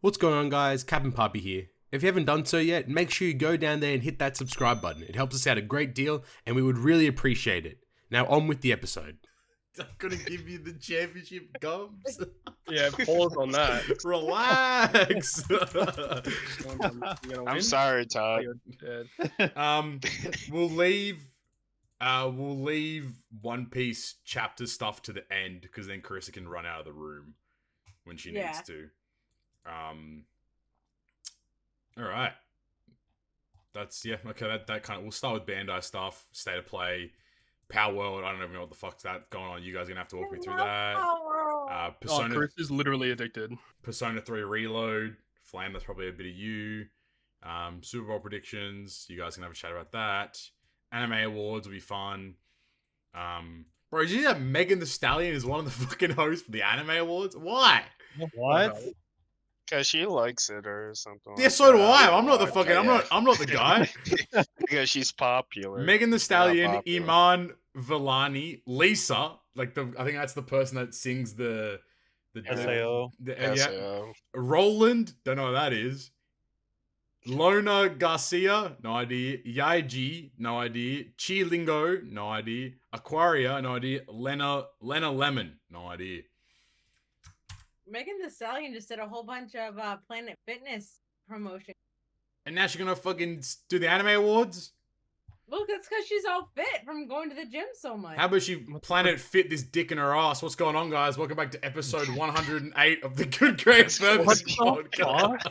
What's going on, guys? Captain Puppy here. If you haven't done so yet, make sure you go down there and hit that subscribe button. It helps us out a great deal and we would really appreciate it. Now on with the episode. I'm gonna give you the championship gums. Yeah, pause on that. Relax. I'm sorry, Todd. We'll leave One Piece chapter stuff to the end because then Karissa can run out of the room when she needs to. All right. That's okay. That kind of. We'll start with Bandai stuff, state of play, Palworld. I don't even know what the fuck's that going on. You guys are gonna have to walk me through that. Persona. Chris is literally addicted. Persona 3 Reload. Flame. That's probably a bit of you. Super Bowl predictions. You guys can have a chat about that. Anime awards will be fun. Bro, did you know that Megan Thee Stallion is one of the fucking hosts for the anime awards? Why? What? Because she likes it or something. Yeah, so do I. I'm not the fucking. I'm not the guy. Because she's popular. Megan Thee Stallion, Iman Vellani, Lisa. I think that's the person that sings the SAO. SAO. Roland, don't know what that is. Lona Garcia, no idea. Yaiji, no idea. Chi Lingo, no idea. Aquaria, no idea. Lena Lemon, no idea. Megan Thee Stallion just did a whole bunch of Planet Fitness promotion. And now she's gonna fucking do the anime awards? Look, that's because she's all fit from going to the gym so much. How about she Planet Fit this dick in her ass? What's going on, guys? Welcome back to episode 108 of the Good Great Purpose podcast.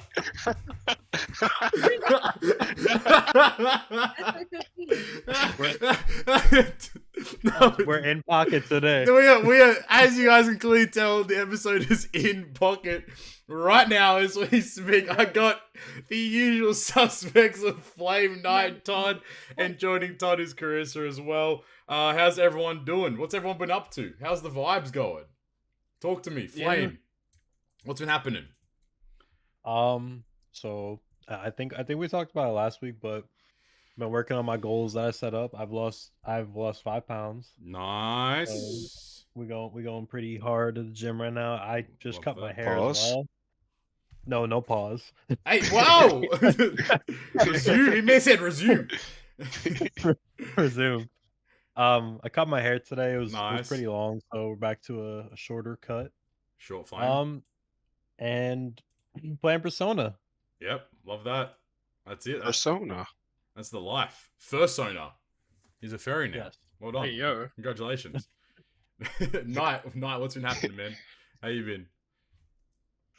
We're in pocket today. We are, as you guys can clearly tell, the episode is in pocket right now as we speak. I got the usual suspects of Flame, Knight, Todd, and joining Todd is Karissa as well. How's everyone doing? What's everyone been up to? How's the vibes going? Talk to me, Flame. What's been happening? So I think we talked about it last week, but I've been working on my goals that I set up. I've lost 5 pounds. Nice. We going pretty hard at the gym right now. I just cut my hair Pause. as well. No pause. Hey, wow! Resume. He may have said resume. Resume. I cut my hair today. It was pretty long, so we're back to a shorter cut. Short Flame. And playing Persona. Yep, love that. That's it. Persona. That's the life. Fursona. He's a furry now. Yes. Well done. Hey, yo. Congratulations. Knight, what's been happening, man? How you been?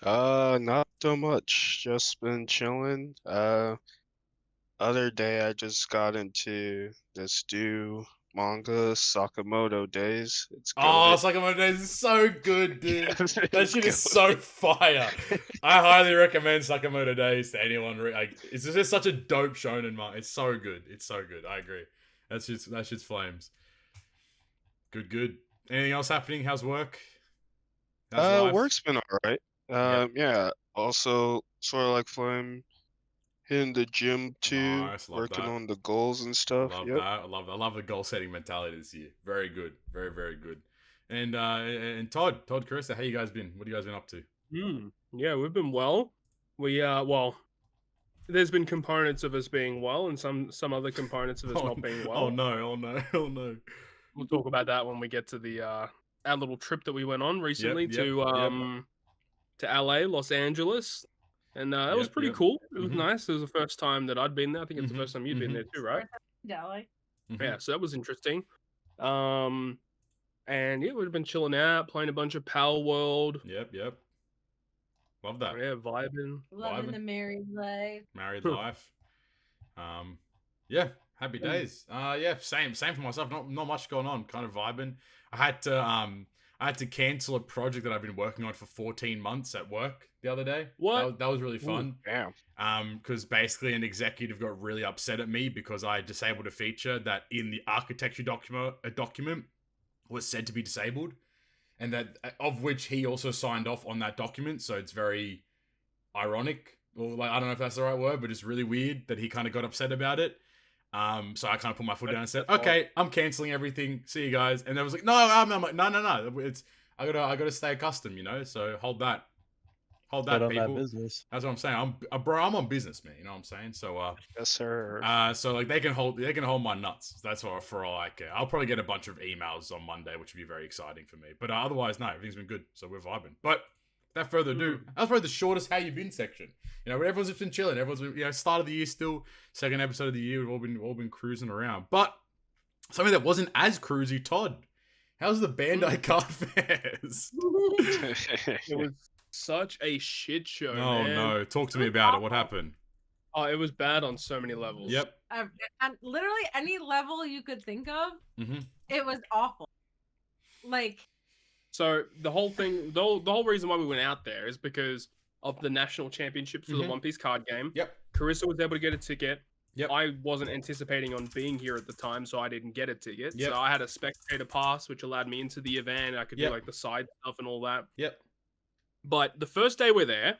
Not so much. Just been chilling. Other day I just got into this new manga, Sakamoto Days. It's Sakamoto Days is so good, dude. That shit is so fire. I highly recommend Sakamoto Days to anyone. It's just such a dope shonen manga. It's so good. It's so good. I agree. That shit's flames. Good. Anything else happening? How's work? How's life? Work's been alright. Yeah. Also, sort of like Flame, hitting the gym too, working on the goals and stuff. Love that. I love that. I love the goal setting mentality this year. Very good. Very, very good. And Todd, Karissa, how you guys been? What have you guys been up to? Yeah, we've been well. We there's been components of us being well and some other components of us not being well. Oh no. We'll talk about that when we get to the our little trip that we went on recently to LA, Los Angeles. And it was pretty cool. It was nice. It was the first time that I'd been there. I think it's the first time you'd been there too, right? Yeah, so that was interesting. And yeah, we've been chilling out, playing a bunch of Palworld. Yep. Love that. Yeah, vibing. Loving the married life. Married life. Yeah, happy days. Yeah, same for myself. Not much going on. Kind of vibing. I had to cancel a project that I've been working on for 14 months at work the other day. What? That was really fun. Ooh, damn. Because basically an executive got really upset at me because I disabled a feature that in the architecture document was said to be disabled, and that of which he also signed off on that document. So it's very ironic, or I don't know if that's the right word, but it's really weird that he kind of got upset about it. So I kind of put my foot down and said, okay, I'm canceling everything. See you guys. And they was like, no, I'm like, no. It's, I gotta stay accustomed, so hold that. Hold that, on people. That business. That's what I'm saying. I'm on business, man. You know what I'm saying? So yes, sir. So like they can hold my nuts. That's for all I care. I'll probably get a bunch of emails on Monday, which would be very exciting for me. But otherwise, no, everything's been good. So we're vibing. But without further ado, that was probably the shortest "How you been" section. You know, everyone's just been chilling. Everyone's been, start of the year still, second episode of the year. We've all been cruising around. But something that wasn't as cruisy, Todd. How's the Bandai Card Fest? It was such a shit show. Oh man. no! Talk to me about it. What happened? Oh, it was bad on so many levels. Yep. Literally any level you could think of, it was awful. Like. So the whole thing, the whole reason why we went out there is because of the national championships for the One Piece card game. Yep. Karissa was able to get a ticket. Yep. I wasn't anticipating on being here at the time, so I didn't get a ticket. Yep. So I had a spectator pass, which allowed me into the event. I could do like the side stuff and all that. Yep. But the first day we're there,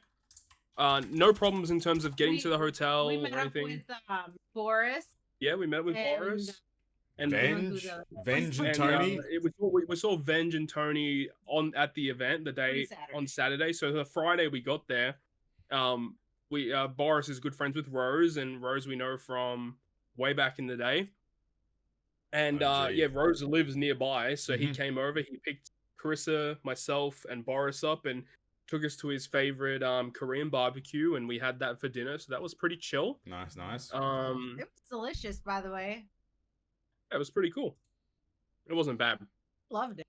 no problems in terms of getting to the hotel We or met anything. up with Boris. Yeah, we met with Boris. And Venge and and, Tony. We saw Venge and Tony at the event on Saturday. So the Friday we got there, Boris is good friends with Rose, and Rose we know from way back in the day. And Rose lives nearby, so he came over. He picked Karissa, myself, and Boris up, and took us to his favorite Korean barbecue, and we had that for dinner. So that was pretty chill. Nice. It was delicious, by the way. It was pretty cool. It wasn't bad. Loved it.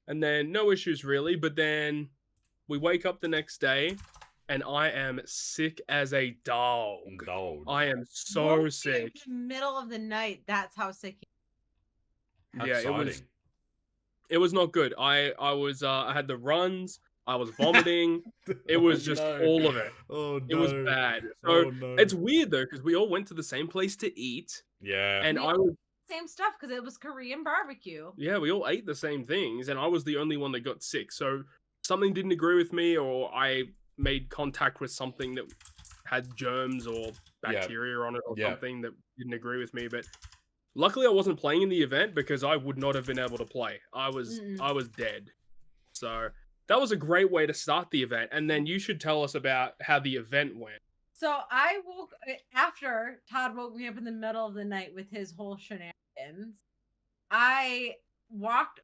And then no issues really, but then we wake up the next day and I am sick as a dog. I am so sick. In the middle of the night, that's how sick it was not good. I had the runs, I was vomiting. It was just all of it. Oh no. It was bad. So it's weird though, because we all went to the same place to eat. Yeah. And I was same stuff because it was Korean barbecue. Yeah, we all ate the same things, and I was the only one that got sick. So something didn't agree with me, or I made contact with something that had germs or bacteria on it or something that didn't agree with me. But luckily, I wasn't playing in the event because I would not have been able to play. I was dead. So that was a great way to start the event. And then you should tell us about how the event went. So I woke after Todd woke me up in the middle of the night with his whole shenanigans. I walked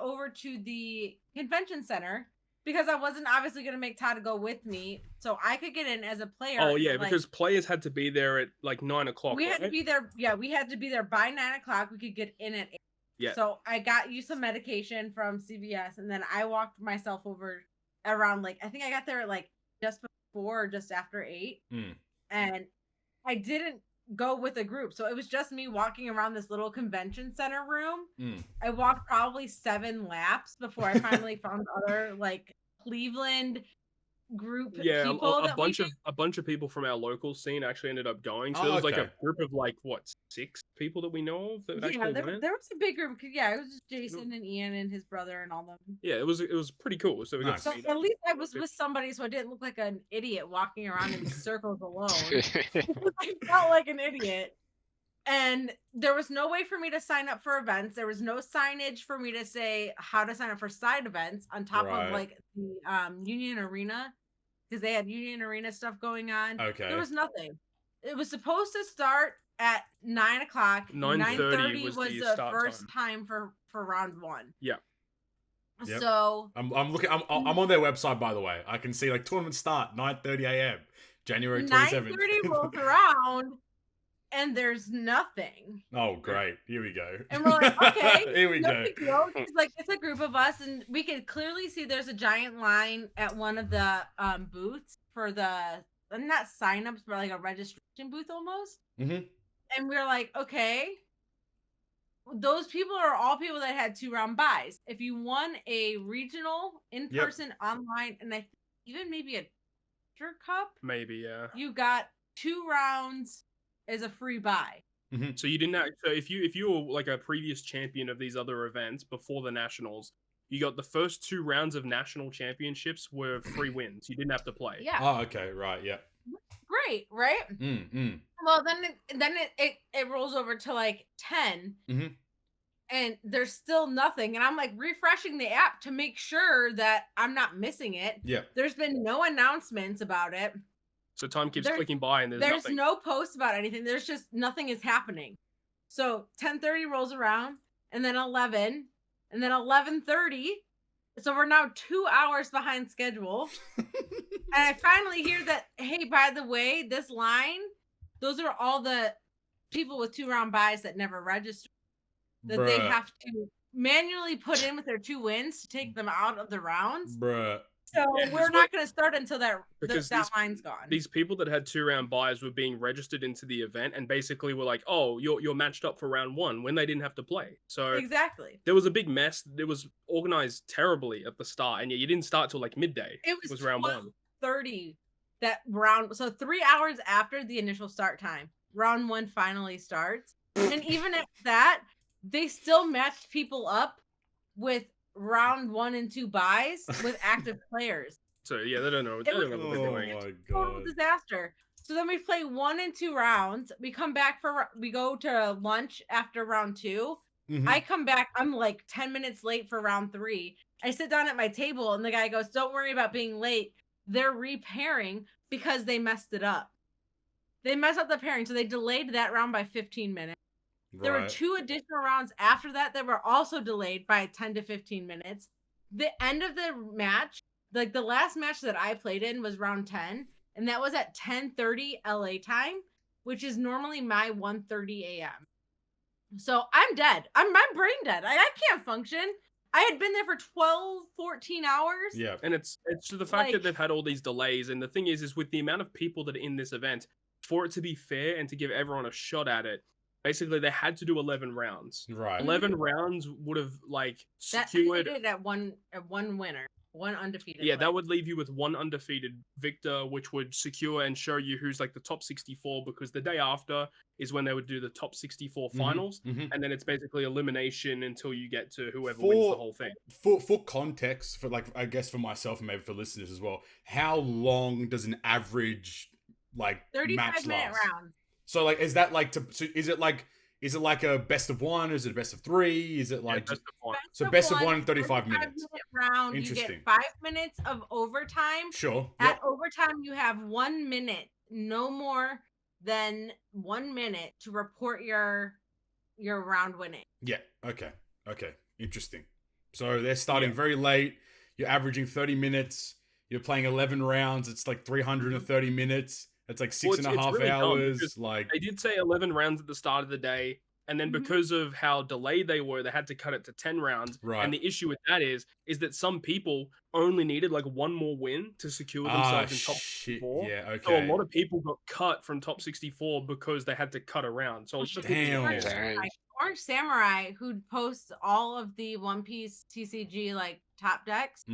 over to the convention center because I wasn't obviously going to make Todd go with me, so I could get in as a player. Oh yeah, because players had to be there at like 9:00. We had to be there. Yeah, we had to be there by 9:00. We could get in at 8. Yeah. So I got you some medication from CVS, and then I walked myself over around I think I got there at just before or just after 8, and I didn't go with a group, so it was just me walking around this little convention center room. I walked probably 7 laps before I finally found other Cleveland group people. A bunch of people from our local scene actually ended up going. So it was a group of 6 people that we know of that actually went. There was a big group. Yeah, it was just Jason and Ian and his brother and all them. Yeah, it was pretty cool. So we got so at least I was with somebody, so I didn't look like an idiot walking around in circles alone. I felt like an idiot. And there was no way for me to sign up for events. There was no signage for me to say how to sign up for side events on top of the Union Arena, because they had Union Arena stuff going on. Okay. There was nothing. It was supposed to start at 9:00. 9:30 was the first time for round 1. Yeah. Yep. So I'm looking. I'm on their website, by the way. I can see tournament start 9:30 a.m. January 27th. 9:30 rolls around. And there's nothing. Oh, great. Here we go. And we're like, okay. Here we go. It's a group of us, and we could clearly see there's a giant line at one of the booths for not sign-ups, but a registration booth almost. Mm-hmm. And we're like, okay. Those people are all people that had 2-round buys. If you won a regional, in-person, online, and even maybe a Treasure Cup. Maybe, yeah. You got 2 rounds as a free buy. Mm-hmm. So you didn't so if you were a previous champion of these other events before the nationals, you got the first 2 rounds of national championships were free wins. You didn't have to play. Yeah. Oh, okay, right, yeah. Great, right? Mm-hmm. Well, then it rolls over to 10. Mm-hmm. and there's still nothing. And I'm like refreshing the app to make sure that I'm not missing it. Yeah. There's been no announcements about it. So time keeps clicking by and there's nothing. No posts about anything. There's just nothing is happening. So 10:30 rolls around, and then 11, and then 11:30. So we're now 2 hours behind schedule. And I finally hear that, hey, by the way, this line, those are all the people with 2-round buys that never registered. That they have to manually put in with their 2 wins to take them out of the rounds. Bruh. So we're not going to start until that line's gone. These people that had 2-round buys were being registered into the event and basically were like, oh, you're matched up for round 1 when they didn't have to play. So exactly. There was a big mess. It was organized terribly at the start, and yet you didn't start till like midday. It was round 1. 30 that round. So 3 hours after the initial start time, round 1 finally starts. And even at that, they still matched people up with round 1 and 2 buys with active players. So yeah, they don't know. They don't know what they're doing. My Total God. disaster. So then we play 1 and 2 rounds. We come back we go to lunch after round 2. Mhm. I come back. I'm like 10 minutes late for round 3. I sit down at my table and the guy goes, "Don't worry about being late. They're repairing because they messed it up. They messed up the pairing, so they delayed that round by 15 minutes. There were 2 additional rounds after that were also delayed by 10 to 15 minutes. The end of the match, like the last match that I played in was round 10, and that was at 10:30 LA time, which is normally my 1:30 a.m. So I'm dead. My brain dead. I can't function. I had been there for 12, 14 hours. Yeah. And it's the fact that they've had all these delays, and the thing is with the amount of people that are in this event, for it to be fair and to give everyone a shot at it, basically they had to do 11 rounds. Right. 11 rounds would have secured that at one winner, 1 undefeated. Yeah, that would leave you with 1 undefeated victor, which would secure and show you who's like the top 64, because the day after is when they would do the top 64 finals, and then it's basically elimination until you get to whoever wins the whole thing. For context, for I guess for myself and maybe for listeners as well, how long does an average 35-minute round? So is that is it like a best of 1? Is it a best of 3? Is it like best of 1? So best of 1 in 35 minutes. Round. You get 5 minutes of overtime. Sure. At overtime, you have 1 minute, no more than 1 minute to report your round winning. Yeah. Okay. Interesting. So they're starting very late. You're averaging 30 minutes. You're playing 11 rounds. It's like 330 minutes. It's like 6.5 really hours. They did say 11 rounds at the start of the day, and then because of how delayed they were, they had to cut it to 10 rounds. Right. And the issue with that is that some people only needed 1 more win to secure themselves in top 64. Yeah, okay. So a lot of people got cut from top 64 because they had to cut a round. So damn. Orange Samurai, who posts all of the One Piece TCG top decks.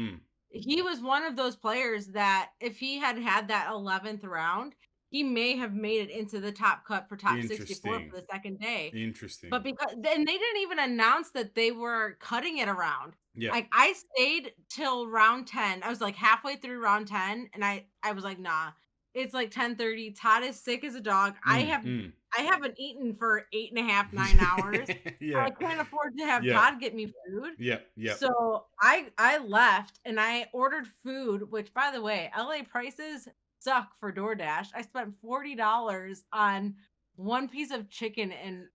He was one of those players that if he had that 11th round, he may have made it into the top cut for top 64 for the second day. Interesting. But then they didn't even announce that they were cutting it around. Yeah. I stayed till round 10. I was halfway through round 10, and I was like, nah. It's 10:30. Todd is sick as a dog. I haven't eaten for 8.5, 9 hours. I can't afford to have Todd get me food. Yeah. So I left and I ordered food, which by the way, LA prices suck for DoorDash. I spent $40 on 1 piece of chicken and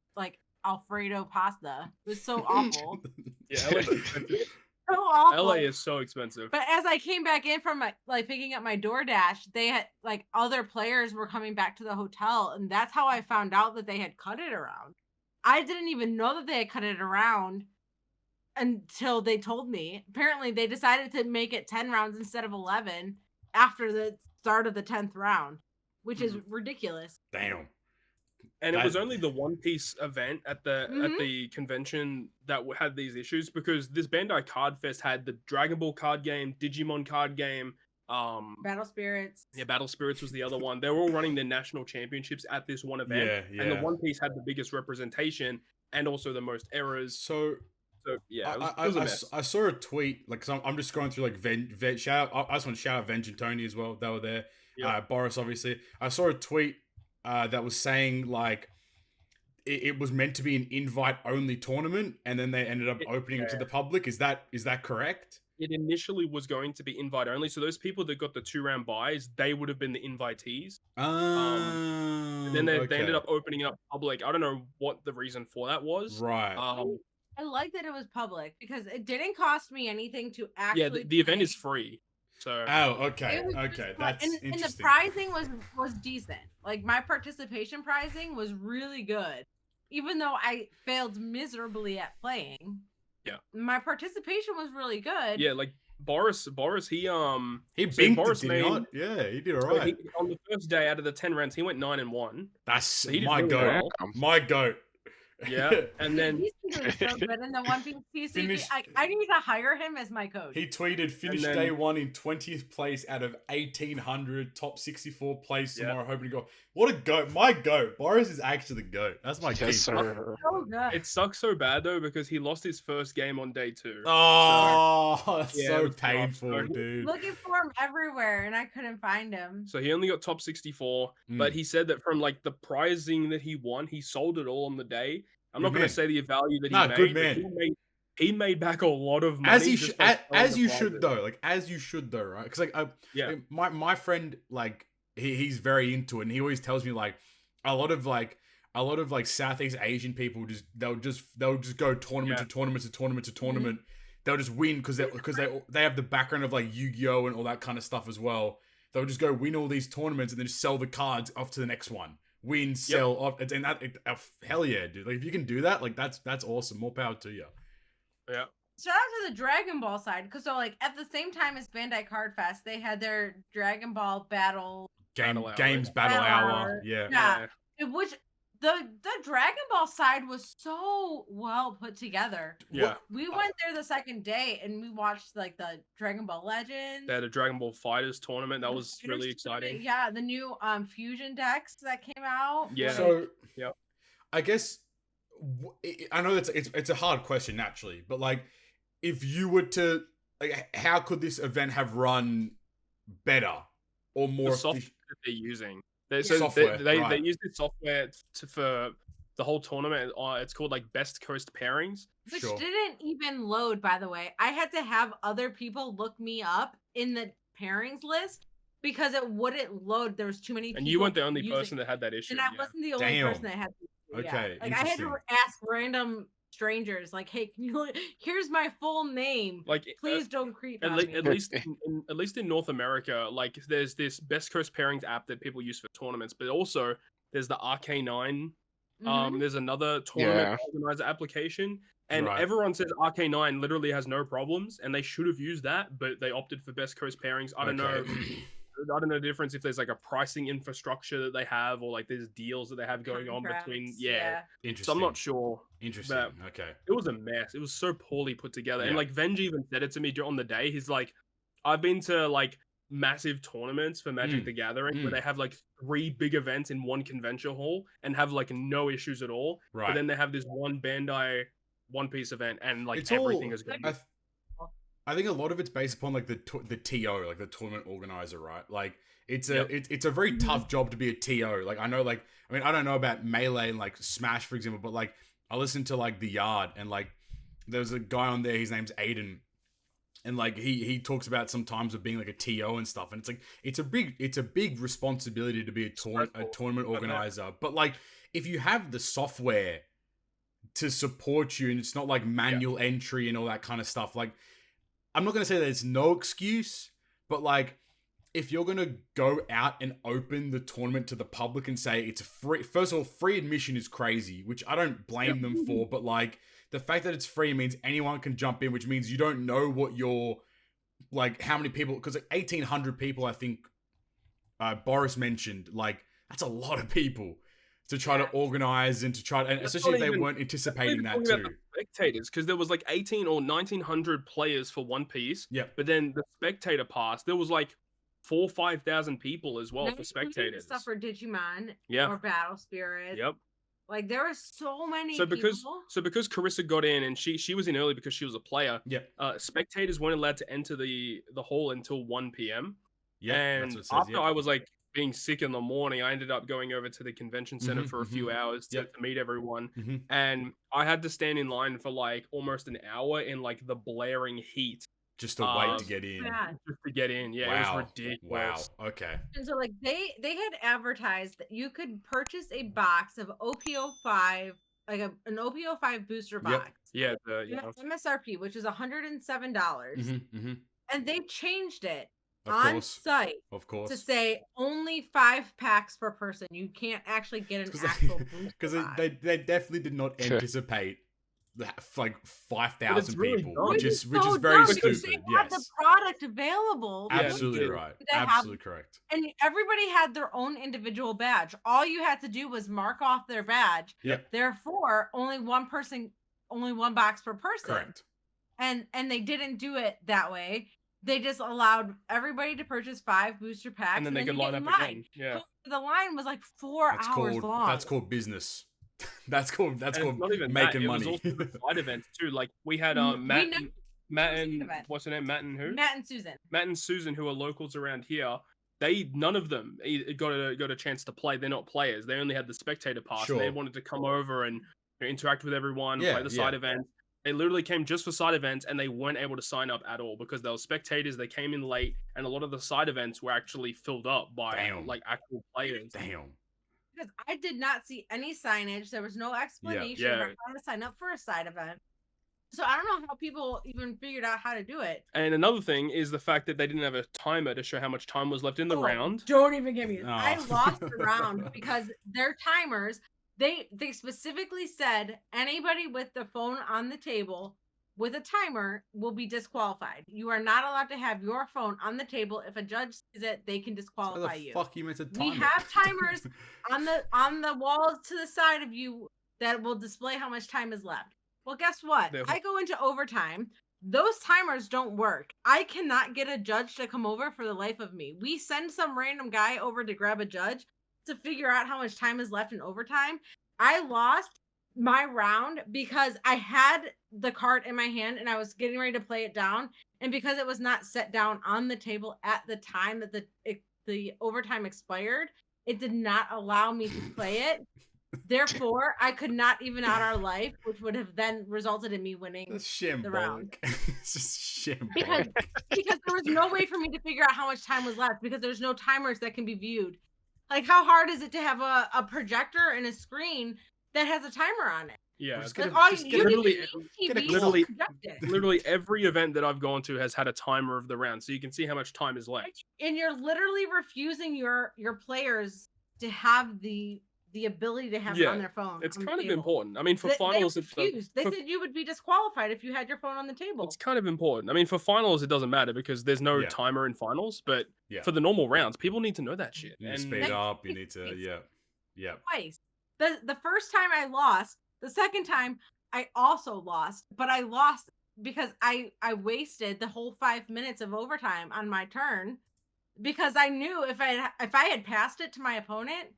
Alfredo pasta. It was so awful. Yeah, LA is expensive. So awful. LA is so expensive. But as I came back in from picking up my DoorDash, they had other players were coming back to the hotel, and that's how I found out that they had cut it around. I didn't even know that they had cut it around until they told me. Apparently, they decided to make it 10 rounds instead of 11 after the start of the 10th round, which is ridiculous. Damn. And it was only the One Piece event at the convention that had these issues, because this Bandai Card Fest had the Dragon Ball card game, Digimon card game, Battle Spirits. Yeah, Battle Spirits was the other one. They were all running their national championships at this one event. Yeah. And the One Piece had the biggest representation and also the most errors. So yeah, it was a mess. I saw a tweet, cause I'm just going through I just want to shout out Venge and Tony as well. They were there. Yeah. Boris, obviously. I saw a tweet that was saying it was meant to be an invite-only tournament, and then they ended up opening it to the public. Is that correct? It initially was going to be invite only, so those people that got the 2-round buys, they would have been the invitees. And then they ended up opening up public. I don't know what the reason for that was. Right. I like that it was public because it didn't cost me anything to actually. Yeah, the event is free. So. Okay. That's and interesting. And the pricing was decent. Like my participation pricing was really good, even though I failed miserably at playing. Yeah. My participation was really good. Yeah, like Boris, he binked Boris it, did he not? Yeah, he did all right. On the first day out of the 10 rounds, he went 9-1. That's so my goat. Well. My goat. Yeah, and then he's doing so good in the One Piece TCG. I need to hire him as my coach. He tweeted, "Finished day 1 in 20th place out of 1,800, top 64 place tomorrow. Hoping to go." What a goat! My goat. Boris is actually the goat. That's my yes, sir. So good. It sucks so bad though because he lost his first game on day 2. Oh, that's so painful, dude. Looking for him everywhere, and I couldn't find him. So he only got top 64, but he said that from like the prizing that he won, he sold it all on the day. I'm not going to say the value that he made. Good man. He made back a lot of money. As you should though, right? Because like, my friend, like he's very into it, and he always tells me like a lot of Southeast Asian people they'll just go tournament to tournament. They'll just win because they have the background of like Yu-Gi-Oh and all that kind of stuff as well. They'll just go win all these tournaments and then just sell the cards off to the next one. Win, sell off, and hell yeah, dude! Like if you can do that, like that's awesome. More power to you. Yeah. Shout out to the Dragon Ball side, because so like at the same time as Bandai Card Fest, they had their Dragon Ball Battle Hour. Yeah. Which the Dragon Ball side was so well put together. Yeah. We went there the second day and we watched like the Dragon Ball Legends. They had a Dragon Ball Fighters tournament. That was really exciting. Yeah, the new fusion decks that came out. Yeah. So I guess I know it's a hard question naturally, but like if you were to like, how could this event have run better or more? The software that they're using. They use this software for the whole tournament. It's called like Best Coast Pairings, which didn't even load. By the way, I had to have other people look me up in the pairings list because it wouldn't load. There was too many people. And you weren't the only person that had that issue. And I wasn't the only person that had. Okay. Like I had to ask random strangers, like, "Hey, can you? Here's my full name. Like, please don't creep." At least in North America, like, there's this Best Coast Pairings app that people use for tournaments, but also there's the RK9. There's another tournament organizer application, and everyone says RK9 literally has no problems, and they should have used that, but they opted for Best Coast Pairings. I don't know. I don't know the difference if there's like a pricing infrastructure that they have or like there's deals that they have going on between. Yeah. Interesting. So I'm not sure. Interesting. Okay. It was a mess. It was so poorly put together. And like Venji even said it to me on the day. He's like, I've been to like massive tournaments for Magic the Gathering where they have like 3 big events in one convention hall and have like no issues at all. Right. But then they have this one Bandai One Piece event and like everything is good. I think a lot of it's based upon like the TO, like the tournament organizer, right? Like it's a very tough job to be a TO. Like I don't know about Melee and like Smash, for example, but like I listened to like The Yard and like there's a guy on there, his name's Aiden, and like he talks about sometimes of being like a TO and stuff, and it's like it's a big responsibility to be a tournament organizer. But like if you have the software to support you and it's not like manual entry and all that kind of stuff, like I'm not going to say that it's no excuse, but like if you're going to go out and open the tournament to the public and say it's free, first of all, free admission is crazy, which I don't blame them for, but like the fact that it's free means anyone can jump in, which means you don't know what your, like how many people, because like 1,800 people, I think Boris mentioned, like that's a lot of people to try to organize and to try, and especially if they weren't anticipating that too. Spectators, because there was like 18 or 1,900 players for One Piece. Yeah. But then the spectator pass, there was like 4,000 or 5,000 people as well for spectators. Stuff for Digimon. Yeah. Or Battle Spirit. Yep. Like there were so many. So because Karissa got in and she was in early because she was a player. Yeah. Spectators weren't allowed to enter the hall until 1 p.m. Yeah. And that's what it says, after I was like, being sick in the morning, I ended up going over to the convention center for a few hours to meet everyone. And I had to stand in line for like almost an hour in like the blaring heat. Just to wait to get in. Just to get in. Yeah, it was ridiculous. Wow. Okay. And so like they had advertised that you could purchase a box of OP05, like an OP05 booster box. Yeah, MSRP, which is $107. And they changed it site to say only 5 packs per person. You can't actually get an actual booster because they definitely did not anticipate like 5,000 people, which is very stupid. They had the product available. Absolutely right. Absolutely correct. And everybody had their own individual badge. All you had to do was mark off their badge. Therefore, only one box per person. Correct. And they didn't do it that way. They just allowed everybody to purchase 5 booster packs, and then they could line up again. Yeah. The line was like 4 hours long. That's called business. That's called not even making money. It was also the side events too. Like we had Matt and what's her name? Matt and who? Matt and Susan. Matt and Susan, who are locals around here. None of them got a chance to play. They're not players. They only had the spectator pass. Sure. And they wanted to come over and interact with everyone, play the side events. They literally came just for side events, and they weren't able to sign up at all because they were spectators. They came in late, and a lot of the side events were actually filled up by like actual players. Damn. Because I did not see any signage. There was no explanation about how to sign up for a side event. So I don't know how people even figured out how to do it. And another thing is the fact that they didn't have a timer to show how much time was left in the round. Don't even get me. I lost the round because their timers, they specifically said anybody with the phone on the table with a timer will be disqualified. You are not allowed to have your phone on the table. If a judge sees it, they can disqualify you. Fuck you meant to time We have timers on the walls to the side of you that will display how much time is left. Well, guess what? I go into overtime. Those timers don't work. I cannot get a judge to come over for the life of me. We send some random guy over to grab a judge to figure out how much time is left in overtime. I lost my round because I had the card in my hand and I was getting ready to play it down, and because it was not set down on the table at the time that the overtime expired, it did not allow me to play it. Therefore, I could not even out our life, which would have then resulted in me winning the round. It's just because there was no way for me to figure out how much time was left because there's no timers that can be viewed. Like, how hard is it to have a projector and a screen that has a timer on it? Yeah, literally every event that I've gone to has had a timer of the round, so you can see how much time is left. And you're literally refusing your players to have the ability to have it on their phone. It's kind of important. I mean, for finals, they said you would be disqualified if you had your phone on the table. It's kind of important. I mean, for finals, it doesn't matter because there's no timer in finals. But for the normal rounds, people need to know that shit. You need to speed up. You need to, twice. The first time I lost. The second time I also lost, but I lost because I wasted the whole 5 minutes of overtime on my turn because I knew if I had passed it to my opponent,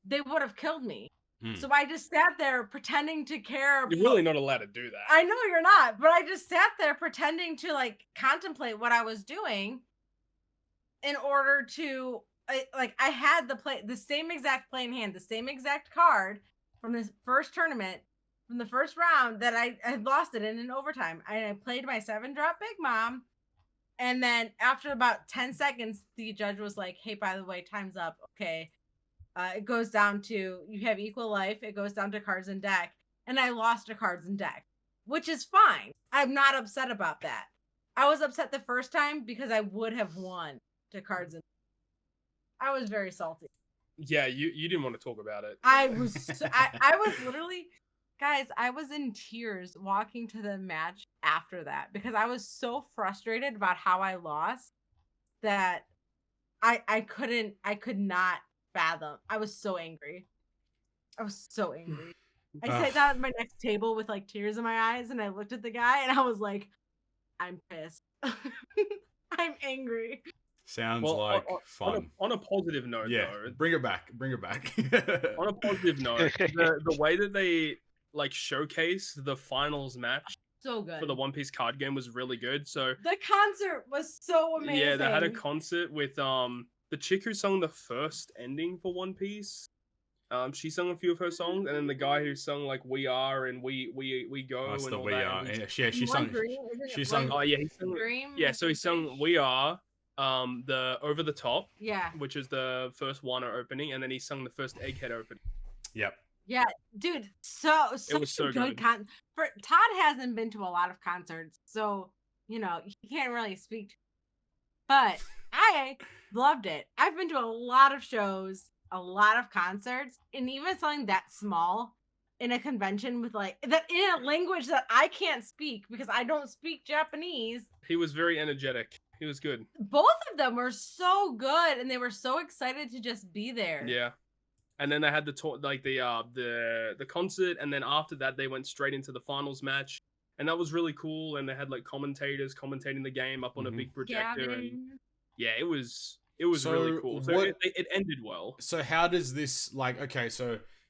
they would have killed me. So I just sat there pretending to care. You're really not allowed to do that. I know you're not, but I just sat there pretending to like contemplate what I was doing in order to I had the same exact play in hand, the same exact card from this first tournament, from the first round that I had lost it in overtime. I played my 7-drop Big Mom. And then after about 10 seconds, the judge was like, hey, by the way, time's up. Okay. It goes down to, you have equal life. It goes down to cards and deck. And I lost to cards and deck, which is fine. I'm not upset about that. I was upset the first time because I would have won to cards and deck. I was very salty. Yeah, you didn't want to talk about it. I was literally, guys, I was in tears walking to the match after that because I was so frustrated about how I lost that I could not fathom. I was so angry. I sat down at my next table with like tears in my eyes and I looked at the guy and I was like, I'm pissed. I'm angry. Sounds like fun. On a positive note, though. Bring it back. On a positive note, the way that they like showcase the finals match so good for the One Piece card game was really good. So the concert was so amazing. Yeah, they had a concert with the chick who sung the first ending for One Piece. She sung a few of her songs, and then the guy who sung like "We Are" and "We Go" That's and the all We that. Are. and Yeah, she sung. She sung. Oh yeah, he sung. Dream. Yeah, so he sung "We Are," the Over the Top, Yeah. which is the first Wano opening, and then he sung the first Egghead opening. Yep. Yeah, dude, so It was so good. Todd hasn't been to a lot of concerts, so you know he can't really speak. But I loved it. I've been to a lot of shows, a lot of concerts, and even something that small in a convention with like that in a language that I can't speak because I don't speak Japanese. He was very energetic. He was good. Both of them were so good, and they were so excited to just be there. Yeah. And then they had the concert, and then after that they went straight into the finals match, and that was really cool. And they had like commentators commentating the game up on a big projector, and yeah, it was really cool. So it ended well. So how does this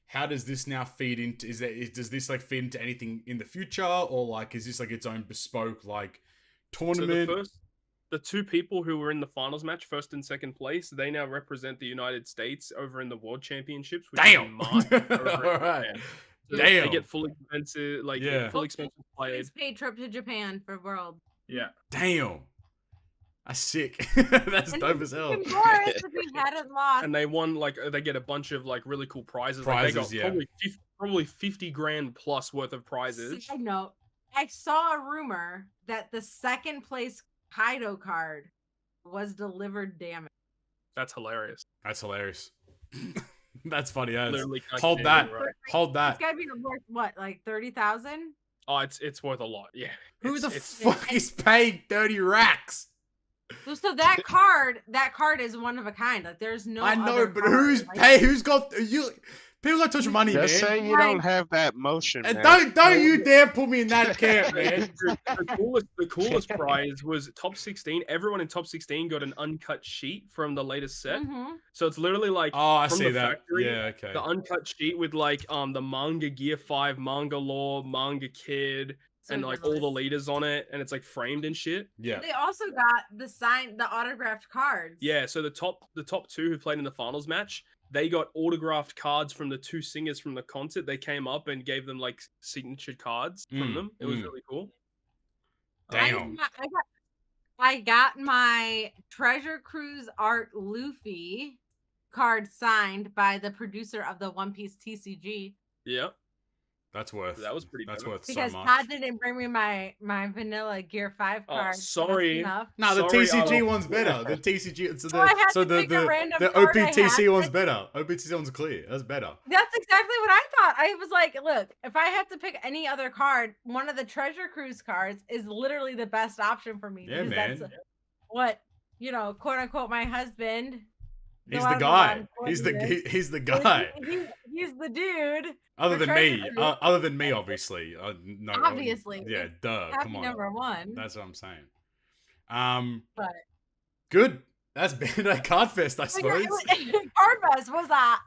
how does this now feed into? Does this like feed into anything in the future, or like is this like its own bespoke like tournament? So the two people who were in the finals match, first and second place, they now represent the United States over in the World Championships. Which Damn. Is in March All right. So Damn. They get fully expensive, fully expensive players. Paid trip to Japan for World. Yeah. Damn. That's sick. That's dope as hell. If we hadn't lost. And they won they get a bunch of like really cool prizes. Prizes, like, they got probably 50 grand plus worth of prizes. Side note, I saw a rumor that the second place Kaido card was delivered damaged. That's hilarious. That's hilarious. That's funny as. Literally Hold that. Right. Hold that. It's gotta be worth what, like 30,000? Oh, it's worth a lot. Yeah. Who the fuck is paying 30 racks? So that card is one of a kind. Like there's no. I know, other but card. who's pay? Who's got you? People got touch money, man. Just say you don't have that motion, And man. don't you dare put me in that camp, man. The coolest prize was top 16. Everyone in top 16 got an uncut sheet from the latest set. Mm-hmm. So it's literally like I from see the that. factory, Yeah, okay. the uncut sheet with like the manga Gear 5, manga Lore, manga Kid, and like all the leaders on it, and it's like framed and shit. Yeah. They also got the autographed cards. Yeah, so the top two who played in the finals match, they got autographed cards from the two singers from the concert. They came up and gave them like signature cards from them. It was really cool. Damn. I got my Treasure Cruise Art Luffy card signed by the producer of the One Piece TCG. Yeah. That's worth. That was pretty. That's worth because so much. Todd didn't bring me my vanilla Gear 5 card. Sorry. No, the TCG one's better. The TCG. So the OPTC one's better. OPTC one's clear. That's better. That's exactly what I thought. I was like, look, if I have to pick any other card, one of the Treasure Cruise cards is literally the best option for me. Yeah, man. That's what, quote unquote, my husband. He's the guy. He's the guy. He's the dude. Other than me, obviously. No, obviously. Yeah, duh. Happy Come on. number one. That's what I'm saying. But good. That's Bandai Card Fest, I suppose. Card Fest was a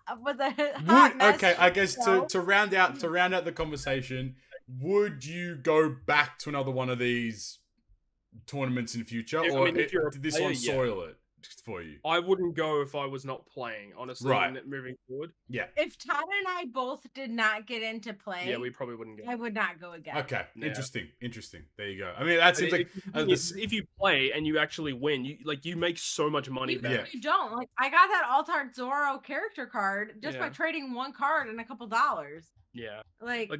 hot mess. Okay, I guess to round out the conversation, would you go back to another one of these tournaments in future, did this one soil it for you? I wouldn't go if I was not playing, honestly. Right. Moving forward. Yeah. If Todd and I both did not get into play, yeah, we probably wouldn't go. I would not go again. Okay. Yeah. Interesting. There you go. I mean, that seems like if you play and you actually win, you make so much money back. You don't. Like I got that Altart Zoro character card just by Yeah. trading one card and a couple dollars. Yeah. Like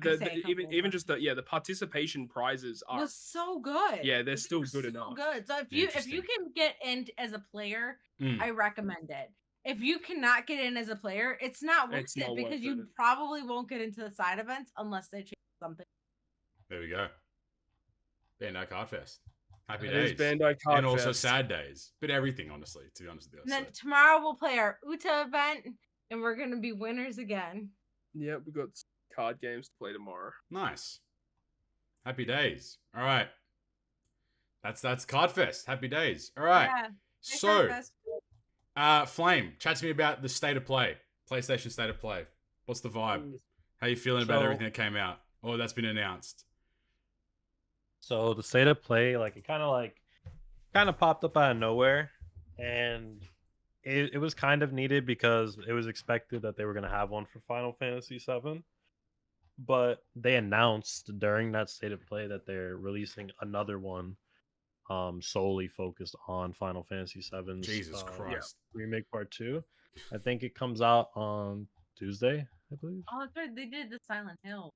even just the participation prizes are was so good. Yeah, they're still good so enough. Good. So if you can get in as a player, I recommend it. If you cannot get in as a player, it's not worth it because you probably won't get into the side events unless they change something. There we go. Bandai Card Fest. Happy It days. is Bandai Card and also Fest. sad days. But everything, honestly, to be honest with you. And then tomorrow we'll play our Uta event and we're gonna be winners again. Yeah, we got card games to play tomorrow. Nice. Happy days. All right. That's Card Fest. Happy days. All right. Yeah, so, Flame, chat to me about the state of play. PlayStation state of play. What's the vibe? How you feeling about everything that came out or that's been announced? So the state of play, it kind of popped up out of nowhere, and it was kind of needed because it was expected that they were going to have one for Final Fantasy VII. But they announced during that state of play that they're releasing another one solely focused on Final Fantasy VII's Jesus Christ. remake part 2. I think it comes out on Tuesday, I believe. Oh, that's right. They did the Silent Hill.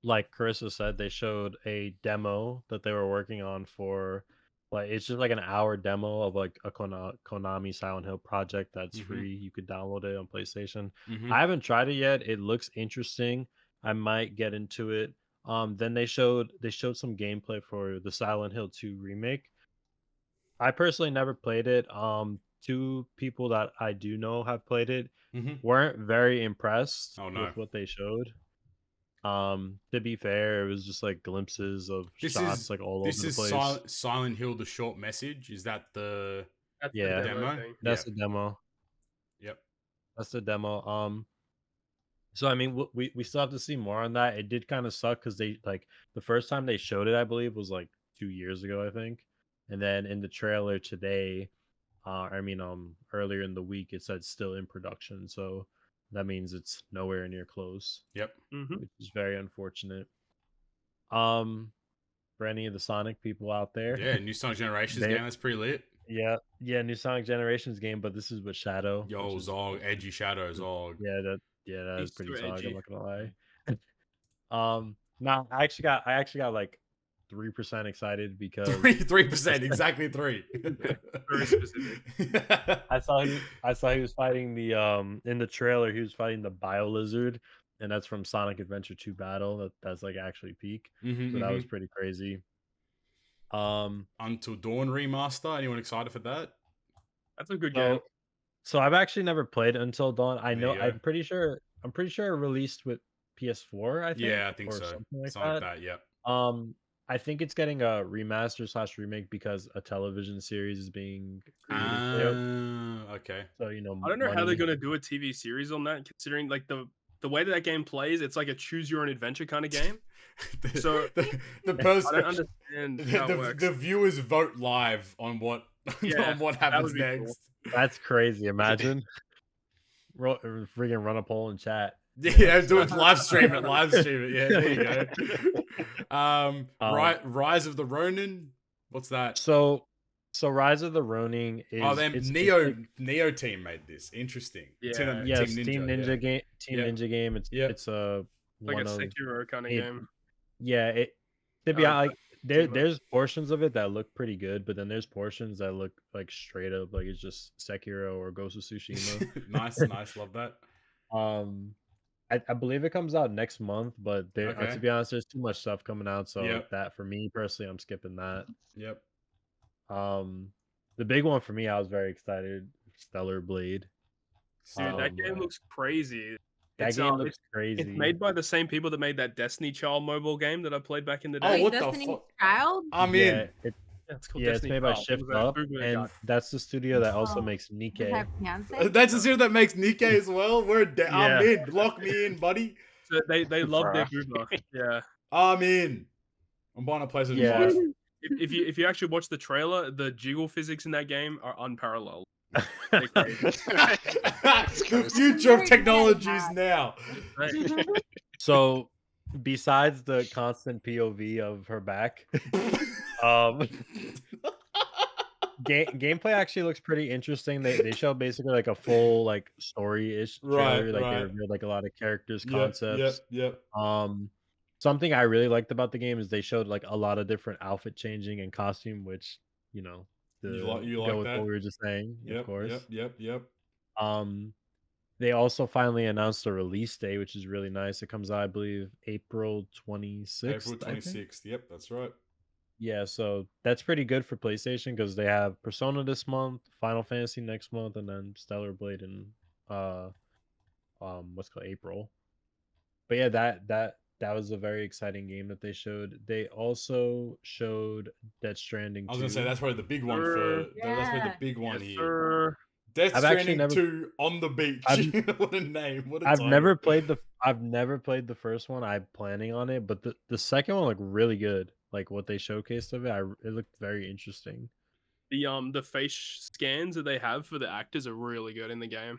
Like Karissa said, they showed a demo that they were working on for, like, it's just like an hour demo of like a Konami Silent Hill project that's free. You could download it on PlayStation. I haven't tried it yet. It looks interesting. I might get into it. Then they showed some gameplay for the Silent Hill 2 remake. I personally never played it. Two people that I do know have played it weren't very impressed with what they showed. To be fair, it was just like glimpses of shots like all over the place. This is Silent Hill: The Short Message. Is that the demo? That's the demo. Yep, that's the demo. So I mean, we still have to see more on that. It did kind of suck because they like the first time they showed it, I believe, was like 2 years ago, I think. And then in the trailer today, earlier in the week, it said still in production. So that means it's nowhere near close. Yep. Which is very unfortunate. For any of the Sonic people out there. Yeah, new Sonic Generations game, that's pretty lit. Yeah, new Sonic Generations game, but this is with Shadow. Yo, Zog, edgy Shadow, Zog. Yeah, that is pretty Sonic, I'm not gonna lie. Nah, I actually got like 3% excited because 3%, exactly 3. Very specific. I saw he was fighting the in the trailer he was fighting the Bio Lizard, and that's from Sonic Adventure 2 Battle. That's like actually peak. So that was pretty crazy. Until Dawn remaster. Anyone excited for that? That's a good game. So I've actually never played Until Dawn. I know I'm pretty sure it released with PS4, I think. Yeah, I think so. Something like that, yeah. I think it's getting a remaster / remake because a television series is being created. Okay. So I don't know how they're gonna do a TV series on that, considering like the way that game plays. It's like a choose your own adventure kind of game. So the person, I don't understand how it works. The viewers vote live on what on what happens next. Cool. That's crazy. Imagine. Freaking run a poll in chat. Yeah, do it live stream it. Yeah, there you go. Rise of the Ronin. What's that? So Rise of the Ronin is Neo team made this. Interesting. Yeah, Team Ninja game. Ninja game. It's a like a Sekiro kind of game. Yeah, to be honest, like there's portions of it that look pretty good, but then there's portions that look like straight up like it's just Sekiro or Ghost of Tsushima. Nice, love that. I believe it comes out next month, but to be honest, there's too much stuff coming out, so that for me personally, I'm skipping that. Yep. The big one for me, I was very excited. Stellar Blade. Dude, that game looks crazy. That game looks crazy. It's made by the same people that made that Destiny Child mobile game that I played back in the day. Oh, what Destiny the fuck? Child? I'm in. It's called Destiny it's made by Shift Up, and that's the studio that also makes Nikke. That's the studio that makes Nikke as well. I'm in. Lock me in, buddy. So they love their boomer. Yeah. I'm in. I'm buying a PlayStation 5. If you actually watch the trailer, the jiggle physics in that game are unparalleled. The future of technology is now. So, besides the constant POV of her back, gameplay actually looks pretty interesting. They show basically like a full like story-ish trailer. They revealed like a lot of characters, concepts. Yep. Something I really liked about the game is they showed like a lot of different outfit changing and costume, which you like go with that? what we were just saying, of course. Yep. They also finally announced a release date, which is really nice. It comes out, I believe, April 26th. April 26th. Yep, that's right. Yeah, so that's pretty good for PlayStation because they have Persona this month, Final Fantasy next month, and then Stellar Blade in April. But yeah, that was a very exciting game that they showed. They also showed Death Stranding 2. I was gonna say that's probably the big one that's probably the big one here. Sir. Death Stranding 2 on the beach. What a name! I've never played the first one. I'm planning on it, but the second one looked really good. Like what they showcased of it, it looked very interesting. The face scans that they have for the actors are really good in the game.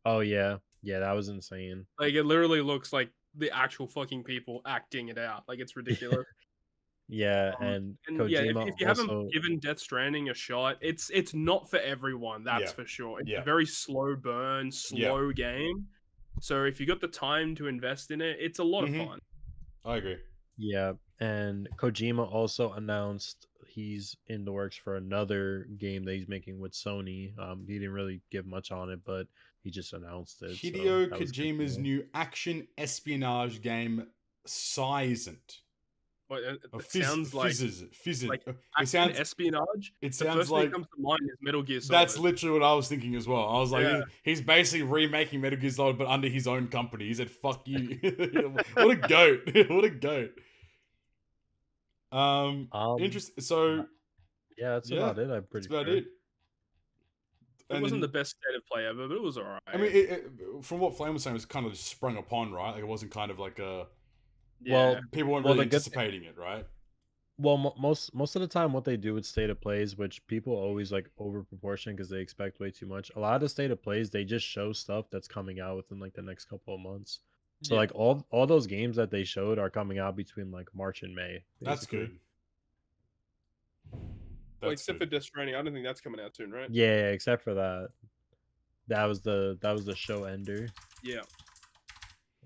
Oh yeah, that was insane. Like it literally looks like the actual fucking people acting it out. Like it's ridiculous. Yeah, and Kojima yeah, if you also... haven't given Death Stranding a shot, it's not for everyone. That's for sure. It's a very slow burn, slow game. So if you got the time to invest in it, it's a lot of fun. I agree. Yeah, and Kojima also announced he's in the works for another game that he's making with Sony. He didn't really give much on it, but he just announced it. Hideo Kojima's new action espionage game, Seisent. But it sounds like it sounds espionage. It sounds the first like thing that comes to mind is Metal Gear Solid. That's literally what I was thinking as well. I was like, he's basically remaking Metal Gear Solid, but under his own company. He said, "Fuck you!" What a goat! What a goat! Interesting. So, that's about it. I'm pretty sure. It wasn't the best state of play ever, but it was alright. I mean, from what Flame was saying, it was kind of just sprung upon, right? Like it wasn't kind of like a. Well, people weren't really anticipating it, right? Well, most of the time, what they do with state of plays, which people always like over proportion because they expect way too much. A lot of the state of plays, they just show stuff that's coming out within like the next couple of months. So like all those games that they showed are coming out between like March and May. Basically. That's good. Well, except for Death Stranding, I don't think that's coming out soon, right? Yeah, except for that. That was the show ender. Yeah.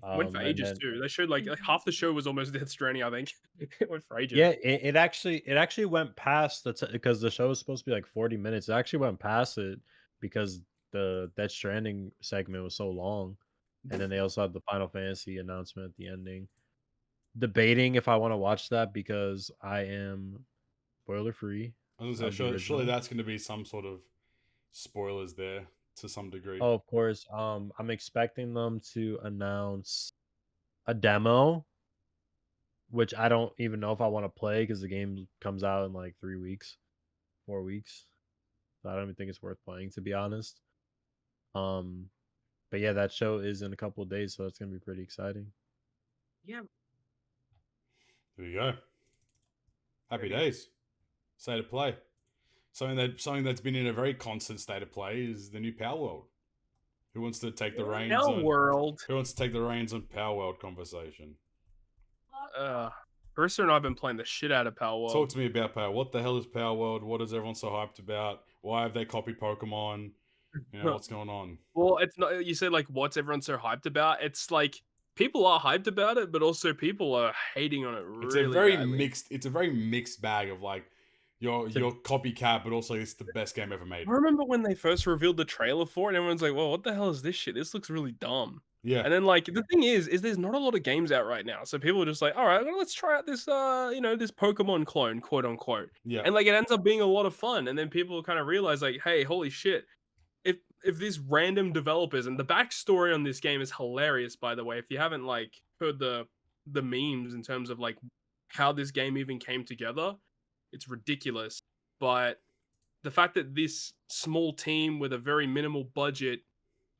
Went for ages too. They showed like half the show was almost Death Stranding, I think. It went for ages. Yeah, it actually went past because the show was supposed to be like 40 minutes. It actually went past it because the Death Stranding segment was so long. And then they also had the Final Fantasy announcement at the ending. Debating if I want to watch that because I am spoiler free. I was gonna say, surely that's going to be some sort of spoilers there to some degree. Oh, of course. I'm expecting them to announce a demo, which I don't even know if I want to play because the game comes out in like 4 weeks. So I don't even think it's worth playing, to be honest. But yeah, that show is in a couple of days, so it's gonna be pretty exciting. Yeah. There you go. Happy days. State of play. Something that's been in a very constant state of play is the new Palworld. Who wants to take the reins? Palworld. Who wants to take the reins on Palworld conversation? Karissa and I have been playing the shit out of Palworld. Talk to me about Palworld. What the hell is Palworld? What is everyone so hyped about? Why have they copied Pokemon? You know, what's going on? Well, it's not. You said like, what's everyone so hyped about? It's like people are hyped about it, but also people are hating on it. It's a very mixed. It's a very mixed bag of like your copycat, but also it's the best game ever made. I remember when they first revealed the trailer for it, and everyone's like, "Well, what the hell is this shit? This looks really dumb." Yeah. And then like the thing is there's not a lot of games out right now, so people are just like, "All right, well, let's try out this this Pokemon clone, quote unquote." Yeah. And like it ends up being a lot of fun, and then people kind of realize like, "Hey, holy shit." If these random developers, and the backstory on this game is hilarious, by the way. If you haven't like heard the memes in terms of like how this game even came together, it's ridiculous. But the fact that this small team with a very minimal budget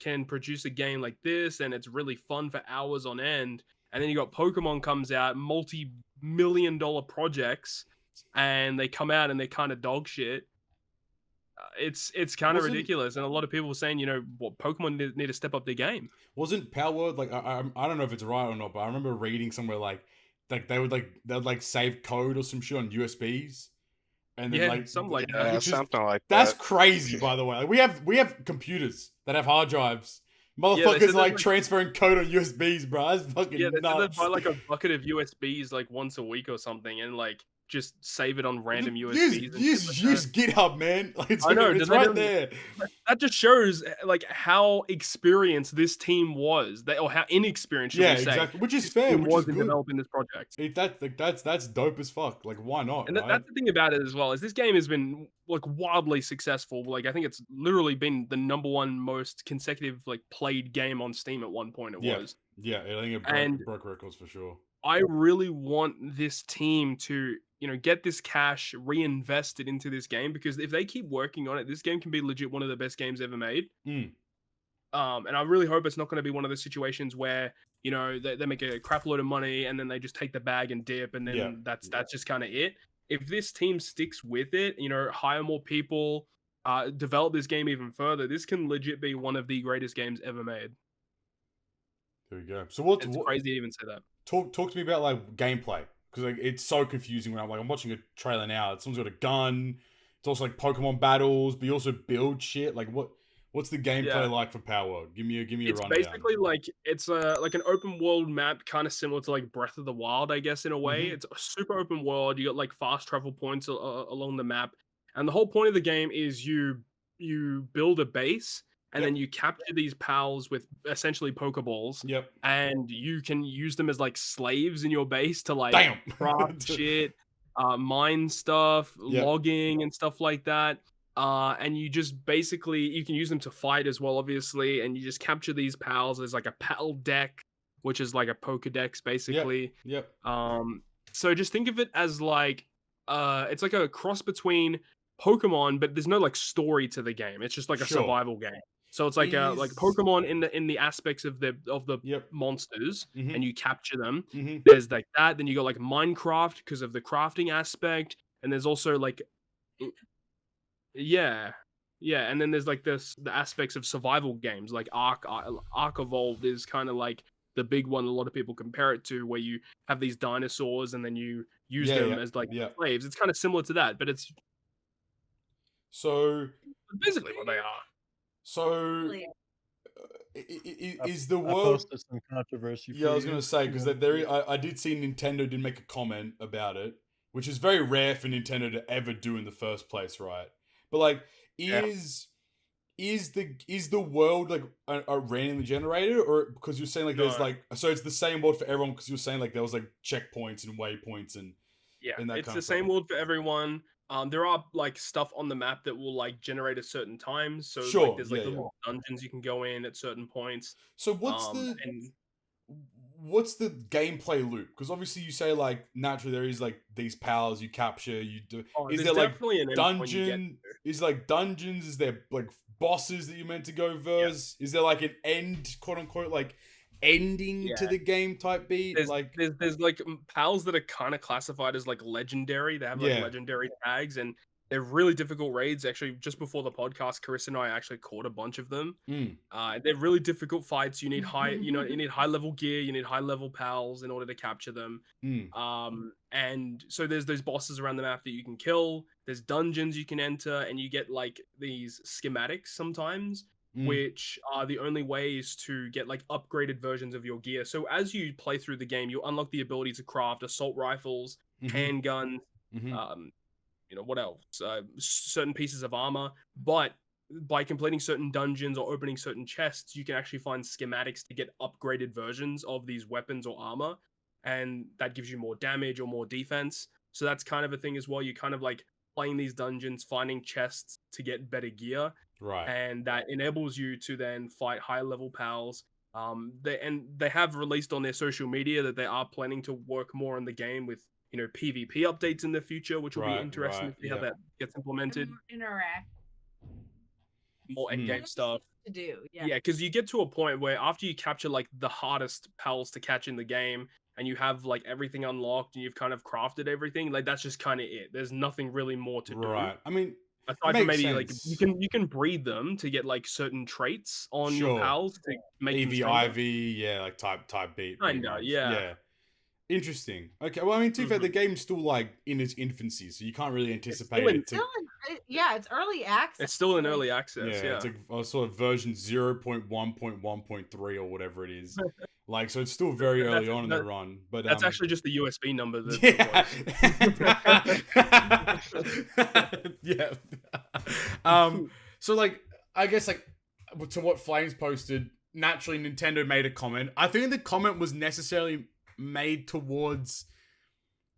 can produce a game like this, and it's really fun for hours on end, and then you got Pokemon comes out, multi-million-dollar projects, and they come out and they're kind of dog shit. It's kind of ridiculous, and a lot of people were saying, what Pokemon need to step up their game. Wasn't Palworld like I don't know if it's right or not, but I remember reading somewhere like they'd save code or some shit on USBs, and then something like that. Something like that. That's crazy, by the way. Like, we have computers that have hard drives. Motherfuckers like transferring code on USBs, bro. That's fucking nuts. They buy like a bucket of USBs like once a week or something, and like just save it on random USBs. Use GitHub, man. Like, I know, it's right there. That just shows like how experienced this team was, or how inexperienced. Yeah, exactly. Which is fair. Which was is in developing this project. That's dope as fuck. Like, why not? And that's the thing about it as well, is this game has been like wildly successful. Like, I think it's literally been the #1 most consecutive like played game on Steam at one point. It was. Yeah, I think it broke records for sure. I really want this team to, get this cash reinvested into this game, because if they keep working on it, this game can be legit one of the best games ever made. And I really hope it's not going to be one of those situations where, they make a crap load of money and then they just take the bag and dip, and then that's just kind of it. if this team sticks with it, hire more people, develop this game even further, this can legit be one of the greatest games ever made. There you go. So it's crazy to even say that. Talk to me about like gameplay, because like it's so confusing when I'm watching a trailer now. Someone's got a gun. It's also like Pokemon battles, but you also build shit. Like what's the gameplay like for Palworld? Give me a rundown. It's basically like it's like an open world map, kind of similar to like Breath of the Wild, I guess, in a way. It's a super open world. You got like fast travel points along the map, and the whole point of the game is you build a base. And then you capture these pals with essentially Pokeballs. Yep. And you can use them as like slaves in your base to like craft shit, mine stuff, logging and stuff like that. And you just basically, you can use them to fight as well, obviously. And you just capture these pals. There's like a pal deck, which is like a Pokedex, basically. Yep. So just think of it as like, it's like a cross between Pokemon, but there's no like story to the game. It's just like a survival game. So it's like like Pokemon in the aspects of the monsters, and you capture them. There's like that. Then you got like Minecraft because of the crafting aspect, and there's also like and then there's like the aspects of survival games like Ark Evolved is kind of like the big one a lot of people compare it to, where you have these dinosaurs and then you use them as like slaves. It's kind of similar to that, but it's basically what they are. So, is the world? I posted some controversy. I was gonna say, because I did see Nintendo did make a comment about it, which is very rare for Nintendo to ever do in the first place, right? But like, is the world like a randomly generated, or because you're saying like there's like, so it's the same world for everyone, because you're saying like there was like checkpoints and waypoints and it's the same world for everyone. There are like stuff on the map that will like generate at certain times. So like, there's like little dungeons you can go in at certain points. So what's the gameplay loop? Because obviously you say like naturally there is like these pals you capture. You do. Is there like dungeon? Is like dungeons? Is there like bosses that you're meant to go verse? Is there like an end, quote unquote, like ending to the game type beat? There's like pals that are kind of classified as like legendary. They have like legendary tags, and they're really difficult raids. Actually, just before the podcast, Karissa and I actually caught a bunch of them. They're really difficult fights. You need you need high level gear. You need high level pals in order to capture them. And so there's those bosses around the map that you can kill. There's dungeons you can enter, and you get like these schematics sometimes, which are the only ways to get like upgraded versions of your gear. So as you play through the game, you unlock the ability to craft assault rifles, handguns, what else? Certain pieces of armor. But by completing certain dungeons or opening certain chests, you can actually find schematics to get upgraded versions of these weapons or armor, and that gives you more damage or more defense. So that's kind of a thing as well. You kind of like playing these dungeons, finding chests to get better gear. Right. And that enables you to then fight high level pals. They have released on their social media that they are planning to work more on the game with PvP updates in the future, which will be interesting to see how that gets implemented. More end game stuff to do. Because you get to a point where after you capture like the hardest pals to catch in the game, and you have like everything unlocked and you've kind of crafted everything, like that's just kind of it. There's nothing really more to do. Right. I mean, aside from maybe like you can breed them to get like certain traits on your pals to make them IV, like type beat. I know, yeah. Interesting. Okay, well, I mean, to be fair, the game's still like in its infancy, so you can't really anticipate it. It's early access. It's still in early access. It's like sort of version 0.1.1.3 or whatever it is. Like, so it's still very early on in the run. But that's actually just the USB number. So like, I guess like to what Flames posted, naturally Nintendo made a comment. I think the comment was necessarily made towards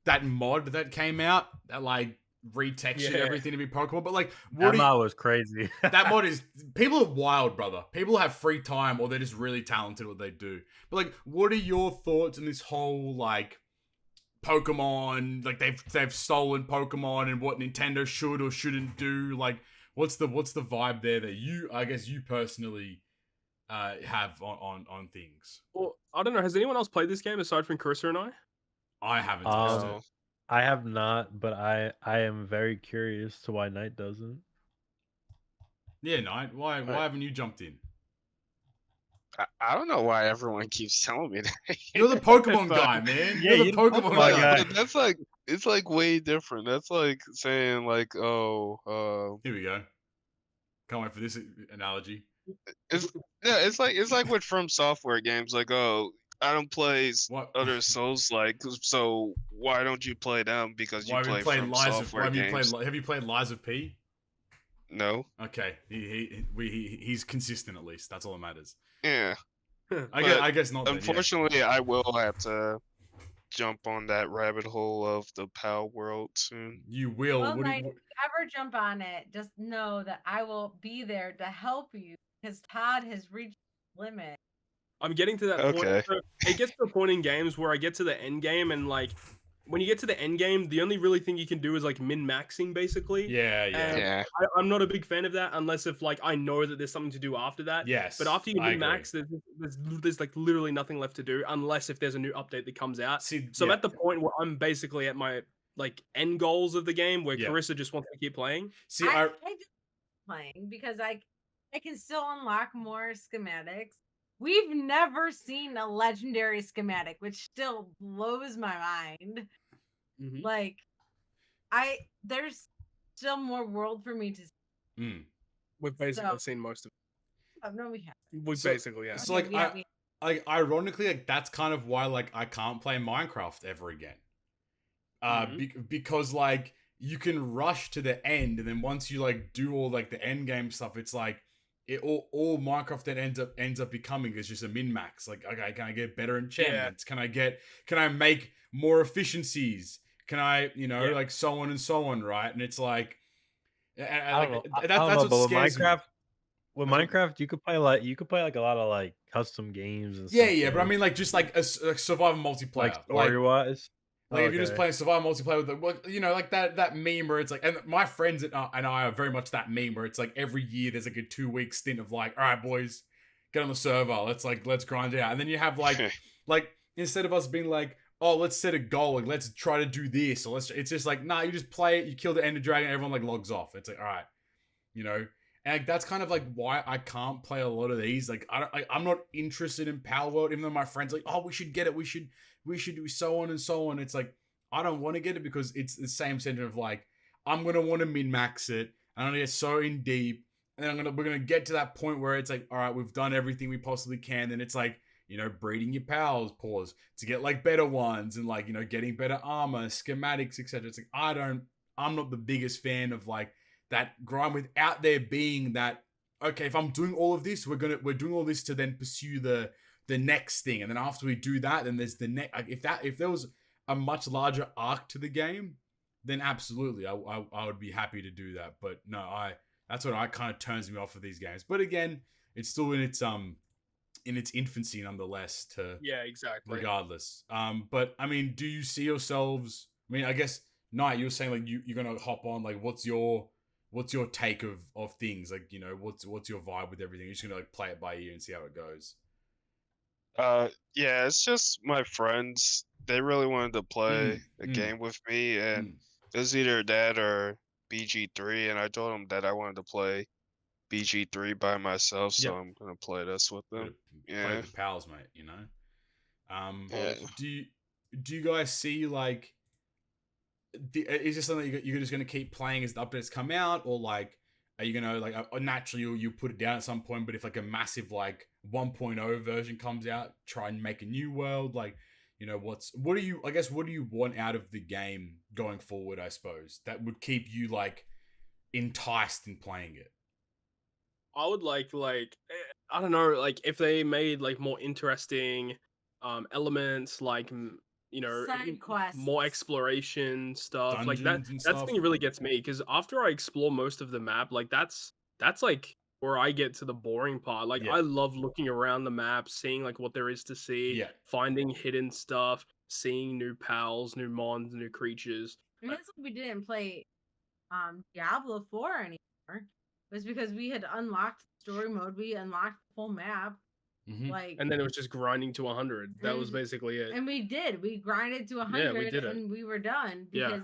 that mod that came out that like retextured everything to be Pokemon, but like that mod was crazy. That mod is, people are wild, brother. People have free time, or they're just really talented at what they do. But like, what are your thoughts on this whole like Pokemon? Like they've stolen Pokemon and what Nintendo should or shouldn't do. Like, what's the vibe there that you personally have on things? Well, I don't know. Has anyone else played this game aside from Karissa and I? I haven't touched it. I have not, but I am very curious to why Knight doesn't. Yeah, Knight. Why haven't you jumped in? I don't know why everyone keeps telling me that. You're the Pokemon guy, man. Yeah, you're the Pokemon guy. But that's like, it's like way different. That's like saying like, oh, here we go. Can't wait for this analogy. It's like with From Software games, like, oh, I don't play other Souls, like, so why don't you play them? Because you play From Software games. Have you played Lies of P? No. Okay, he's consistent at least. That's all that matters. Yeah. I guess not. Unfortunately, then, yeah. I will have to jump on that rabbit hole of the Palworld soon. You will. Well, if you ever jump on it, just know that I will be there to help you because Todd has reached the limit. I'm getting to that point. So it gets to a point in games where I get to the end game, and like when you get to the end game, the only really thing you can do is like min-maxing, basically. Yeah. I'm not a big fan of that unless if like I know that there's something to do after that. Yes. But after you min-max, there's like literally nothing left to do unless if there's a new update that comes out. So I'm at the point where I'm basically at my like end goals of the game where Karissa just wants to keep playing. See, I just playing because I can still unlock more schematics. We've never seen a legendary schematic, which still blows my mind. Mm-hmm. Like, there's still more world for me to see. We've basically seen most of it. No, we haven't. We basically, yeah. So, like, ironically, like, that's kind of why, like, I can't play Minecraft ever again. Because, like, you can rush to the end, and then once you, like, do all, like, the end game stuff, it's like, all Minecraft then ends up becoming is just a min-max. Like, okay, can I get better enchantments? Yeah. Can I make more efficiencies? Can I, like so on and so on, right? And it's like, that's what scares me. With Minecraft, you could play like a lot of like custom games and stuff. Yeah, but I mean like just like a survival multiplayer, like story-wise. Like if you're just playing survival multiplayer with like that meme where it's like, and my friends and I are very much that meme where it's like every year there's like a 2-week stint of like, all right, boys, get on the server, let's grind it out, and then you have like like instead of us being like, oh, let's set a goal, like let's try to do this, or it's just like, nah, you just play it, you kill the Ender Dragon, everyone like logs off. It's like, all right, and like, that's kind of like why I can't play a lot of these. Like I'm not interested in Palworld, even though my friends are like, oh, we should get it, we should do so on and so on. It's like, I don't want to get it because it's the same center of like, I'm going to want to min-max it. I'm going to get so in deep. And then we're going to get to that point where it's like, all right, we've done everything we possibly can. Then it's like, breeding your pals, to get like better ones and like, getting better armor, schematics, etc. It's like, I'm not the biggest fan of like that grind without there being that, okay, if I'm doing all of this, we're doing all this to then pursue the next thing, and then after we do that, then there's the next. If there was a much larger arc to the game, then absolutely, I would be happy to do that. But no, that's what kind of turns me off of these games. But again, it's still in its infancy nonetheless. Exactly. Regardless, but I mean, do you see yourselves? I mean, I guess Knight, you were saying like you're gonna hop on. Like, what's your take of things? Like, what's your vibe with everything? You're just gonna like play it by ear and see how it goes. Yeah, it's just my friends. They really wanted to play a game with me, and it was either that or BG3, and I told them that I wanted to play BG3 by myself, so I'm gonna play this with them. Play with the pals, mate. Do you guys see like? Is this something you're just gonna keep playing as the updates come out, or like? Are you gonna like naturally you put it down at some point? But if like a massive like 1.0 version comes out, try and make a new world. Like, what do you want out of the game going forward? I suppose that would keep you like enticed in playing it. I would like I don't know, like if they made like more interesting elements, like side quests, more exploration stuff. Dungeons like that thing really gets me, because after I explore most of the map, like that's like where I get to the boring part. Like I love looking around the map, seeing like what there is to see, finding hidden stuff, seeing new pals, new mons, new creatures. I mean, that's why we didn't play Diablo 4 anymore. It was because we had unlocked story mode, we unlocked the full map. Like, and then it was just grinding to 100. That was basically it. And we did. We grinded to 100, Yeah, we did it. and we were done because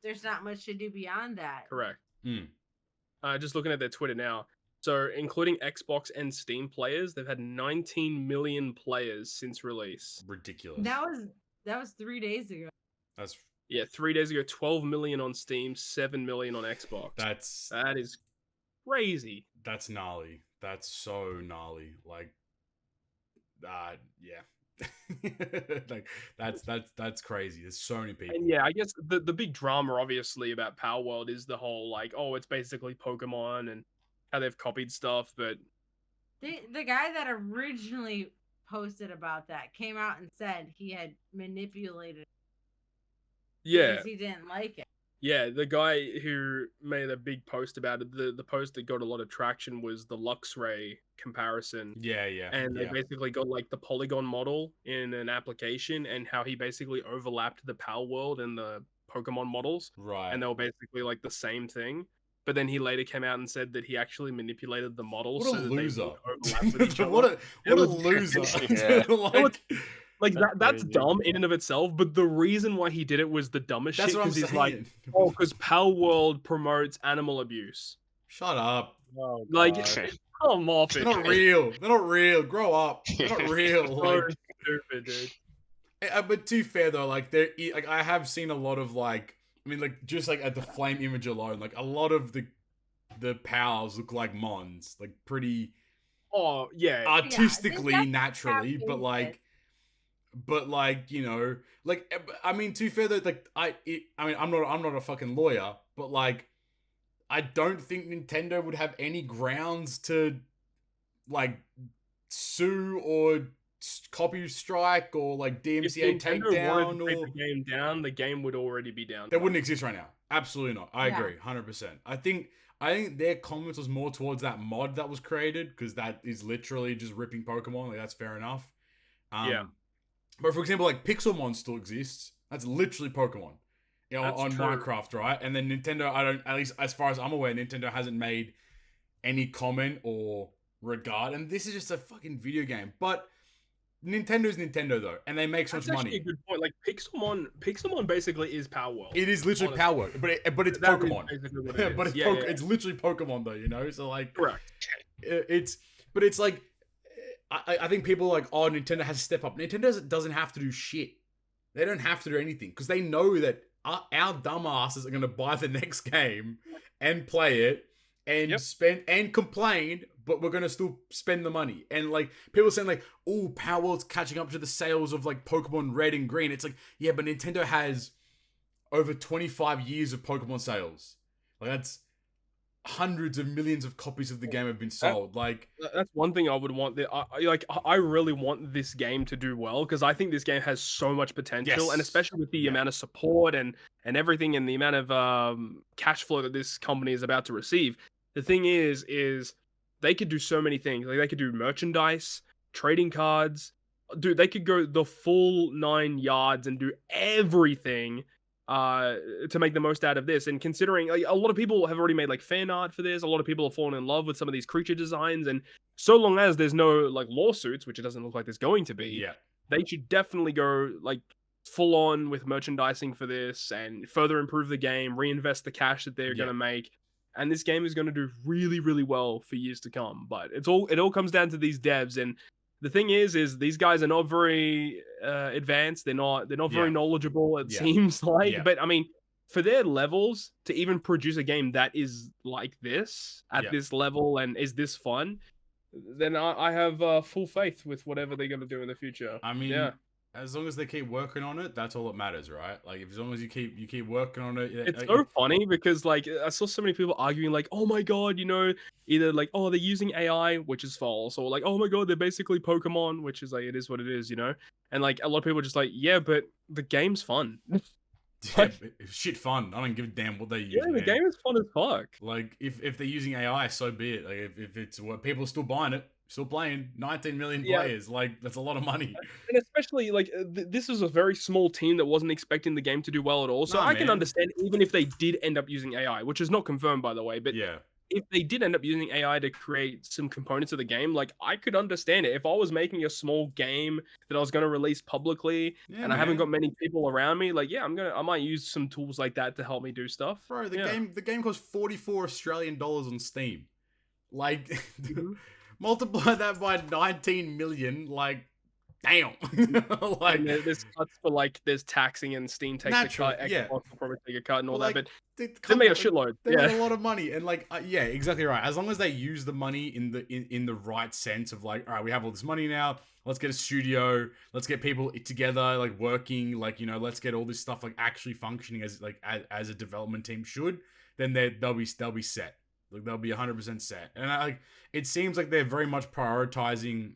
there's not much to do beyond that. Correct. Just looking at their Twitter now. So, including Xbox and Steam players, they've had 19 million players since release. Ridiculous. That was 3 days ago. That's 3 days ago. 12 million on Steam, 7 million on Xbox. That is crazy. That's gnarly. That's so gnarly. Like, like that's crazy. There's so many people. And I guess the big drama, obviously, about Palworld is the whole like, oh, it's basically Pokemon and how they've copied stuff. But the guy that originally posted about that came out and said he had manipulated. Because he didn't like it. Yeah, the guy who made a big post about it, the post that got a lot of traction was the Luxray comparison. Yeah. And they basically got like the polygon model in an application and how he basically overlapped the Palworld and the Pokemon models. Right. And they were basically like the same thing. But then he later came out and said that he actually manipulated the models. What a loser. What a loser. Like that's dumb in and of itself, but the reason why he did it was the dumbest shit, because he's like, because Palworld promotes animal abuse. Shut up. Oh, like, come off it. They're not real. They're not real. Grow up. They're not real. So stupid, dude. But to be fair though, like I have seen a lot of like, I mean, like just like at the flame image alone, like a lot of the pals look like Mons, like pretty. Oh yeah. Artistically, naturally, but like, you know, like, I mean, to be fair though, like, I mean, I'm not a fucking lawyer, but like, I don't think Nintendo would have any grounds to, like, sue or copy strike or like DMCA takedown or take the game down. The game would already be down. That wouldn't exist right now. Absolutely not. I agree, 100%. I think their comments was more towards that mod that was created, because that is literally just ripping Pokemon. Like, that's fair enough. But for example, like Pixelmon still exists. That's literally Pokemon, you know, on Minecraft, right? And then Nintendo, at least as far as I'm aware, Nintendo hasn't made any comment or regard. And this is just a fucking video game. But Nintendo's Nintendo though, and they make so much money. That's actually a good point. Like Pixelmon basically is Palworld. It is literally Palworld, but it's Pokemon. It's literally Pokemon though, you know. So like, correct. It's like. I think people are like, oh, Nintendo has to step up. Nintendo doesn't have to do shit. They don't have to do anything, because they know that our dumbasses are going to buy the next game and play it and spend and complain, but we're going to still spend the money. And like people saying like, oh, Palworld's catching up to the sales of like Pokemon Red and Green. It's like, yeah, but Nintendo has over 25 years of Pokemon sales. Like, that's hundreds of millions of copies of the game have been sold. That's one thing I would want. I really want this game to do well, because I think this game has so much potential, and especially with the amount of support and everything, and the amount of cash flow that this company is about to receive. The thing is they could do so many things. Like, they could do merchandise, trading cards. Dude, they could go the full 9 yards and do everything to make the most out of this. And considering like a lot of people have already made like fan art for this, a lot of people have fallen in love with some of these creature designs, and so long as there's no like lawsuits, which it doesn't look like there's going to be, they should definitely go like full on with merchandising for this and further improve the game, reinvest the cash that they're going to make, and this game is going to do really, really well for years to come. But it all comes down to these devs. And the thing is these guys are not very advanced. They're not very knowledgeable, it seems like. But I mean, for their levels to even produce a game that is like this at this level and is this fun, then I have full faith with whatever they're going to do in the future. I mean, as long as they keep working on it, that's all that matters, right? Like, as long as you keep working on it. It's so funny because like I saw so many people arguing like, oh my god, you know, either like, oh, they're using AI, which is false, or like, oh my god, they're basically Pokemon, which is like, it is what it is, you know. And like a lot of people are just like, yeah, but the game's fun. Shit fun. I don't give a damn what they use. Yeah, the game is fun as fuck. Like, if they're using AI, so be it. Like, if it's what people are still buying it, still playing, 19 million players, like, that's a lot of money. And especially like this is a very small team that wasn't expecting the game to do well at all. So I can understand even if they did end up using AI, which is not confirmed by the way, but if they did end up using AI to create some components of the game, like I could understand it. If I was making a small game that I was going to release publicly and I haven't got many people around me, like I might use some tools like that to help me do stuff. Bro, the game costs 44 Australian dollars on Steam. Like multiply that by 19 million, like damn. Like and there's cuts for like there's taxing and Steam takes a cut, Xbox will probably take a cut and all that, but they make a shitload. They make a lot of money, and like yeah, exactly right. As long as they use the money in the right sense of like, all right, we have all this money now. Let's get a studio. Let's get people together, like working, like let's get all this stuff like actually functioning as a development team should. Then they'll be set. Like they'll be 100% set, and it seems like they're very much prioritizing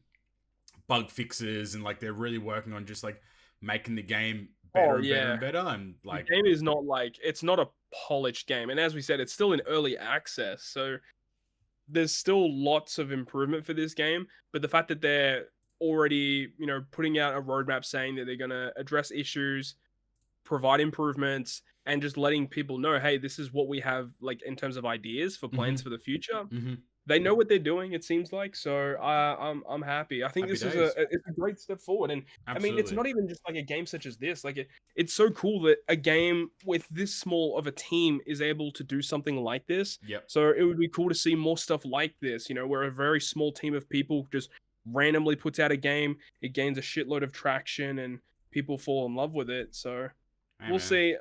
bug fixes and like they're really working on just like making the game better and better. And like the game is not like it's not a polished game, and as we said, it's still in early access, so there's still lots of improvement for this game. But the fact that they're already putting out a roadmap saying that they're going to address issues, provide improvements, and just letting people know, hey, this is what we have like in terms of ideas for plans for the future. They know what they're doing, it seems like. So I'm happy. I think this is a great step forward. And absolutely. I mean, it's not even just like a game such as this. Like it's so cool that a game with this small of a team is able to do something like this. Yep. So it would be cool to see more stuff like this. Where a very small team of people just randomly puts out a game, it gains a shitload of traction, and people fall in love with it. So we'll see.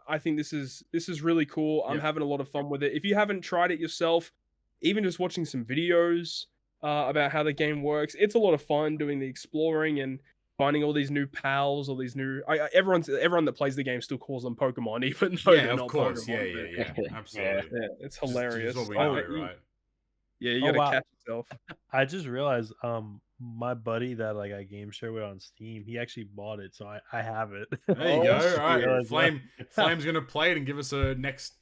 I think this is really cool. I'm having a lot of fun with it. If you haven't tried it yourself, even just watching some videos about how the game works, it's a lot of fun doing the exploring and finding all these new pals, all these new. Everyone that plays the game still calls them Pokemon, even though they're not course, Pokemon. Yeah, absolutely. Yeah, it's hilarious. Just what we know, right? Yeah, you gotta catch yourself. I just realized, my buddy that like I game share with on Steam, he actually bought it, so I have it. There you go. All right, Flame's gonna play it and give us a next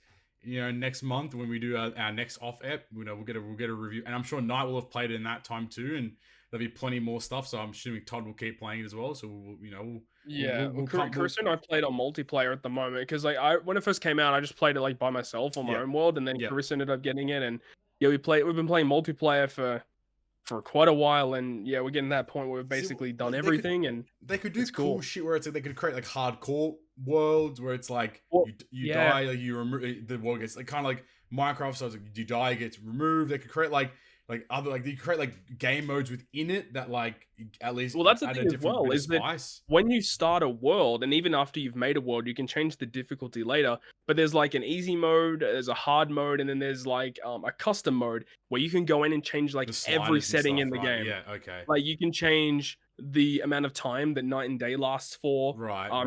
month when we do our next off ep. We'll get a review, and I'm sure Knight will have played it in that time too, and there'll be plenty more stuff. So I'm assuming Todd will keep playing it as well. So Karissa and I played on multiplayer at the moment because like when it first came out, I just played it like by myself on my own world, and then Karissa ended up getting it, and we've been playing multiplayer for quite a while, and we're getting to that point where we've basically done everything. And they could do cool shit where it's like they could create like hardcore worlds where it's like you die, like you remove the world gets like kind of like Minecraft. So it's like you die, it gets removed. They could create like other like you create like game modes within it that like at least that's the thing as well is that when you start a world, and even after you've made a world, you can change the difficulty later, but there's like an easy mode, there's a hard mode, and then there's like a custom mode where you can go in and change like every setting in the game. Like you can change the amount of time that night and day lasts for.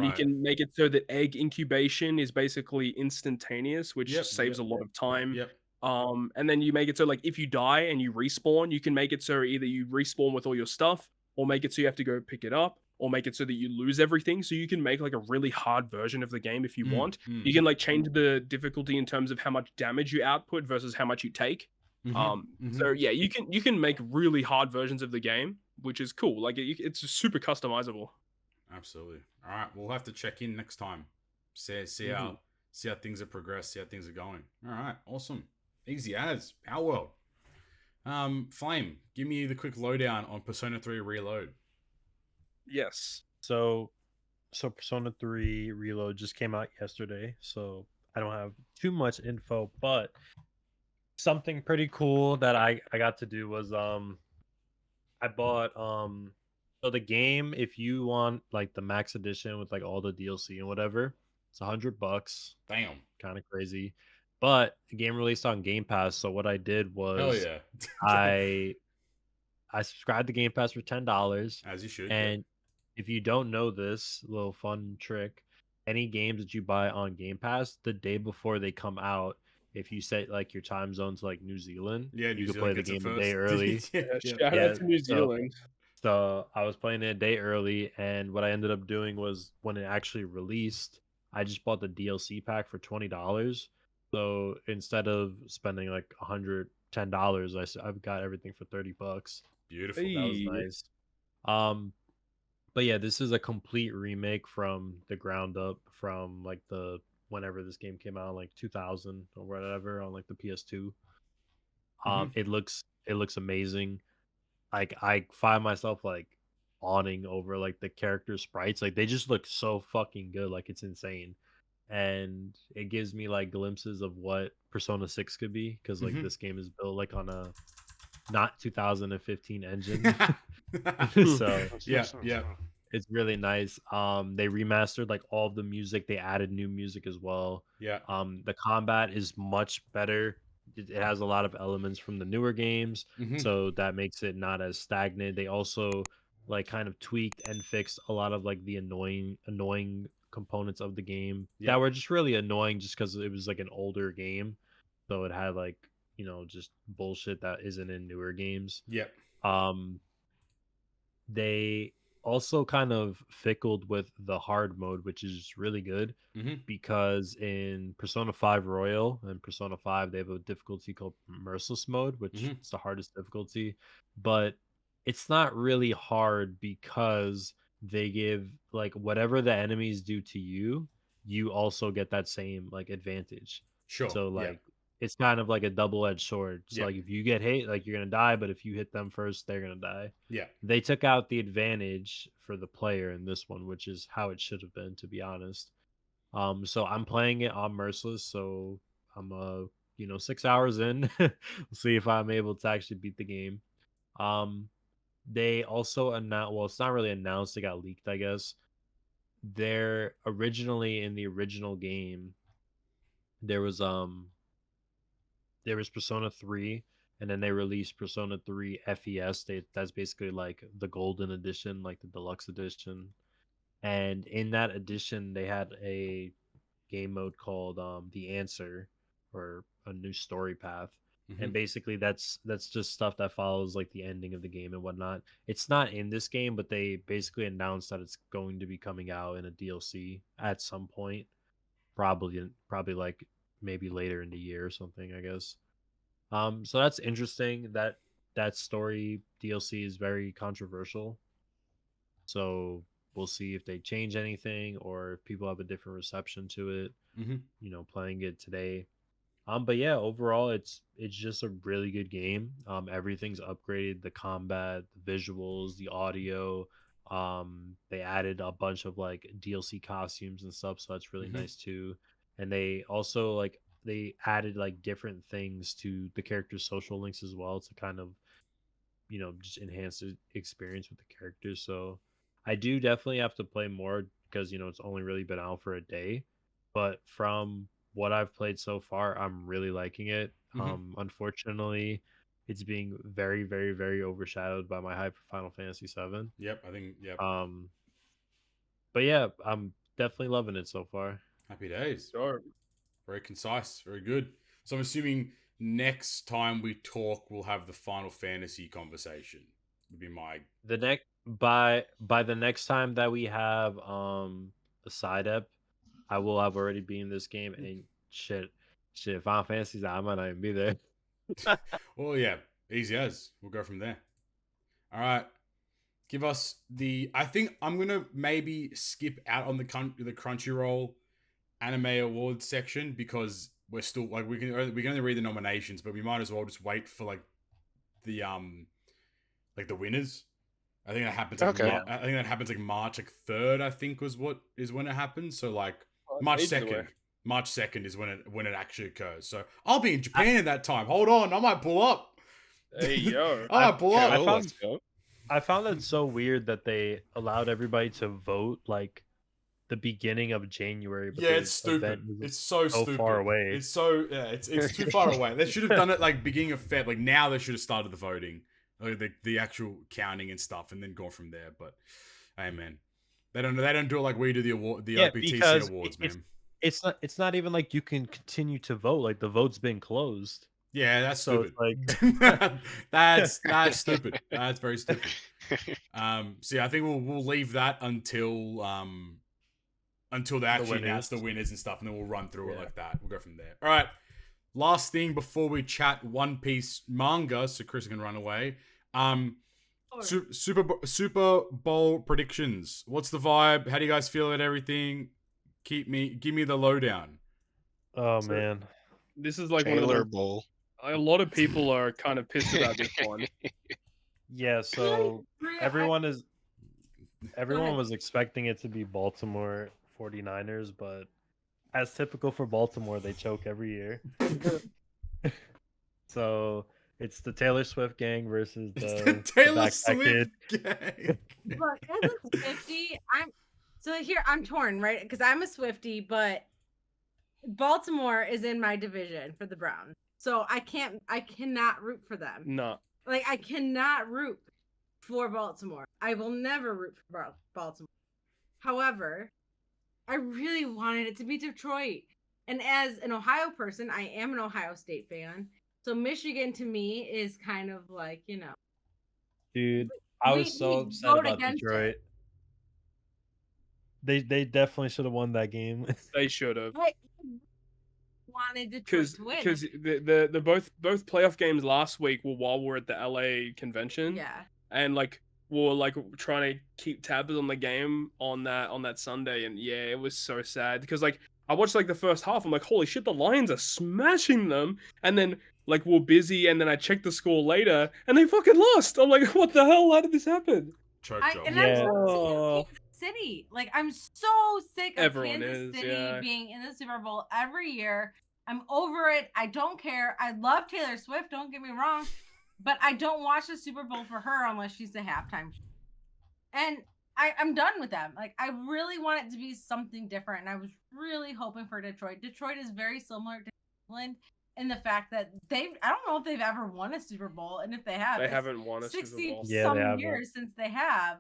You can make it so that egg incubation is basically instantaneous, which saves a lot of time. And then you make it so like if you die and you respawn, you can make it so either you respawn with all your stuff, or make it so you have to go pick it up, or make it so that you lose everything. So you can make like a really hard version of the game if you want. You can like change the difficulty in terms of how much damage you output versus how much you take. So you can make really hard versions of the game, which is cool. Like it's super customizable. Absolutely. All right, we'll have to check in next time. See how things have progressed, see how things are going. All right, awesome. Easy as Palworld. Flame, give me the quick lowdown on Persona 3 Reload. Yes. So Persona 3 Reload just came out yesterday, so I don't have too much info, but something pretty cool that I got to do was I bought so the game, if you want like the max edition with like all the DLC and whatever, it's $100. Damn. Kind of crazy. But the game released on Game Pass, so what I did was I subscribed to Game Pass for $10. As you should. And if you don't know this little fun trick, any games that you buy on Game Pass, the day before they come out, if you set like your time zone to like New Zealand, you can play the game a day early. Shout out to New Zealand. So I was playing it a day early, and what I ended up doing was when it actually released, I just bought the DLC pack for $20. So instead of spending like $110, I've got everything for $30. Beautiful. That was nice. But yeah, this is a complete remake from the ground up from like whenever this game came out, like 2000 or whatever, on like the PS2. It looks amazing. Like I find myself like awning over like the character sprites. Like they just look so fucking good. Like it's insane. And it gives me like glimpses of what Persona 6 could be, because like this game is built like on a not 2015 engine. So yeah, it's really nice. They remastered like all of the music. They added new music as well. Yeah. The combat is much better. It has a lot of elements from the newer games, so that makes it not as stagnant. They also like kind of tweaked and fixed a lot of like the annoying components of the game that were just really annoying, just because it was like an older game, so it had like, you know, just bullshit that isn't in newer games. Yep. They also kind of fickled with the hard mode, which is really good, because in Persona 5 Royal and Persona 5 they have a difficulty called Merciless mode, which is the hardest difficulty, but it's not really hard because they give like whatever the enemies do to you, you also get that same like advantage. Sure. So like it's kind of like a double-edged sword. So like if you get hit, like you're gonna die, but if you hit them first, they're gonna die. Yeah. They took out the advantage for the player in this one, which is how it should have been, to be honest. So I'm playing it on Merciless, so I'm 6 hours in. We'll see if I'm able to actually beat the game. They also announced, well, it's not really announced, it got leaked, I guess. They're originally in the original game, there was Persona 3, and then they released Persona 3 FES. That's basically like the golden edition, like the deluxe edition. And in that edition, they had a game mode called The Answer, or a new story path. And basically that's just stuff that follows like the ending of the game and whatnot. It's not in this game, but they basically announced that it's going to be coming out in a DLC at some point. Probably like maybe later in the year or something, I guess. So that's interesting. That story DLC is very controversial. So we'll see if they change anything or if people have a different reception to it. Playing it today. But yeah, overall it's just a really good game. Everything's upgraded, the combat, the visuals, the audio. They added a bunch of like DLC costumes and stuff, so that's really nice too. And they also like they added like different things to the characters' social links as well to kind of, just enhance the experience with the characters. So I do definitely have to play more because, it's only really been out for a day. But from what I've played so far, I'm really liking it. Unfortunately, it's being very, very, very overshadowed by my hype for Final Fantasy VII. Yep, I think, yep. But yeah, I'm definitely loving it so far. Happy days. Sure. Very concise, very good. So I'm assuming next time we talk, we'll have the Final Fantasy conversation. Would be my by the next time that we have a side ep, I will have already been in this game, and shit, Final Fantasy's I might not even be there. Well, yeah, easy as. We'll go from there. All right. Give us I think I'm going to maybe skip out on the Crunchyroll Anime Awards section because we're still, like, we can only read the nominations, but we might as well just wait for, like, the winners. I think that happens. I think that happens like March 3rd. I think is when it happens. So like March 2nd. March 2nd is when it actually occurs. So I'll be in Japan at that time. Hold on, I might pull up. Hey yo, I might pull up. I found it so weird that they allowed everybody to vote like the beginning of January. But it's stupid. It's so stupid. Far away. It's so it's too far away. They should have done it like beginning of Feb. Like now they should have started the voting. The actual counting and stuff, and then go from there. But hey, man, they don't do it like we do the OPTC awards, man. It's not even like you can continue to vote. Like the vote's been closed. Yeah, that's stupid. Like that's stupid. That's very stupid. So yeah, I think we'll leave that until they actually announce the winners and stuff, and then we'll run through it like that. We'll go from there. All right. Last thing before we chat One Piece manga, so Chris can run away. Super Bowl predictions. What's the vibe? How do you guys feel about everything? Give me the lowdown. Oh man, this is like Taylor one of the Bowl. A lot of people are kind of pissed about this one. Yeah, so everyone was expecting it to be Baltimore 49ers, but as typical for Baltimore, they choke every year. So it's the Taylor Swift gang versus the Taylor Swift gang. Look, as a Swiftie, I'm torn, right? Because I'm a Swiftie, but Baltimore is in my division for the Browns, so I cannot root for them. No, like I cannot root for Baltimore. I will never root for Baltimore. However, I really wanted it to be Detroit, and as an Ohio person, I am an Ohio State fan. So Michigan to me is kind of like, dude, I was so upset about Detroit. They definitely should have won that game. They should have. I wanted Detroit to win because the both playoff games last week were while we're at the LA convention. Yeah, and we're trying to keep tabs on the game on that Sunday, and yeah, it was so sad because I watched the first half. I'm like, holy shit, the Lions are smashing them, and then we're busy, and then I checked the score later, and they fucking lost. I'm like, what the hell? How did this happen? I'm so sick of Kansas City. I'm so sick of Kansas City being in the Super Bowl every year. I'm over it. I don't care. I love Taylor Swift. Don't get me wrong, but I don't watch the Super Bowl for her unless she's the halftime show. And I'm done with them. I really want it to be something different, and I was really hoping for Detroit. Detroit is very similar to Cleveland in the fact that I don't know if they've ever won a Super Bowl, and if they have, they haven't won a Super Bowl. 60-some years since they have.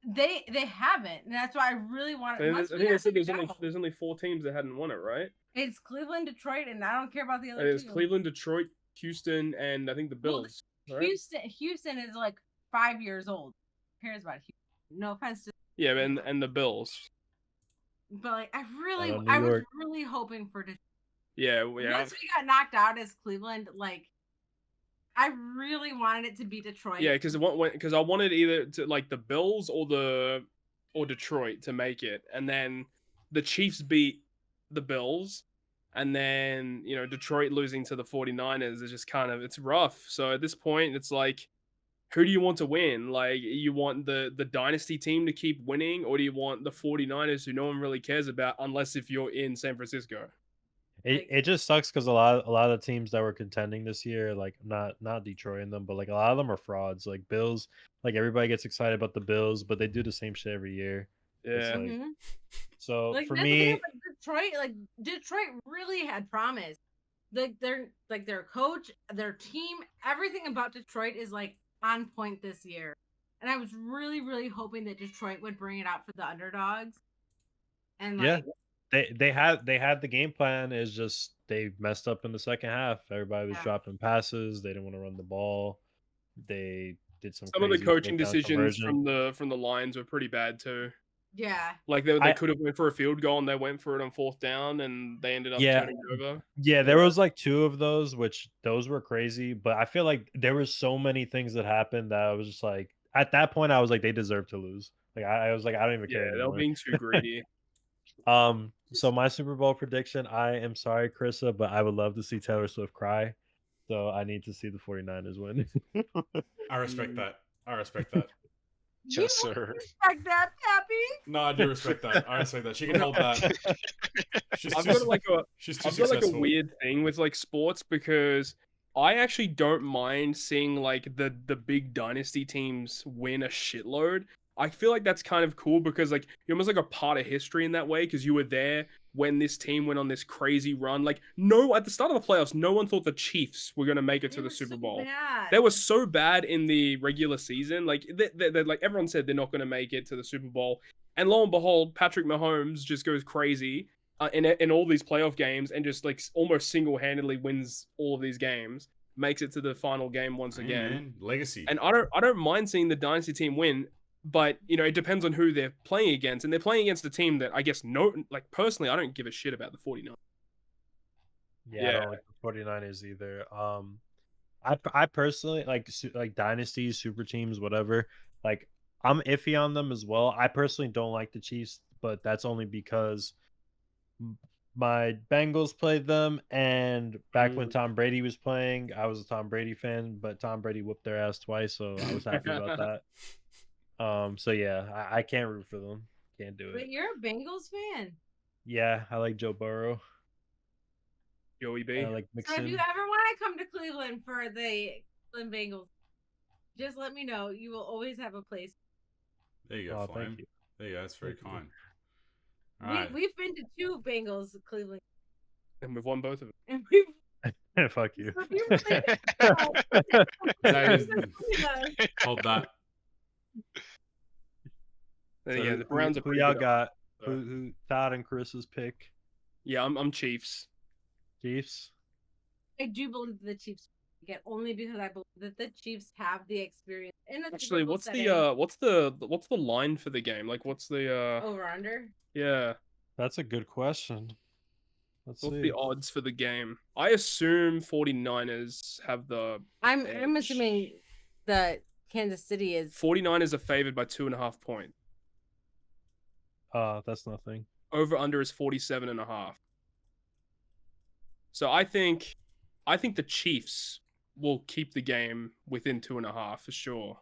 They haven't, and that's why I really want it. I think they said there's only 4 teams that hadn't won it, right? It's Cleveland, Detroit, and I don't care about the other two. It's Cleveland, Detroit, Houston, and I think the Bills. Well, right? Houston is 5 years old. Who cares about Houston? No offense to. Yeah, and the Bills. But I was really hoping for Detroit. Yeah. Once we got knocked out as Cleveland, I really wanted it to be Detroit. Yeah, because I wanted either to the Bills or Detroit to make it, and then the Chiefs beat the Bills, and then Detroit losing to the 49ers is just kind of, it's rough. So at this point, it's who do you want to win? You want the dynasty team to keep winning, or do you want the 49ers who no one really cares about unless if you're in San Francisco? It just sucks because a lot of the teams that were contending this year, not Detroit in them, but a lot of them are frauds. Bills, everybody gets excited about the Bills, but they do the same shit every year. Yeah. So for me, Detroit really had promise. Their coach, their team, everything about Detroit is on point this year, and I was really, really hoping that Detroit would bring it out for the underdogs. And They had the game plan. Is just they messed up in the second half. Everybody was dropping passes. They didn't want to run the ball. They did some of the coaching decisions from the Lions were pretty bad too. Yeah, they could have went for a field goal and they went for it on 4th down and they ended up turning over. Yeah, there was 2 of those, which those were crazy. But I feel there were so many things that happened that I was just at that point I was they deserve to lose. I was I don't even care. Yeah, they're being too greedy. So my Super Bowl prediction, I am sorry, Karissa, but I would love to see Taylor Swift cry. So I need to see the 49ers win. I respect that. Yes, sir. Respect that, Pappy. No, I do respect that. I respect that. She can hold that. I've got a weird thing with sports because I actually don't mind seeing the big dynasty teams win a shitload. I feel that's kind of cool because you're almost a part of history in that way because you were there when this team went on this crazy run. At the start of the playoffs, no one thought the Chiefs were going to make it to the Super Bowl. They were so bad in the regular season. Everyone said they're not going to make it to the Super Bowl. And lo and behold, Patrick Mahomes just goes crazy in all these playoff games and just almost single-handedly wins all of these games, makes it to the final game once again. Man. Legacy. And I don't mind seeing the dynasty team win. But, it depends on who they're playing against. And they're playing against a team that I guess personally, I don't give a shit about the 49ers. Yeah, I don't like the 49ers either. I personally like dynasties, super teams, whatever. I'm iffy on them as well. I personally don't like the Chiefs, but that's only because my Bengals played them, and back when Tom Brady was playing, I was a Tom Brady fan, but Tom Brady whooped their ass twice, so I was happy about that. So yeah, I can't root for them. Can't do it. But you're a Bengals fan. Yeah, I like Joe Burrow. Joey B. I like Mixon. So if you ever want to come to Cleveland for the Cleveland Bengals, just let me know. You will always have a place. There you go, Flame. You. There you go. That's very kind. We've been to 2 Bengals Cleveland, and we've won both of them. and we've Fuck you. Hold that. So, yeah, the Browns are who y'all got? Who Todd and Karissa's pick? Yeah, I'm Chiefs. Chiefs. I do believe the Chiefs get only because I believe that the Chiefs have the experience. Actually, what's the line for the game? Like, what's the over under? Yeah, that's a good question. What's the odds for the game? I assume 49ers have the. I'm assuming that Kansas City is. 49ers are favored by 2.5 points. That's nothing. Over under is 47.5. So I think the Chiefs will keep the game within 2.5 for sure.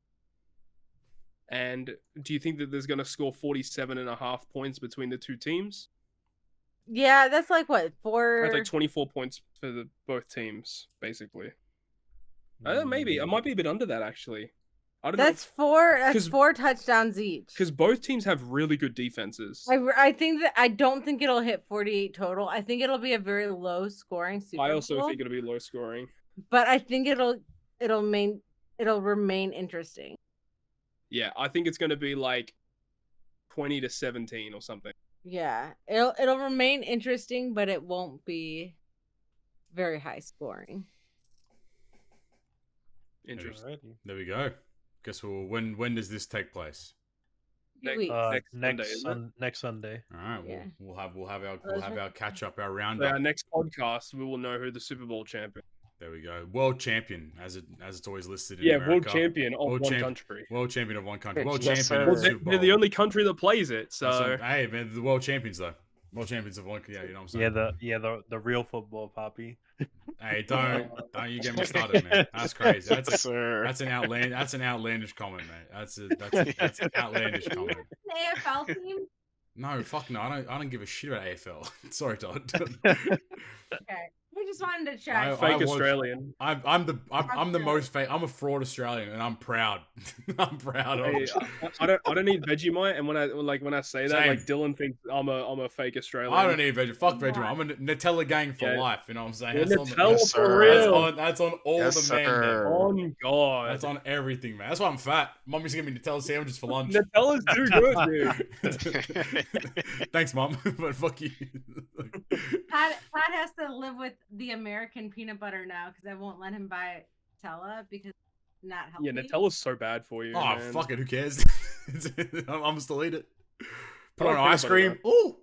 And do you think that there's going to score 47.5 points between the two teams? Yeah, that's like what, 4? That's like 24 points for both teams, basically. Maybe it might be a bit under that actually. I don't know. That's 4 touchdowns each. Because both teams have really good defenses. I think that I don't think it'll hit 48 total. I think it'll be a very low scoring Super I also Bowl, think it'll be low scoring. but I think it'll remain interesting. Yeah, I think it's going to be like 20-17 or something. Yeah, it'll remain interesting, but it won't be very high scoring. Interesting. There we go. Guess when does this take place? Next Sunday. All right, Yeah. we'll have our catch up, our So roundup. our next podcast, we will know who the Super Bowl champion. There we go. World champion, as it's always listed in Yeah, America. world champion of one country. World champion of one country. World Yes, champion of the sir. Super Bowl. They're the only country that plays it. So hey, man, the world champions though. World champions of one. Yeah, you know what I'm saying. The real football, Poppy. Hey, don't you get me started, man. That's crazy. That's Yes, an outlandish comment, mate. That's an outlandish comment. An AFL team? No, fuck no. I don't give a shit about AFL. Sorry, Todd. Okay. We just wanted to check. fake Australian. I'm the most fake. I'm a fraud Australian, and I'm proud. I'm proud of it. I don't need Vegemite, and when I say that, Same. like Dylan thinks I'm a fake Australian. I don't need Vegemite. Fuck Vegemite. I'm a Nutella gang for life. You know what I'm saying? Yeah, That's Nutella for real. That's on all Yes, the men. sir. On God. That's on everything, man. That's why I'm fat. Mommy's giving me Nutella sandwiches for lunch. Nutella's too good, dude. Thanks, Mom. But fuck you. Pat has to live with the American peanut butter now because I won't let him buy Nutella because it's not healthy. Yeah, Nutella's so bad for you. Oh, man. fuck it. Who cares? I'm still eat it. Put I on like ice peanut cream. Ooh,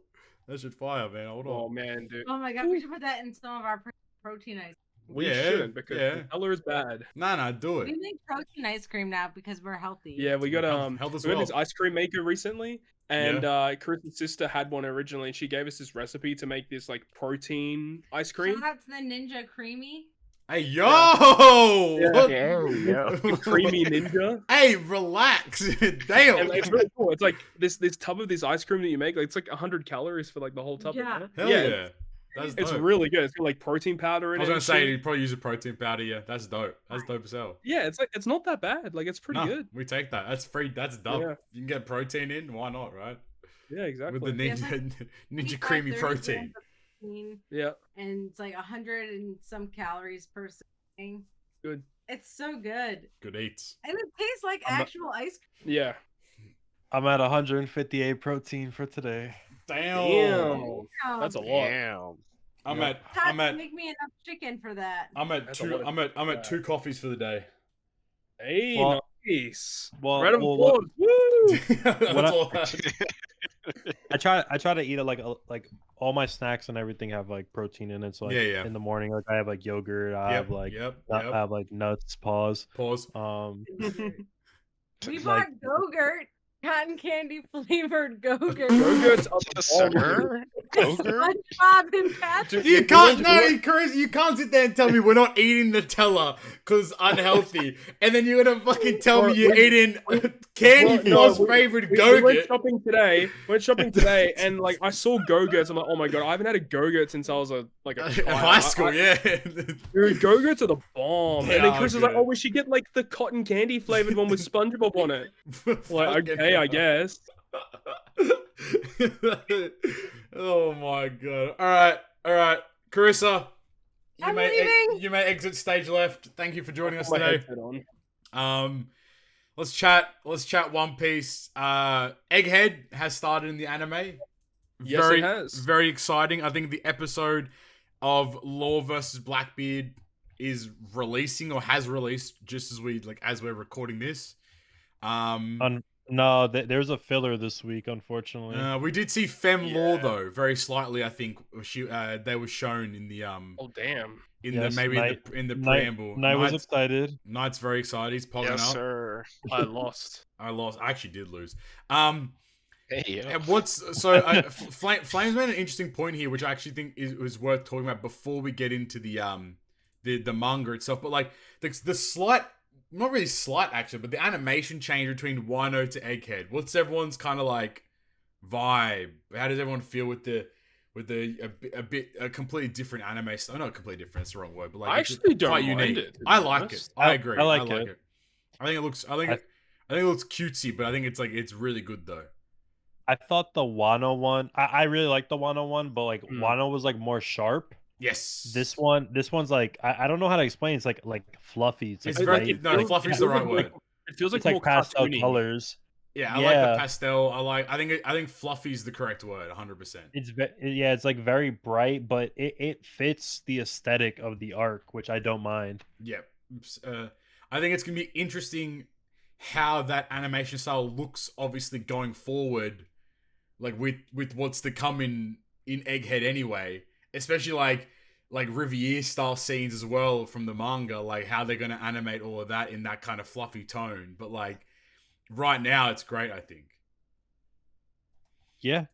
that should fire, man. Hold on. Oh man, dude. Oh my god, we should put that in some of our protein ice. We Yeah, shouldn't because yeah. Nutella is bad. Nah, do it. We make protein ice cream now because we're healthy. Yeah, we got Health as we got well. this ice cream maker recently, and Karissa's sister had one originally, and she gave us this recipe to make this like protein ice cream. Shout out to the Ninja Creamy. Hey, yo! Yeah. Yeah. Creamy Ninja. Hey, relax. Damn. And it's really cool. It's like this tub of this ice cream that you make. Like, it's like 100 calories for like the whole tub. Yeah. Hell yeah. That's It's dope. really good. It's got like protein powder in I it. was gonna and say shit. you probably use a protein powder. Yeah, that's dope. That's dope as hell. Yeah, it's not that bad. Like it's pretty Nah, good. We take that. That's free. That's dope. Yeah. You can get protein in. Why not, right? Yeah, exactly. With the Yeah, it's ninja creamy 30 protein. grams of protein, Yeah, and it's like 100 and some calories per serving. good. It's so good, Good eats. and it tastes like actual ice cream. Yeah. I'm at 158 protein for today. Damn. That's a lot. Damn. I'm Yeah. at Todd, make me enough chicken for that. I'm at That's a two. lot of I'm at 2 coffees for the day. Hey, Well- nice. Well, Round of well, applause. Woo! That's all. I try to eat it like all my snacks and everything have like protein in it. So like Yeah. in the morning, like I have like yogurt. I have like Yep. I have like nuts. Pause. Pause. We Like- bought Go-Gurt, cotton candy flavored Go-Gurt. Go-Gurt's up Yes, the wall. sir. Yogurt? SpongeBob and Patrick. You can't, no, Chris, you can't sit there and tell me we're not eating Nutella because unhealthy, and then you're gonna fucking tell me you're eating Candy Floss favorite We went Go-Gurt. shopping today, and like I saw Go-Gurts. I'm like, oh my god, I haven't had a Go-Gurt since I was a child. High school, yeah. Dude, Go-Gurts are the bomb. And then Chris was like, oh, we should get like the cotton candy flavored one with SpongeBob on it. Like, okay, I guess. Oh my god. Alright. Karissa, I'm leaving. you may exit stage left. Thank you for joining us today. Let's chat One Piece. Egghead has started in the anime. Yes, it has. Very exciting. I think the episode of Law versus Blackbeard is releasing or has released just as we're recording this. No, there's a filler this week, unfortunately. We did see Fem Law though, very slightly. I think they were shown in the Oh damn! In the preamble. Knight was excited. Knight's very excited. He's pogging up. Yes, sir. I lost. I actually did lose. Hey, and Flames made an interesting point here, which I actually think is worth talking about before we get into the manga itself. But like the slight. Not really slight, actually, but the animation change between Wano to Egghead. What's everyone's kind of like vibe? How does everyone feel with a completely different anime style? Not completely different. It's the wrong word, but like I actually don't quite mind unique. it. I like it. I agree. I like it. I think it looks. I think it looks cutesy, but I think it's really good though. I thought the Wano one. I really like the Wano one, but like Wano was like more sharp. Yes. This one's like I don't know how to explain. It's like fluffy. It's very fluffy's the right word. It feels like more pastel cartoony colors. Yeah, I like the pastel. I think fluffy's the correct word, 100%. It's like very bright, but it fits the aesthetic of the arc, which I don't mind. Yeah. I think it's gonna be interesting how that animation style looks. Obviously, going forward, like with what's to come in Egghead anyway. Especially like Riviere style scenes as well from the manga, like how they're gonna animate all of that in that kind of fluffy tone. But like right now, it's great. I think. Yeah.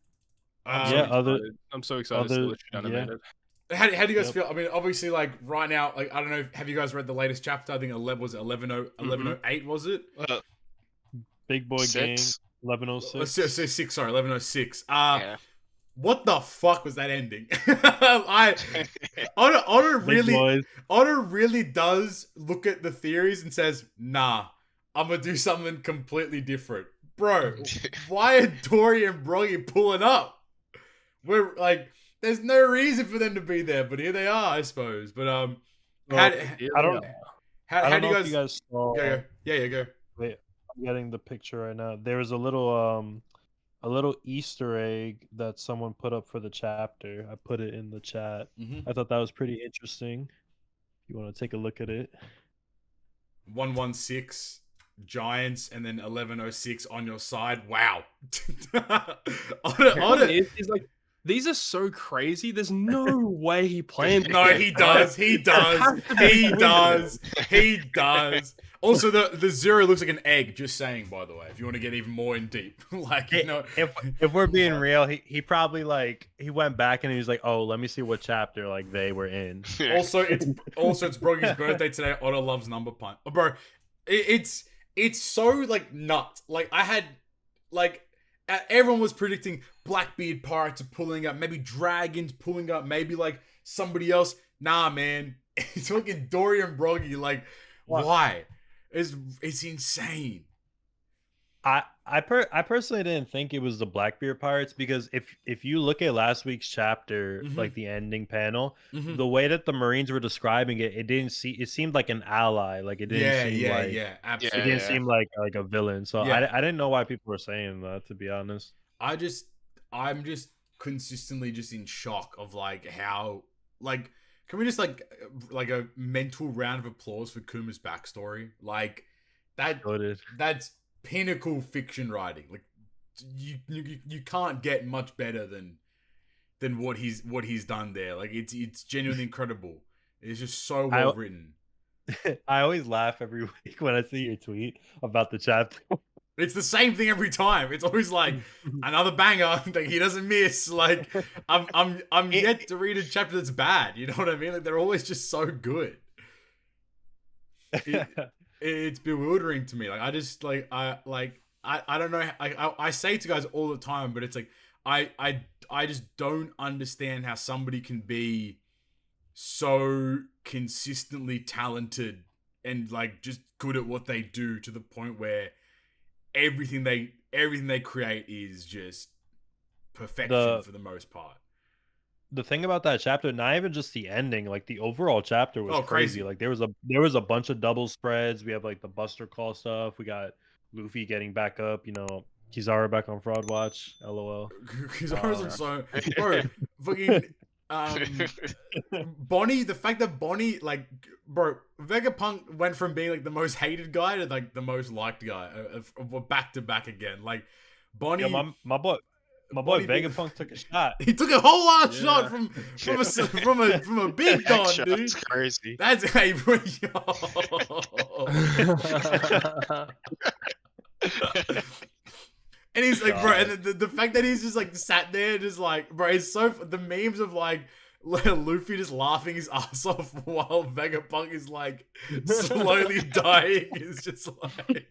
I'm so excited to see what you're animated. How do you guys feel? I mean, obviously, like right now, like I don't know. Have you guys read the latest chapter? I think 1108 was it? Big boy gang 1106. 6. Sorry, 1106. Yeah. What the fuck was that ending? Oda really does look at the theories and says, nah, I'm gonna do something completely different. Bro, why are Dory and Broggy pulling up? We're like, there's no reason for them to be there, but here they are, I suppose. But how do you guys saw... Go. Wait, I'm getting the picture right now. There was a little Easter egg that someone put up for the chapter. I put it in the chat. I thought that was pretty interesting. If you want to take a look at it. 116 Giants and then 1106 on your side. Wow. It's like, these are so crazy. There's no way he planned. No, he does. He does. Also, the zero looks like an egg. Just saying, by the way, if you want to get even more in deep, like if we're being real, he probably like he went back and he was like, oh, let me see what chapter like they were in. Also, it's Broggy's birthday today. Oda loves number punch, bro. It's so like nuts. Like I had like everyone was predicting Blackbeard pirates are pulling up, maybe dragons pulling up, maybe like somebody else. Nah, man, it's fucking Dory and Broggy. Like, why? It's insane. I personally didn't think it was the Blackbeard pirates because if you look at last week's chapter, like the ending panel, the way that the Marines were describing it, it seemed like an ally. Like it didn't seem absolutely. It didn't seem like a villain. So I didn't know why people were saying that, to be honest. I'm just consistently just in shock of like how like. Can we just like a mental round of applause for Kuma's backstory? Like that's pinnacle fiction writing. Like you can't get much better than what he's done there. Like it's genuinely incredible. It's just so well written. I always laugh every week when I see your tweet about the chapter It's the same thing every time. It's always like another banger. Like he doesn't miss. Like I'm yet to read a chapter that's bad. You know what I mean? Like they're always just so good. It's bewildering to me. Like I just like I don't know. I say to guys all the time, but it's like I just don't understand how somebody can be so consistently talented and like just good at what they do to the point where everything they create is just perfection for the most part. The thing about that chapter, not even just the ending, like the overall chapter was crazy. Like there was a bunch of double spreads. We have like the Buster Call stuff. We got Luffy getting back up. You know, Kizaru back on fraud watch. LOL. Kizaru's so bro. Fucking Bonnie. The fact that Bonnie, like, bro, Vegapunk went from being like the most hated guy to like the most liked guy, back to back again. Like Bonnie, yeah, my boy Vegapunk took a shot. He took a whole lot shot from a big dog, dude. That's crazy. That's hey, bro. And he's like, bro, and the fact that he's just like sat there, just like, bro, it's so the memes of like Luffy just laughing his ass off while Vegapunk is like slowly dying is just like.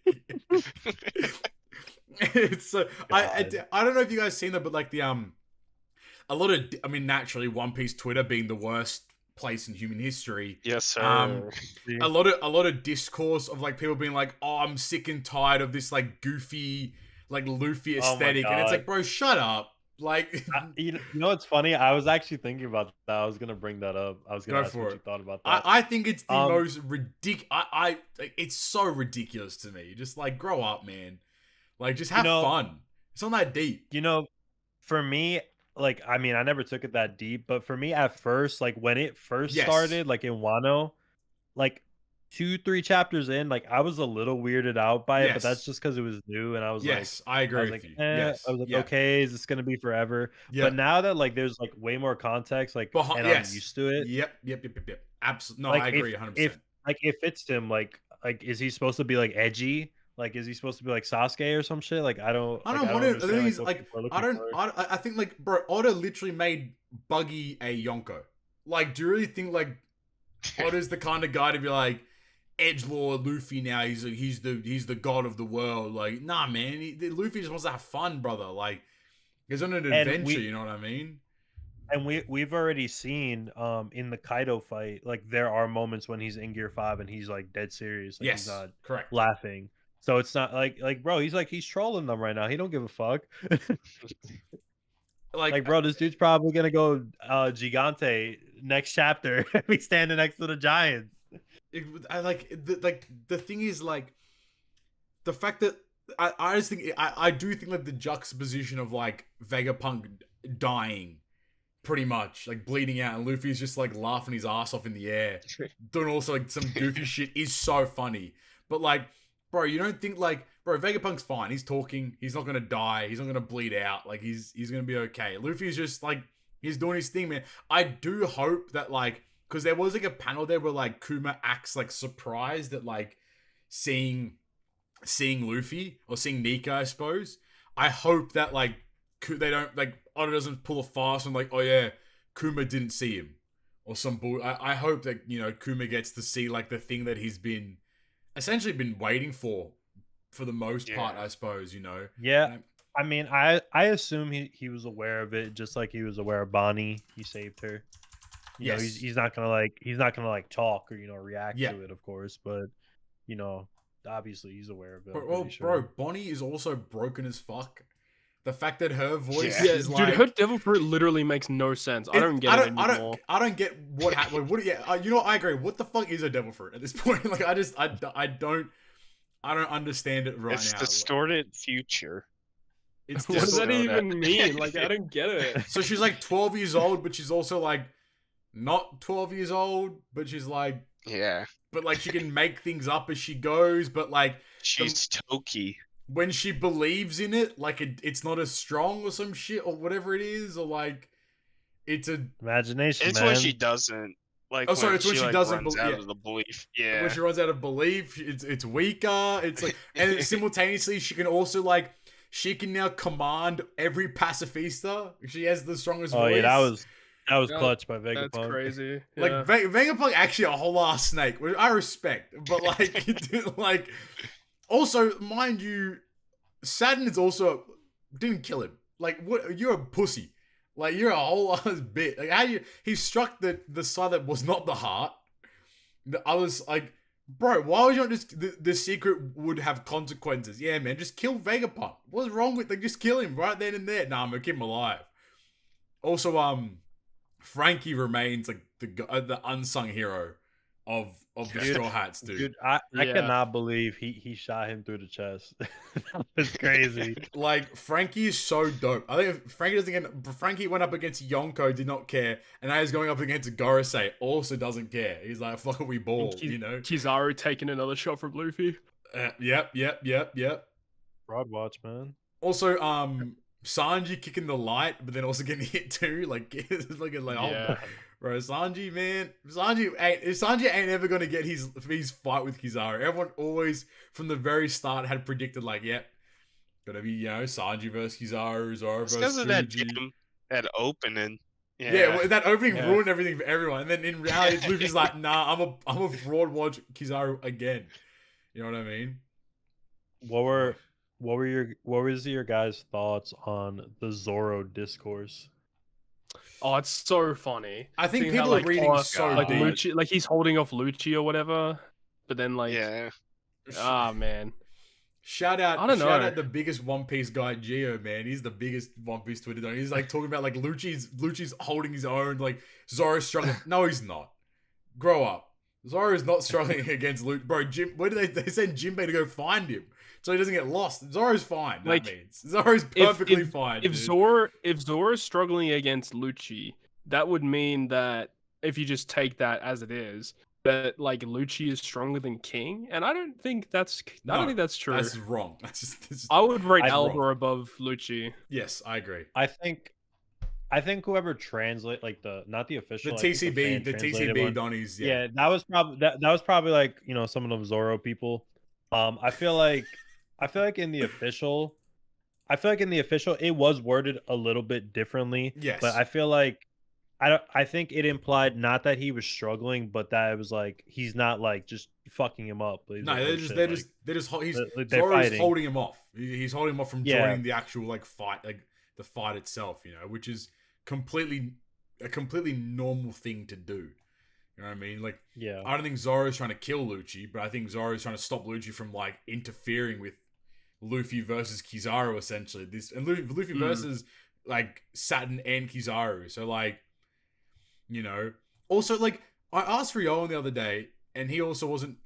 It's so I don't know if you guys seen that, but like the a lot of naturally One Piece Twitter being the worst place in human history. Yes, sir. A lot of discourse of like people being like, oh, I'm sick and tired of this like goofy like Luffy aesthetic, and it's like, bro, shut up. Like, you know what's funny? I was actually thinking about that. I was gonna bring that up. I was gonna ask what you thought about that. I think it's the most ridiculous. It's so ridiculous to me. Just like grow up, man. Like, just have fun. It's not that deep. You know, for me, like, I mean, I never took it that deep, but for me at first, like when it first started, like in Wano, like 2-3 chapters in, like I was a little weirded out by it, but that's just because it was new, and I was like, I agree with you. Yes, I was like, okay, is this gonna be forever? But now that like there's like way more context, like, and I'm used to it. Yep. Absolutely. No, like, I agree 100%. If it fits him, like, is he supposed to be like edgy? Like, is he supposed to be like Sasuke or some shit? Like, I don't want to. I think like, bro, Oda literally made Buggy a Yonko. Like, do you really think like Oda's the kind of guy to be like edgelord Luffy now? He's the god of the world. Like, nah, man. Luffy just wants to have fun, brother. Like, he's on an adventure. You know what I mean? And we've already seen in the Kaido fight, like there are moments when he's in Gear 5 and he's like dead serious. Like, he's not correct laughing. So it's not like bro, he's trolling them right now. He don't give a fuck. like bro, this dude's probably gonna go Gigante next chapter. Be standing next to the Giants. The thing is like the fact that I just think I do think like the juxtaposition of like Vegapunk dying pretty much like bleeding out and Luffy's just like laughing his ass off in the air doing also like some goofy shit is so funny. But like, bro, you don't think like, bro, Vegapunk's fine. He's talking. He's not gonna die. He's not gonna bleed out. Like he's gonna be okay. Luffy's just like he's doing his thing, man. I do hope that like, because there was like a panel there where like Kuma acts like surprised at like seeing Luffy or seeing Nika, I suppose. I hope that like they don't like Oda doesn't pull a fast and like, oh yeah, Kuma didn't see him or some bull. I hope that, you know, Kuma gets to see like the thing that he's been essentially been waiting for the most part, I suppose, you know. Yeah. I mean, I assume he was aware of it, just like he was aware of Bonnie. He saved her. You know, he's not gonna like talk or, you know, react to it, of course, but you know, obviously he's aware of it. Bro, Bonnie is also broken as fuck. The fact that her voice is like, dude, her devil fruit literally makes no sense. I don't get it anymore. I don't get what happened. You know, I agree. What the fuck is a devil fruit at this point? Like, I don't understand it right now. It's distorted future. What does that even mean? Like, I don't get it. So she's like 12 years old, but she's also like not 12 years old, but she's like, but like she can make things up as she goes, but like she's Toki. When she believes in it, like it's not as strong or some shit or whatever it is, or like it's a imagination. It's when she doesn't. Like Oh, sorry, it's when she like, doesn't runs out of the belief. Yeah. When she runs out of belief, it's weaker. It's like, and simultaneously she can also like, she can now command every pacifista. She has the strongest voice. Yeah, that was clutch by Vegapunk. That's crazy. Like Yeah. Vegapunk actually a whole ass snake, which I respect. But like, like, also mind you, Saturn is also didn't kill him. Like, what? You're a pussy. Like, you're a whole ass bit. Like, how he struck the side that was not the heart. I was like, bro, why would you not just the secret would have consequences? Yeah, man, just kill Vegapunk. What's wrong with just kill him right then and there? Nah, I'm gonna keep him alive. Also, Frankie remains like the unsung hero of the Straw Hats, dude. Dude, I cannot believe he shot him through the chest. That was crazy. Like, Frankie is so dope. I think if Frankie went up against Yonko, did not care, and now he's going up against Gorosei, also doesn't care. He's like, fuck it, we ball, you know? Kizaru taking another shot from Luffy. Yep. Broad watch, man. Also, Sanji kicking the light, but then also getting hit too. Like, it's looking like, Yeah. oh, bro, Sanji, man. Sanji ain't ever going to get his fight with Kizaru. Everyone always, from the very start, had predicted, like, yep, gonna be, Sanji versus Kizaru, Zoro versus Because of Tsuji. that opening. Yeah, well, that opening ruined everything for everyone. And then in reality, Luffy's like, nah, I'm a fraud watch Kizaru again. You know what I mean? What was your guys' thoughts on the Zoro discourse? Oh, it's so funny. I think Seeing people how, are reading so like deep. Lucci, like he's holding off Lucci or whatever, but then like, man. Shout out the biggest One Piece guy, Geo, man. He's the biggest One Piece Twitter guy. He's like talking about like Lucci's holding his own, like Zoro's struggling. No, he's not. Grow up. Zoro's not struggling against Lucci. Bro, where did they send Jinbei to go find him so he doesn't get lost? Zoro's fine. That means Zoro's perfectly fine. If Zoro's struggling against Lucci, that would mean that if you just take that as it is, that like Lucci is stronger than King, and I don't think that's true. That's wrong. I would rate Alba above Lucci. Yes, I agree. I think whoever translate like not the official the TCB Donnies. Yeah, that was probably like some of them Zoro people. I feel like in the official it was worded a little bit differently. Yes, but I feel like I think it implied not that he was struggling, but that it was like he's not like just fucking him up. No, Zoro's holding him off. He's holding him off from joining the actual like fight, like the fight itself, which is a completely normal thing to do. You know what I mean? Like, yeah, I don't think Zoro's trying to kill Lucci, but I think Zoro's trying to stop Lucci from like interfering with Luffy versus Kizaru, essentially. Luffy versus like Saturn and Kizaru. So like, also like I asked Ryoiin the other day, and he also wasn't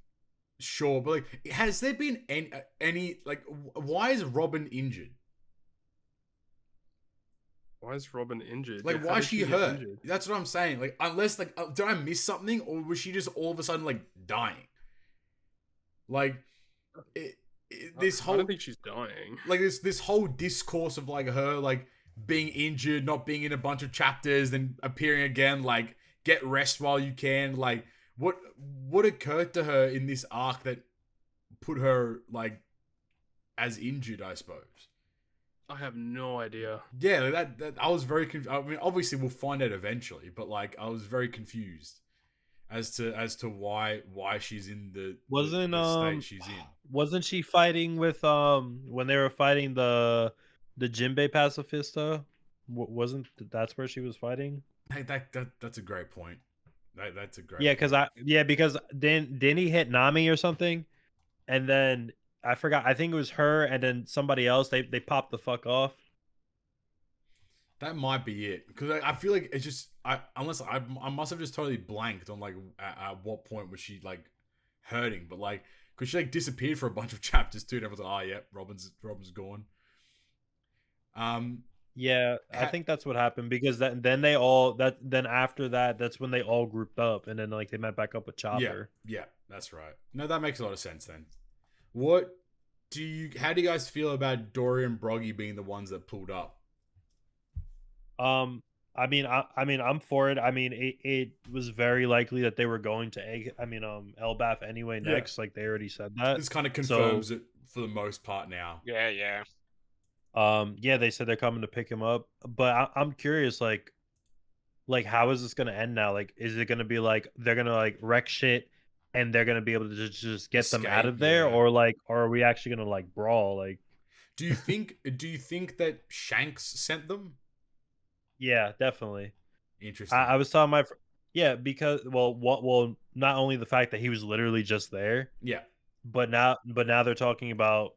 sure, but like, has there been any like, why is Robin injured? Why is Robin injured? Like, why is she hurt? Injured? That's what I'm saying. Like, unless like, did I miss something, or was she just all of a sudden like dying? Like, I don't think she's dying. Like this whole discourse of like her like being injured, not being in a bunch of chapters, then appearing again. Like, get rest while you can. Like, what occurred to her in this arc that put her like as injured? I suppose. I have no idea. Yeah, that I was very confused. I mean, obviously we'll find out eventually, but like I was very confused as to why she's in the state she's in. Wasn't she fighting with when they were fighting the Jinbei pacifista? Wasn't that's where she was fighting? Hey, that's a great point. That's a great because then he hit Nami or something, and then I forgot. I think it was her and then somebody else. They popped the fuck off. That might be it, because I feel like it's just I must have just totally blanked on like at what point was she like hurting, but like because she like disappeared for a bunch of chapters too. And everyone's like, oh yeah, Robin's gone. Yeah, I think that's what happened, because then after that, that's when they all grouped up, and then like they met back up with Chopper. Yeah, that's right. No, that makes a lot of sense then. How do you guys feel about Dory and Broggy being the ones that pulled up? I mean, I'm for it. I mean, it was very likely that they were going to Elbaf anyway next. Like they already said that. This kind of confirms it for the most part now. Yeah. Yeah, they said they're coming to pick him up, but I'm curious, like how is this gonna end now? Like, is it gonna be like they're gonna like wreck shit and they're gonna be able to just get them out of there, or are we actually gonna like brawl? Like, do you think that Shanks sent them? Yeah, definitely. Interesting. I was telling because not only the fact that he was literally just there, but now they're talking about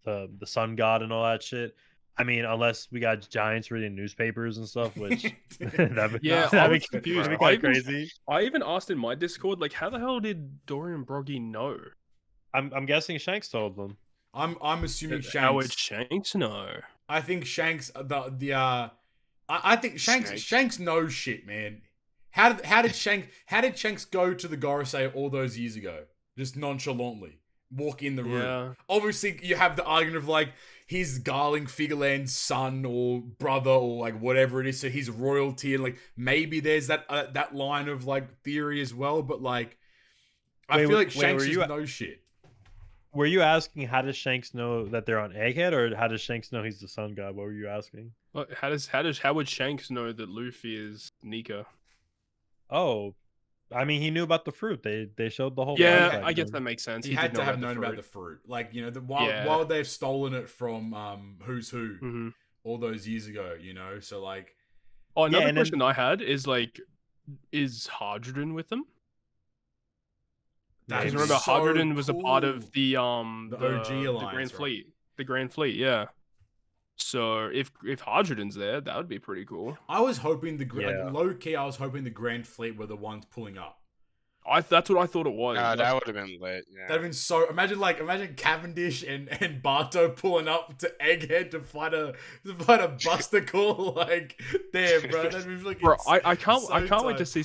the sun god and all that shit. I mean, unless we got giants reading newspapers and stuff, which that'd be confused. That'd be kind of crazy. I even asked in my Discord, like, how the hell did Dorian Broggy know? I'm guessing Shanks told them. I'm assuming Shanks. How would Shanks know? I think Shanks I think Shanks knows shit, man. How did Shanks go to the Gorosei all those years ago? Just nonchalantly walk in the room. Yeah. Obviously, you have the argument of like he's Garling Figureland's son or brother or like whatever it is, so he's royalty, and like maybe there's that line of like theory as well. But like, I feel like Shanks just knows shit. Were you asking how does Shanks know that they're on Egghead, or how does Shanks know he's the sun god? What were you asking? Well, how would Shanks know that Luffy is Nika? Oh, I mean, he knew about the fruit. They showed the whole. Yeah, I guess that makes sense. He had to have known about the fruit. Like, you know, while they've stolen it from Who's Who all those years ago, you know. So like, another question I had is like, is Hardrin with them? Because remember, Hardrin was a part of the OG Alliance, the Grand Fleet. The Grand Fleet, yeah. So if Hardrin's there, that would be pretty cool. I was hoping low key, I was hoping the Grand Fleet were the ones pulling up. That's what I thought it was. That would have been lit. Yeah. That'd have been so. Imagine Cavendish and Barto pulling up to Egghead to fight a Buster Call. Like, there, bro. That'd be like, bro, I can't wait to see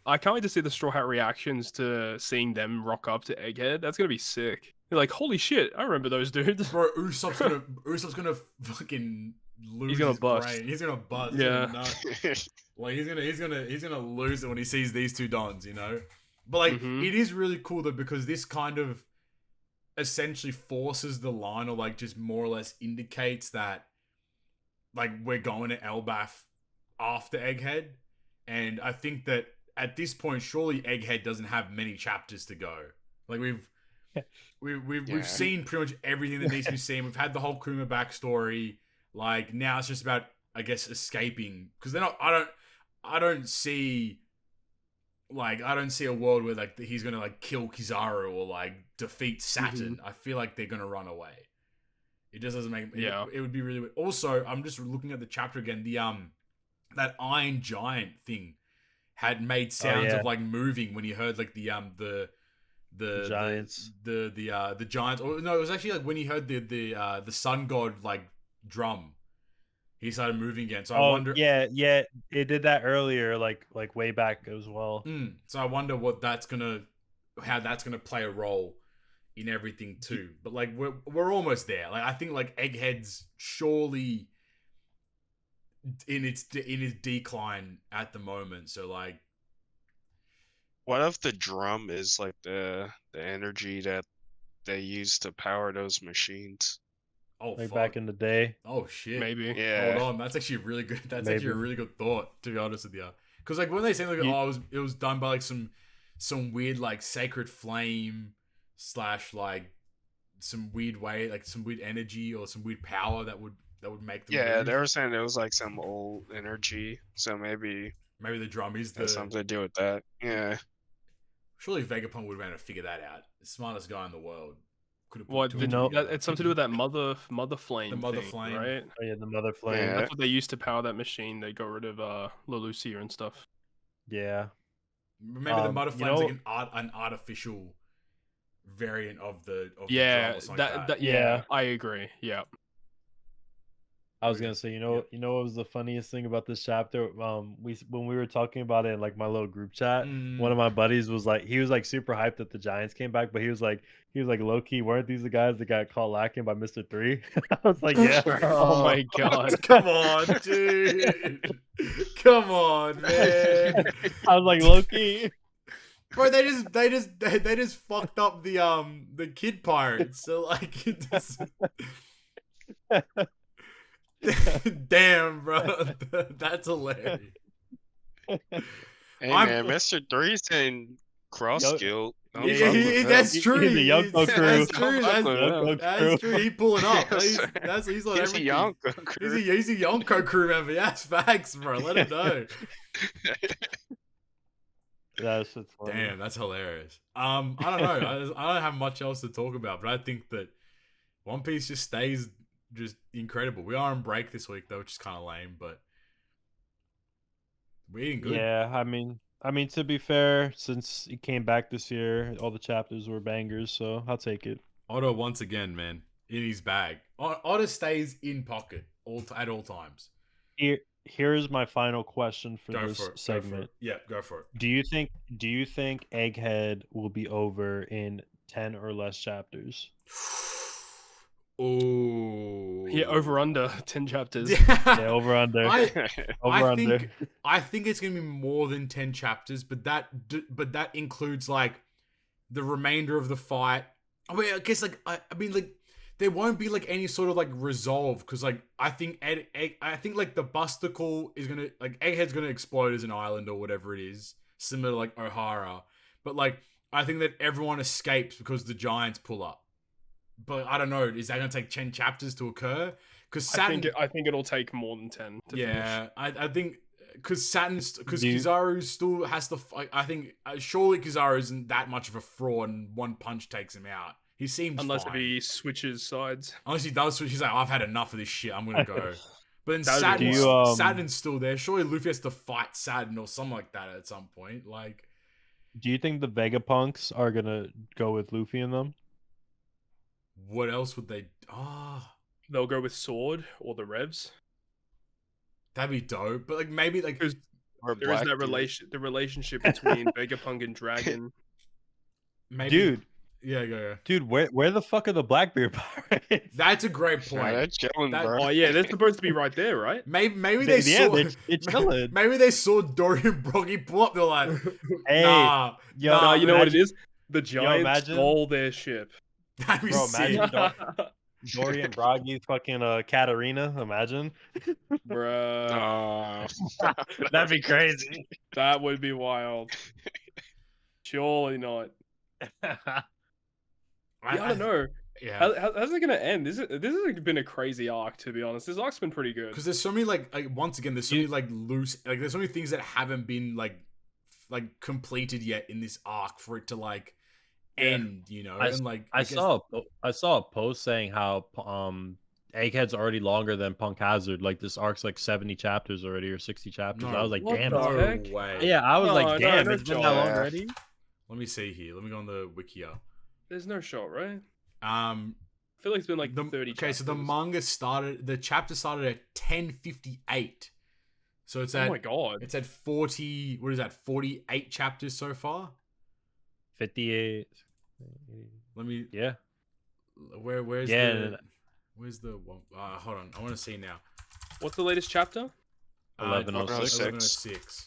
I can't wait to see the Straw Hat reactions to seeing them rock up to Egghead. That's gonna be sick. You're like, holy shit, I remember those dudes. Bro, Usopp's gonna fucking lose. He's gonna his bust. Brain. He's gonna bust. Yeah. Like he's gonna lose it when he sees these two dons, you know. But like, it is really cool though, because this kind of essentially forces the line, or like just more or less indicates that like we're going to Elbaf after Egghead, and I think that at this point, surely Egghead doesn't have many chapters to go. Like we've seen pretty much everything that needs to be seen. We've had the whole Kuma backstory. Like now it's just about, I guess, escaping, because they're not. I don't see a world where like he's gonna like kill Kizaru or like defeat Saturn. I feel like they're gonna run away. It just doesn't make. It would be really weird. Also, I'm just looking at the chapter again. The that Iron Giant thing had made sounds of like moving when he heard like the giants, the giants. Or no, it was actually like when he heard the sun god like drum. He started moving again. So I wonder. Yeah, it did that earlier, like way back as well. So I wonder how that's gonna play a role in everything too. But like we're almost there. Like I think like Egghead's surely in its decline at the moment. So like, what if the drum is like the energy that they use to power those machines? Oh, like back in the day. Oh shit. Maybe. Yeah. Hold on. That's actually really good. That's actually a really good thought, to be honest with you. Because like when they say like, it was done by like some weird like sacred flame / like some weird way, like some weird energy or some weird power that would make them. Yeah, move. they were saying it was like some old energy. So maybe the drum is something to do with that. Yeah. Surely Vegapunk would have been able to figure that out. The smartest guy in the world. It's something to do with that mother flame. The mother thing, flame, right? Oh yeah, the mother flame. Yeah. That's what they used to power that machine. They got rid of Leloucia and stuff. Yeah. Maybe the mother flame's like an artificial variant of the drum or something like that. Yeah, I agree. Yeah. I was gonna say, what was the funniest thing about this chapter? When we were talking about it in like my little group chat, one of my buddies was like, he was like super hyped that the Giants came back, but he was like low key, weren't these the guys that got caught lacking by Mr. 3? I was like, yeah. Oh my god! Come on, dude. Come on, man. I was like, low key. Bro, they just fucked up the kid pirates. So like, it just... damn, bro, that's hilarious. Hey man, Mr. 3's in cross guild. That's true. He's a Yonko crew. That's true. He pulling up. He's on everything. A Yonko crew. He's a Yonko crew member. Yes, facts, bro. Let him know. That's funny. Damn, that's hilarious. I don't know. I don't have much else to talk about, but I think that One Piece just stays just incredible. We are on break this week though, which is kind of lame, but we're eating good. Yeah, I mean, to be fair, since he came back this year, all the chapters were bangers, so I'll take it. Otto once again, man, in his bag. Otto stays in pocket at all times. Here's my final question for this segment. Go for it. Do you think Egghead will be over in 10 or less chapters? Oh, yeah, over under 10 chapters. Yeah, over under. I think it's gonna be more than 10 chapters, but that includes like the remainder of the fight. I mean, I guess like I mean like there won't be like any sort of like resolve because like I think like the Busticle is gonna like Egghead's gonna explode as an island or whatever it is, similar to like Ohara, but like I think that everyone escapes because the Giants pull up. But I don't know. Is that going to take 10 chapters to occur? Because I think it'll take more than 10 to finish. I think because Kizaru still has to fight. I think surely Kizaru isn't that much of a fraud and one punch takes him out. He seems unless fine. If he switches sides. Unless he does switch, he's like, I've had enough of this shit. I'm going to go. But then Satin's still there. Surely Luffy has to fight Satin or something like that at some point. Like, do you think the Vegapunks are going to go with Luffy in them? What else would they... They'll go with Sword or the Revs. That'd be dope. But like maybe like... There is that the relationship between Vegapunk and Dragon. Maybe... Dude. Yeah, go. Dude, where the fuck are the Blackbeard pirates? That's a great point. Yeah, they're chilling, bro. Oh yeah, they're supposed to be right there, right? Maybe they saw... they're chilling. Maybe they saw Dory and Broggy pull up. They're like, nah, you know what it is? The Giants stole their ship. That'd be sick. Imagine Dory and Broggy's fucking Katarina. Imagine, bruh. That'd be crazy. That would be wild. Surely not. I don't know. Yeah. How's it gonna end? This has been a crazy arc, to be honest. This arc's been pretty good. Because there's so many like once again, there's so many like loose there's so many things that haven't been like completed yet in this arc for it to like end, you know. I saw a post saying how Egghead's already longer than Punk Hazard. Like this arc's like 70 chapters already or 60 chapters. I was like, damn, no way. Yeah, I was like, damn, it's been that long already. Let me see here. Let me go on the wiki. There's no shot, right? I feel like it's been like 30 Okay, so the chapter started at 10:58. So it's at, oh my god. It's at 40, what is that, 48 chapters so far? 58. Let me, yeah. Where's the one? Hold on, I want to see now. What's the latest chapter? 1106. 1106.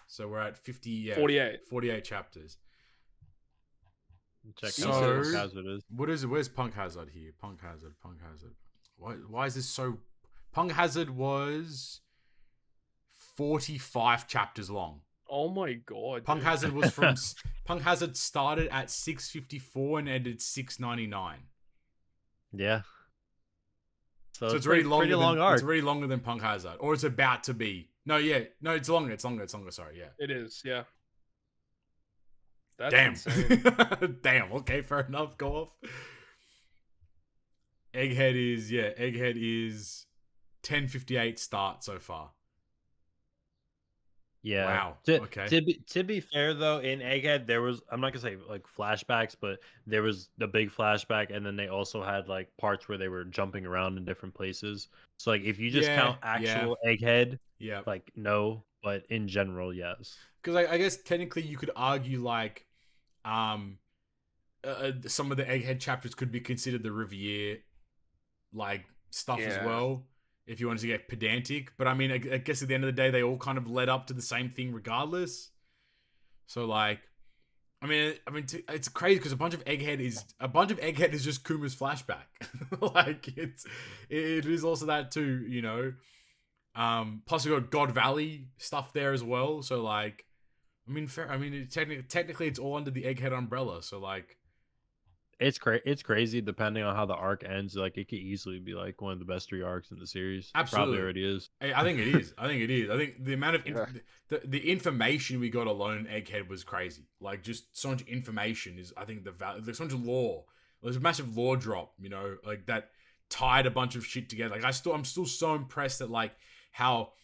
So we're at 48 chapters. Check so, out Punk Hazard is. What is it? Where's Punk Hazard here? Punk Hazard. Why is this so... Punk Hazard was 45 chapters long. Oh my god. Punk Hazard was from... Punk Hazard started at 654 and ended 699. Yeah. So it's already long arc. It's already longer than Punk Hazard. Or it's about to be. No, it's longer. It's longer. Sorry, yeah. It is, yeah. That's damn. Insane. Damn. Okay, fair enough. Go off. Egghead is 10:58 start so far. Yeah. Wow. Okay. To be fair though, in Egghead there was, I'm not gonna say like flashbacks, but there was the big flashback, and then they also had like parts where they were jumping around in different places. So like if you just count actual Egghead, like no, but in general, yes. Because I guess technically you could argue like, some of the Egghead chapters could be considered the Riviere like stuff as well, if you wanted to get pedantic. But I mean, I guess at the end of the day, they all kind of led up to the same thing regardless. So like, I mean, it's crazy because a bunch of Egghead is just Kuma's flashback. Like it is also that too, you know. Plus we got God Valley stuff there as well. So like, I mean, technically it's all under the Egghead umbrella. So like, it's crazy depending on how the arc ends. Like it could easily be like one of the best 3 arcs in the series. Absolutely. Probably already is. I think it is. I think the amount of the information we got alone in Egghead was crazy. Like just so much information is, I think, the value. There's so much lore. There's a massive lore drop, you know, like that tied a bunch of shit together. Like I'm still so impressed at like how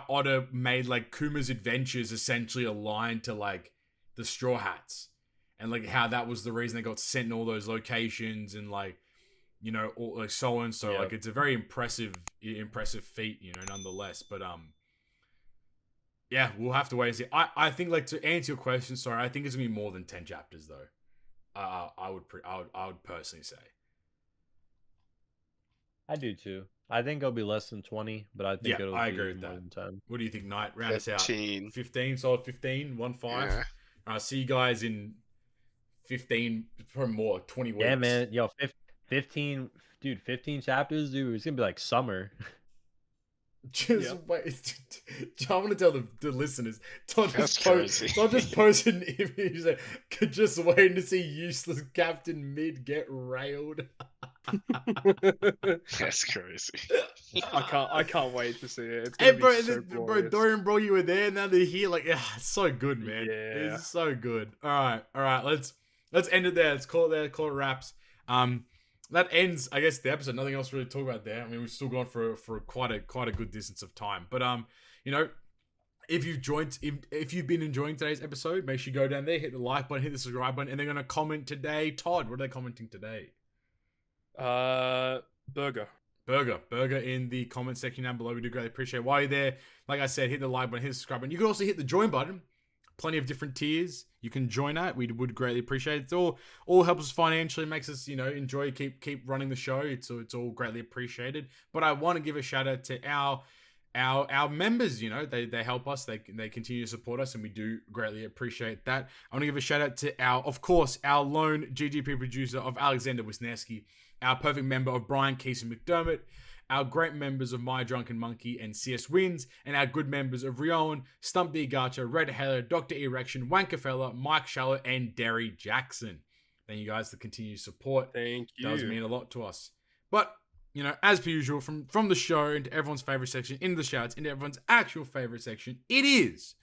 Oda made like Kuma's adventures essentially aligned to like the Straw Hats. And like how that was the reason they got sent in all those locations and like, you know, all, like so on. So like it's a very impressive feat, you know, nonetheless. But yeah, we'll have to wait and see. I think like to answer your question, sorry, I think it's gonna be more than 10 chapters though. I would personally say. I do too. I think it'll be less than 20, but I think it'll be agree with more that. than 10. What do you think, Knight? Round us out. 15. Solid 15, 1-5. Yeah. See you guys in 15, probably more, 20 weeks. Yeah, man. Yo, 15, dude, 15 chapters, dude. It's gonna be like summer. Just wait. I want to tell the listeners. Todd just posted an image that just waiting to see useless Captain Mid get railed. That's crazy. I can't wait to see it. It's gonna be so bro, Dorian, bro, you were there. Now they're here. Like, it's so good, man. Yeah. It's so good. All right. Let's end it there. Let's call it there. Call it wraps. That ends, I guess, the episode. Nothing else really to talk about there. I mean, we've still gone for quite a good distance of time. But you know, if you've been enjoying today's episode, make sure you go down there, hit the like button, hit the subscribe button, and they're gonna comment today. Todd, what are they commenting today? Burger in the comment section down below. We do greatly appreciate. While you're there, like I said, hit the like button, hit the subscribe button. You can also hit the join button. Plenty of different tiers you can join at. We would greatly appreciate it. It all helps us financially, makes us, you know, enjoy, keep running the show. It's all greatly appreciated. But I want to give a shout out to our members. You know, they help us. They continue to support us, and we do greatly appreciate that. I want to give a shout out to our lone GGP producer of Alexander Wisniewski, our perfect member of Bryan, Kisa, McDermott, our great members of MyDrunkenMoneky and Cswins, and our good members of Ryoiin, Stump D, Gacha, Red Halo, Dr. E Recshin, Wankafella, Mike Schallo, and Derry Jackson. Thank you guys for continued support. Thank you. Does mean a lot to us. But, you know, as per usual, from the show into everyone's favorite section, into the shouts, into everyone's actual favorite section, it is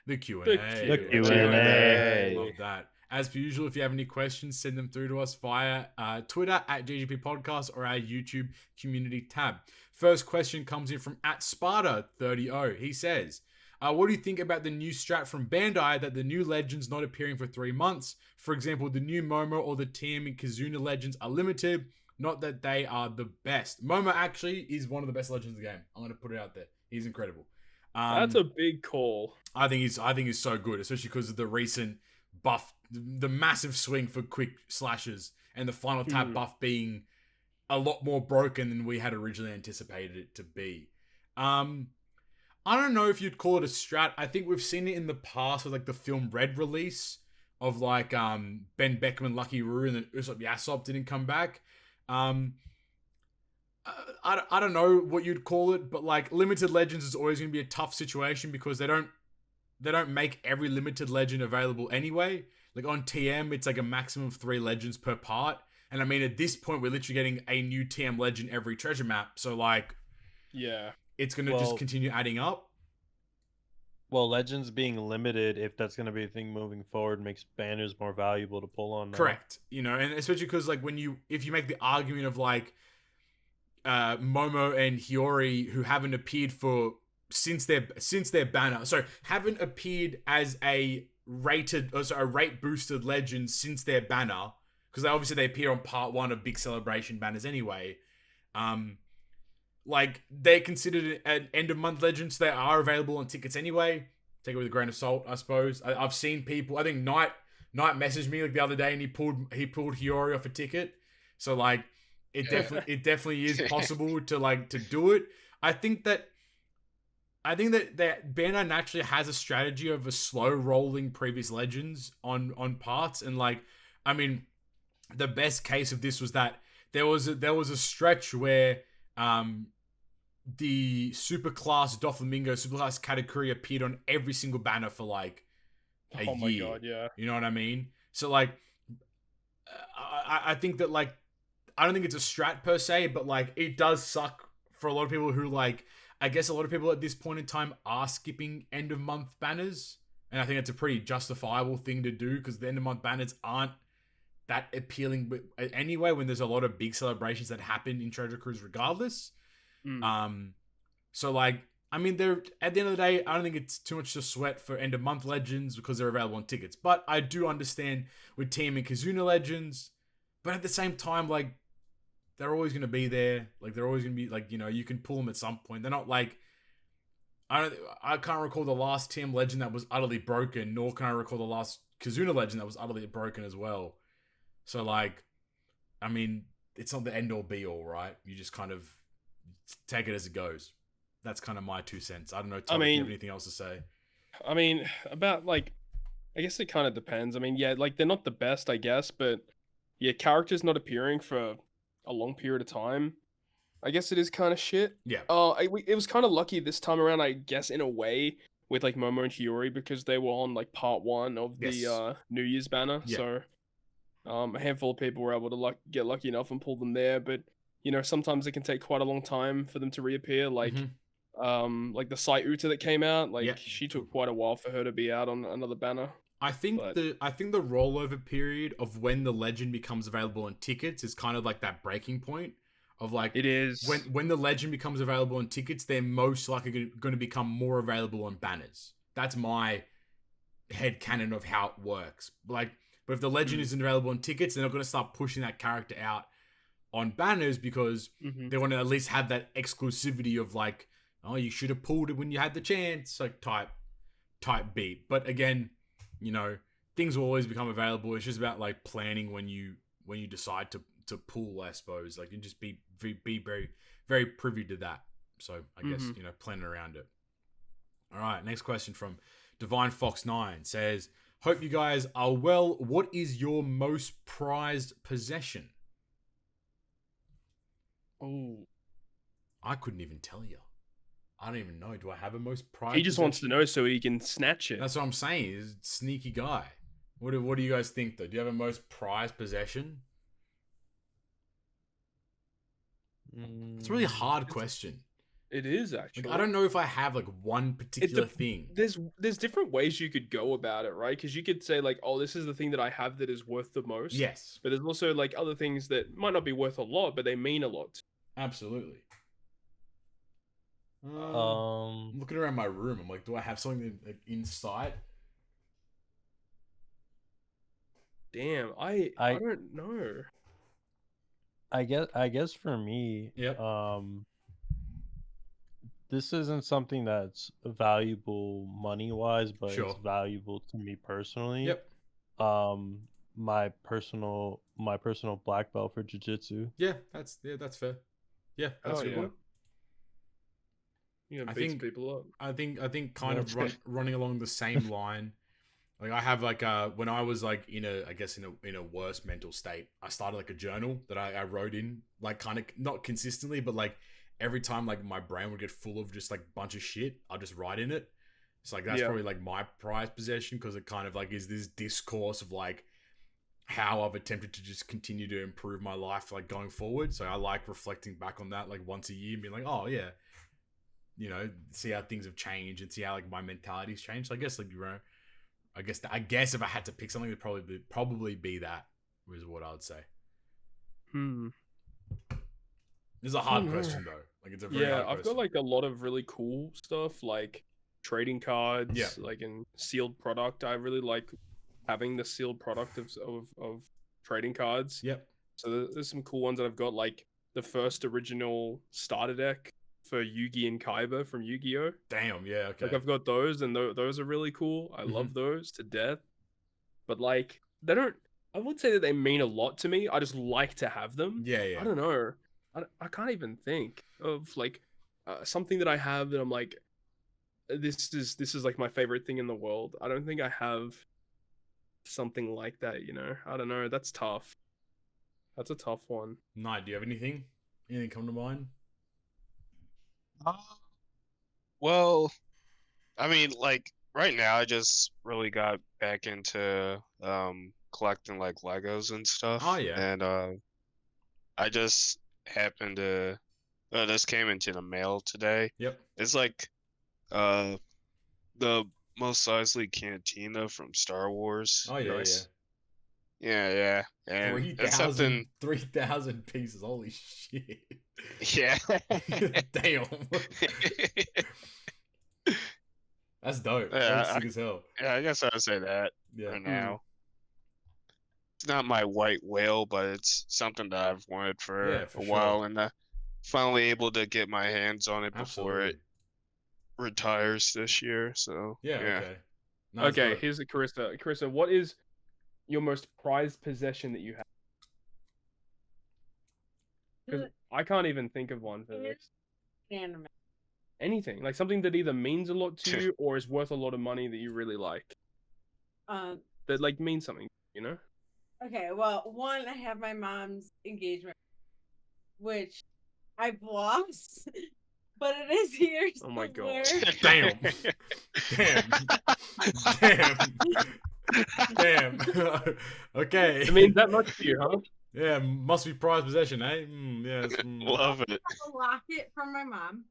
the Q&A. The Q&A. Love that. As per usual, if you have any questions, send them through to us via Twitter at GGP Podcast or our YouTube community tab. First question comes in from @Sparta30. He says, what do you think about the new strat from Bandai that the new legends not appearing for 3 months? For example, the new Momo or the TM and Kizuna legends are limited. Not that they are the best. Momo actually is one of the best legends of the game. I'm going to put it out there. He's incredible. That's a big call. I think he's so good, especially because of the recent buff, the massive swing for quick slashes, and the final tap buff being a lot more broken than we had originally anticipated it to be. I don't know if you'd call it a strat. I think we've seen it in the past with like the film Red release of like Ben Beckham and Lucky Roo, and then Usopp Yasop didn't come back. I don't know what you'd call it, but like limited legends is always going to be a tough situation because they don't make every limited legend available anyway. Like on TM, it's like a maximum of 3 legends per part. And I mean, at this point, we're literally getting a new TM legend every treasure map. So like, yeah, it's going to just continue adding up. Well, legends being limited, if that's going to be a thing moving forward, makes banners more valuable to pull on now. Correct. You know, and especially because like if you make the argument of like Momo and Hiyori who haven't appeared for since their banner. So haven't appeared as a rate boosted legend since their banner, because they appear on part 1 of big celebration banners anyway. Like, they're considered an end of month legend, so they are available on tickets anyway. Take it with a grain of salt, I suppose. I've seen people. I think Knight messaged me like the other day, and he pulled Hiyori off a ticket. So like, it definitely is possible to do it. I think that Bandai naturally has a strategy of a slow rolling previous legends on parts, and like, I mean, the best case of this was that there was a stretch where the Superclass Doflamingo, Superclass Katakuri appeared on every single banner for like a year. Oh my god, yeah. You know what I mean? So like, I think that like, I don't think it's a strat per se, but like, it does suck for a lot of people who like, I guess a lot of people at this point in time are skipping end of month banners. And I think it's a pretty justifiable thing to do, because the end of month banners aren't that appealing anyway, when there's a lot of big celebrations that happen in Treasure Cruise regardless. So like, I mean, they're, at the end of the day, I don't think it's too much to sweat for end of month legends because they're available on tickets. But I do understand with Team and Kizuna legends, but at the same time, like, they're always going to be there. Like, they're always going to be like, you know, you can pull them at some point. They're not like, I can't recall the last TM legend that was utterly broken, nor can I recall the last Kizuna legend that was utterly broken as well. So like, I mean, it's not the end all be all, right? You just kind of take it as it goes. That's kind of my 2 cents. I don't know, Todd, if you have anything else to say. I mean, about like, I guess it kind of depends. I mean, yeah, like, they're not the best, I guess, but yeah, characters not appearing for a long period of time, I guess it is kind of shit. Yeah. It was kind of lucky this time around, I guess, in a way, with like Momo and Hiyori, because they were on like part 1 of the New Year's banner. Yeah. So a handful of people were able to get lucky enough and pull them there, but you know, sometimes it can take quite a long time for them to reappear. Like, like the Sai Uta that came out, like she took quite a while for her to be out on another banner. I think the rollover period of when the legend becomes available on tickets is kind of like that breaking point of like, it is when the legend becomes available on tickets, they're most likely going to become more available on banners. That's my headcanon of how it works. Like, but if the legend isn't available on tickets, they're not going to start pushing that character out on banners, because they want to at least have that exclusivity of like, oh, you should have pulled it when you had the chance, like type beat. But again, you know, things will always become available. It's just about like planning when you decide to pull, I suppose. Like, you just be very, very privy to that. So I guess, you know, planning around it. All right, next question from Divine Fox 9 says, hope you guys are well. What is your most prized possession? Oh, I couldn't even tell you. I don't even know. Do I have a most prized? He just wants to know so he can snatch it. That's what I'm saying. He's a sneaky guy. What do you guys think, though? Do you have a most prized possession? It's a really hard question. It is, actually. Like, I don't know if I have like one particular thing. There's different ways you could go about it, right? Because you could say like, oh, this is the thing that I have that is worth the most. Yes. But there's also like other things that might not be worth a lot, but they mean a lot. Absolutely. I'm looking around my room. I'm like, do I have something like in sight? Damn, I don't know. I guess for me, this isn't something that's valuable money wise, but it's valuable to me personally. Yep. My personal black belt for jiu-jitsu. Yeah, that's fair. Yeah, that's a good one. You know, beats people up. I think kind of running along the same line. Like, I have like when I was like in a worse mental state, I started like a journal that I wrote in, like, kind of not consistently, but like every time like my brain would get full of just like a bunch of shit, I'll just write in it. It's like, that's probably like my prized possession, because it kind of like is this discourse of like how I've attempted to just continue to improve my life like going forward. So I like reflecting back on that like once a year and being like, oh yeah, you know, see how things have changed and see how like my mentality's changed. So I guess like, you know, I guess if I had to pick something, it'd probably be that, was what I would say. This is a hard question though. Like it's a very hard I've question. got like a lot of really cool stuff, like trading cards, like in sealed product. I really like having the sealed product of trading cards. Yep. So there's some cool ones that I've got, like the first original starter deck for Yugi and Kaiba from Yu-Gi-Oh. Damn, yeah, okay. Like I've got those, and those are really cool. I love those to death. But like they don't. I would say that they mean a lot to me. I just like to have them. Yeah, yeah. I don't know. I can't even think of like something that I have that I'm like, this is like my favorite thing in the world. I don't think I have something like that. You know, I don't know. That's tough. That's a tough one. Knight, do you have anything? Anything come to mind? Well, I mean, like right now, I just really got back into collecting like Legos and stuff. Oh yeah. And I just happened to this came into the mail today. Yep. It's like the Mos Eisley Cantina from Star Wars. Oh yeah, Nice. Yeah. And it's something 3,000 pieces. Holy shit. Yeah. Damn. That's dope. Yeah, That's sick as hell. Yeah, I guess I would say that right now. It's not my white whale, but it's something that I've wanted for a while, and finally able to get my hands on it before it retires this year. So okay. No, okay, here's a Karissa. Karissa, what is your most prized possession that you have? Because I can't even think of one for this. Anime. Anything, like something that either means a lot to you or is worth a lot of money that you really like. That like means something, you know? Okay, well, one, I have my mom's engagement, which I've lost, but it is here. Oh my god! Damn! Okay. It means that much to you, huh? Yeah, must be prized possession, eh? Yes. Love it. I have a locket from my mom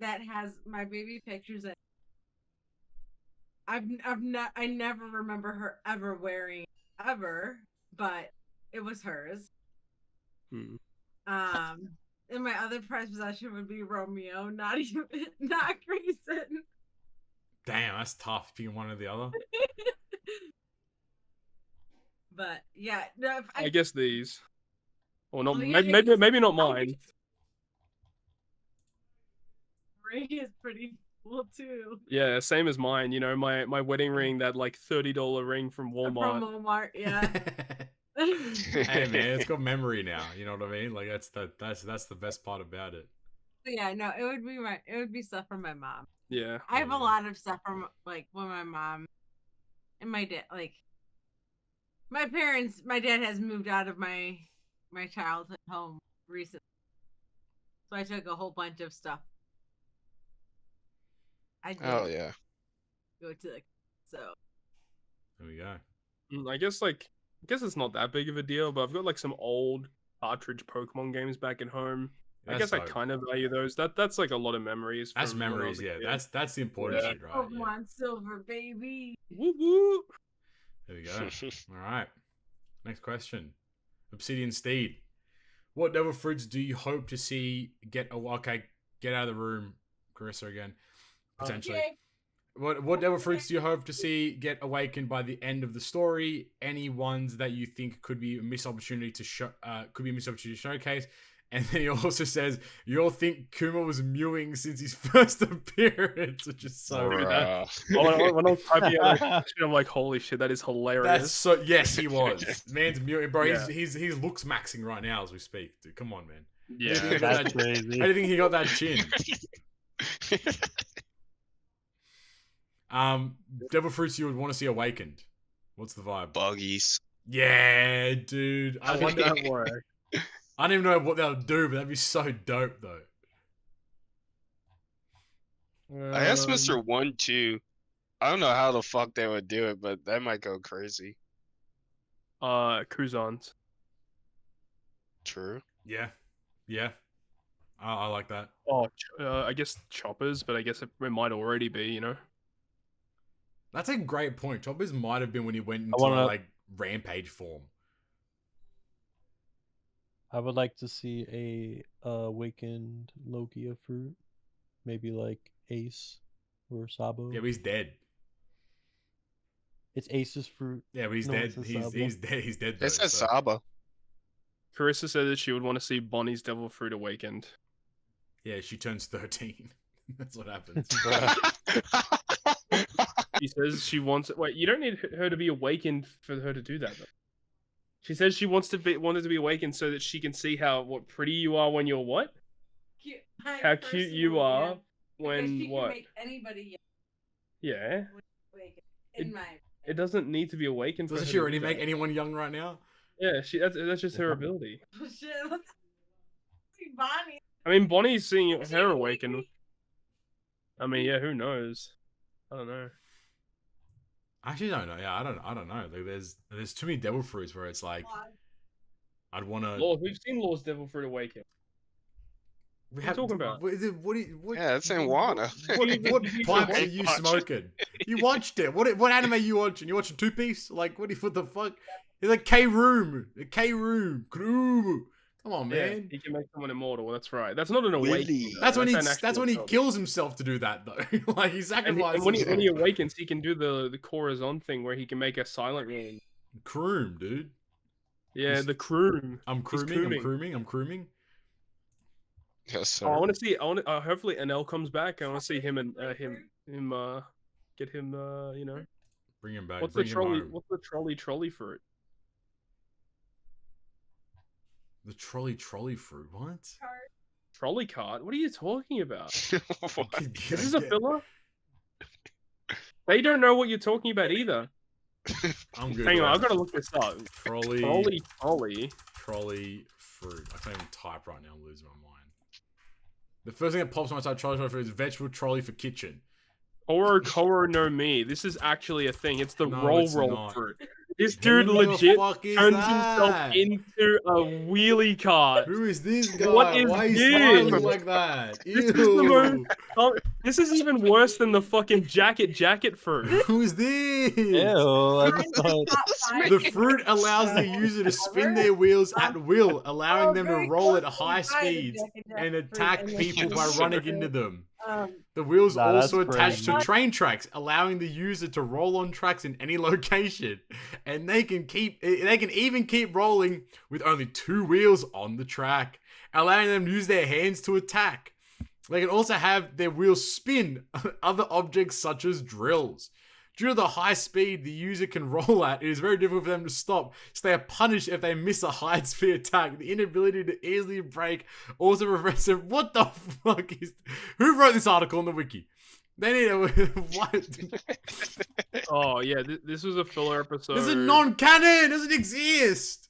that has my baby pictures in. I never remember her ever wearing ever, but it was hers. And my other prized possession would be Romeo, not Grayson. Damn, that's tough. Picking one or the other. But yeah, no, I guess these. Or not. Oh, yeah, maybe not mine. Ray is pretty cool too. Yeah, same as mine. You know, my wedding ring, that like $30 ring from Walmart. From Walmart, yeah. Hey man, it's got memory now. You know what I mean? Like that's the best part about it. Yeah, no, it would be stuff from my mom. Yeah, I have a lot of stuff from like when my mom and my dad, like my dad has moved out of my childhood home recently, so I took a whole bunch of stuff. I did. Oh yeah. Go to so. There we go. I guess it's not that big of a deal, but I've got like some old cartridge Pokemon games back at home. I guess I kind of value those. That's like a lot of memories. That's memories, yeah. That's the important shit, right? Pokemon Silver, baby. Woo woo. There we go. All right. Next question. Obsidian Steed. What devil fruits do you hope to see get out of the room, Karissa again. Potentially. Okay. What devil fruits do you hope to see get awakened by the end of the story? Any ones that you think could be a missed opportunity to showcase? And then he also says, you all think Kuma was mewing since his first appearance, which is so when I was typing out that question, I'm like, holy shit, that is hilarious. That's so, yes, he was. Man's mewing. Bro, he's looks maxing right now as we speak. Dude, come on, man. Yeah, that's crazy. How do you think he got that chin? Devil fruits you would want to see awakened. What's the vibe? Buggies. Yeah, dude. I wonder that work. I don't even know what they'll do, but that'd be so dope, though. I asked Mr. 1-2. I don't know how the fuck they would do it, but that might go crazy. Kuzans. True. Yeah. I like that. Oh, I guess choppers, but I guess it might already be, you know. That's a great point. Choppers might have been when he went into like rampage form. I would like to see a awakened Logia fruit, maybe like Ace or Sabo. Yeah, but he's dead. It's Ace's fruit. Yeah, but he's dead. He's dead. He's dead. It says Saba. Karissa said that she would want to see Bonnie's devil fruit awakened. Yeah, she turns 13. That's what happens. She says she wants. Wait, you don't need her to be awakened for her to do that, though. She says she wanted to be awakened so that she can see what pretty you are when you're what? How cute you are when she what? Can make anybody Yeah. In my. It doesn't need to be awakened. Doesn't she already make anyone young right now? Yeah, that's just her ability. Oh shit! Let's see Bonnie. I mean, Bonnie's seeing her awaken. I mean, yeah, who knows? I don't know. I actually don't know. Yeah, I don't know. Like, there's too many devil fruits where it's like, I'd want to. Lord, we've seen Lord's devil fruit awaken. What are you talking about? What, yeah, it's in Wano. What pipes are you smoking? You watched it. What anime are you watching? You watching Two Piece? Like, what the fuck? It's like K-Room. Come on, man. Yeah, he can make someone immortal. That's right. That's not an awakening. That's when he kills himself to do that, though. Like, he sacrifices. And when he awakens, he can do the Corazon thing where he can make a silent rune. Croom, dude. Yeah, the croom. I'm crooming. Yes, sir. Oh, I want to see. Hopefully, Enel comes back. I want to see him and get him. You know, bring him back. What's the trolley fruit? The trolley fruit. What? Trolley cart? What are you talking about? Is this a filler? They don't know what you're talking about either. I'm good. Hang on, I've got to look this up. Trolley fruit. I can't even type right now. I'm losing my mind. The first thing that pops on my side trolley fruit is vegetable trolley for kitchen. Koro no Mi. This is actually a thing. It's the roll fruit. This dude Who legit the fuck is turns that? himself into a wheelie cart. Who is this guy? What is Why is this? he smiling like that? This is the most, this is even worse than the fucking jacket fruit. Who is this? The fruit allows the user to spin their wheels at will, allowing them to roll at high speeds and attack people by running into them. The wheels also attached to train tracks, allowing the user to roll on tracks in any location, and they can even keep rolling with only 2 wheels on the track, allowing them to use their hands to attack. They can also have their wheels spin other objects such as drills. Due to the high speed the user can roll at, it is very difficult for them to stop, so they are punished if they miss a high-speed attack. The inability to easily brake also prevents them. What the fuck is... Who wrote this article on the wiki? They need a... What? Oh, yeah, this was a filler episode. This is non-canon! It doesn't exist!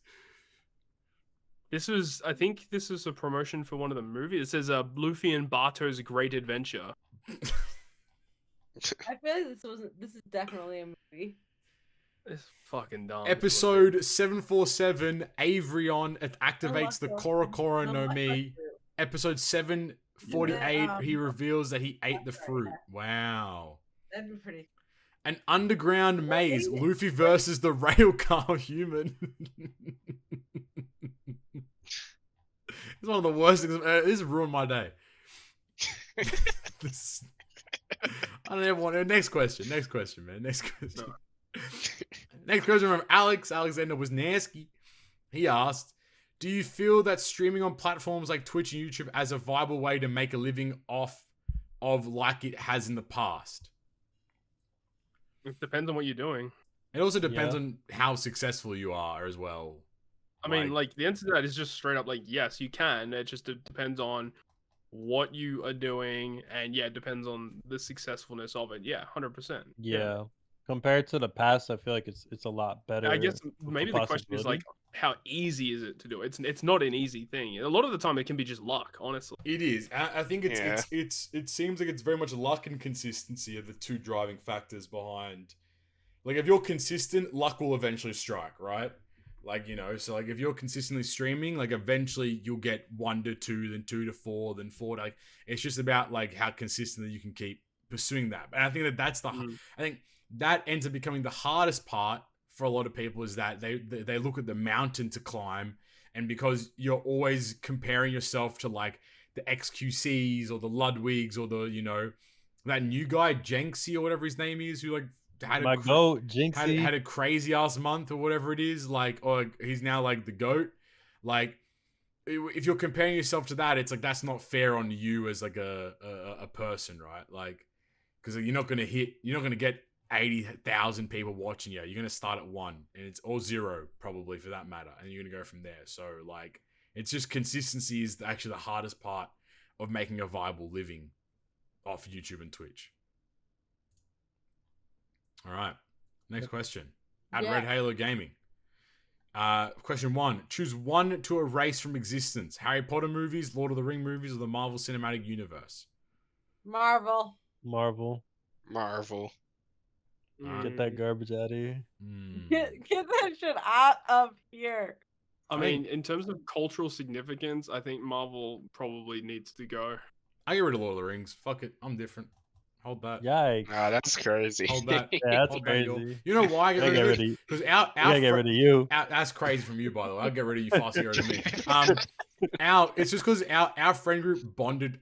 I think this is a promotion for one of the movies. It says Luffy and Bato's Great Adventure. I feel like this is definitely a movie. It's fucking dumb. Episode 747, Ryoiin activates the Korokoro no Mi. Episode 748, he reveals that he ate the fruit. Wow. That'd be pretty. An underground maze, Luffy versus the railcar human. It's one of the worst things. This ruined my day. I don't ever want to. Next question, man. Next question from Alex. Alexander Wisniewski. He asked, do you feel that streaming on platforms like Twitch and YouTube as a viable way to make a living off of like it has in the past? It depends on what you're doing. It also depends on how successful you are as well. I mean, like, the answer to that is just straight up, like, yes, you can. It just depends on what you are doing, and yeah, it depends on the successfulness of it. Yeah, 100%. Yeah. Compared to the past, I feel like it's a lot better. I guess maybe the question is like, how easy is it to do? It's not an easy thing. A lot of the time, it can be just luck. Honestly, it is. I think it seems like it's very much luck and consistency are the 2 driving factors behind. Like, if you're consistent, luck will eventually strike, right? Like, you know, so like if you're consistently streaming, like eventually you'll get 1 to 2, then 2 to 4, then 4 to, like, it's just about like how consistently you can keep pursuing that. And I think that's I think that ends up becoming the hardest part for a lot of people, is that they look at the mountain to climb and because you're always comparing yourself to like the XQCs or the Ludwigs or the, you know, that new guy Jenksy or whatever his name is, who like had My goat, Jinxie. had a crazy ass month or whatever it is, like, or he's now like the GOAT. Like, if you're comparing yourself to that, it's like that's not fair on you as like a person, right? Like, because you're not gonna get 80,000 people watching you. You're gonna start at 1, and it's or 0 probably for that matter, and you're gonna go from there. So like, it's just consistency is actually the hardest part of making a viable living off YouTube and Twitch. All right, next question. At Red Halo Gaming. Question 1. Choose one to erase from existence. Harry Potter movies, Lord of the Ring movies, or the Marvel Cinematic Universe? Marvel. Get that garbage out of here. Get that shit out of here. I mean, in terms of cultural significance, I think Marvel probably needs to go. I get rid of Lord of the Rings. Fuck it. I'm different. Hold that. Yikes. Nah, that's crazy. Hold that. Yeah, that's Hold crazy. that, you know why I get rid of it? Because I get rid of you. That's crazy from you, by the way. I'll get rid of you faster than me. It's just because our friend group bonded,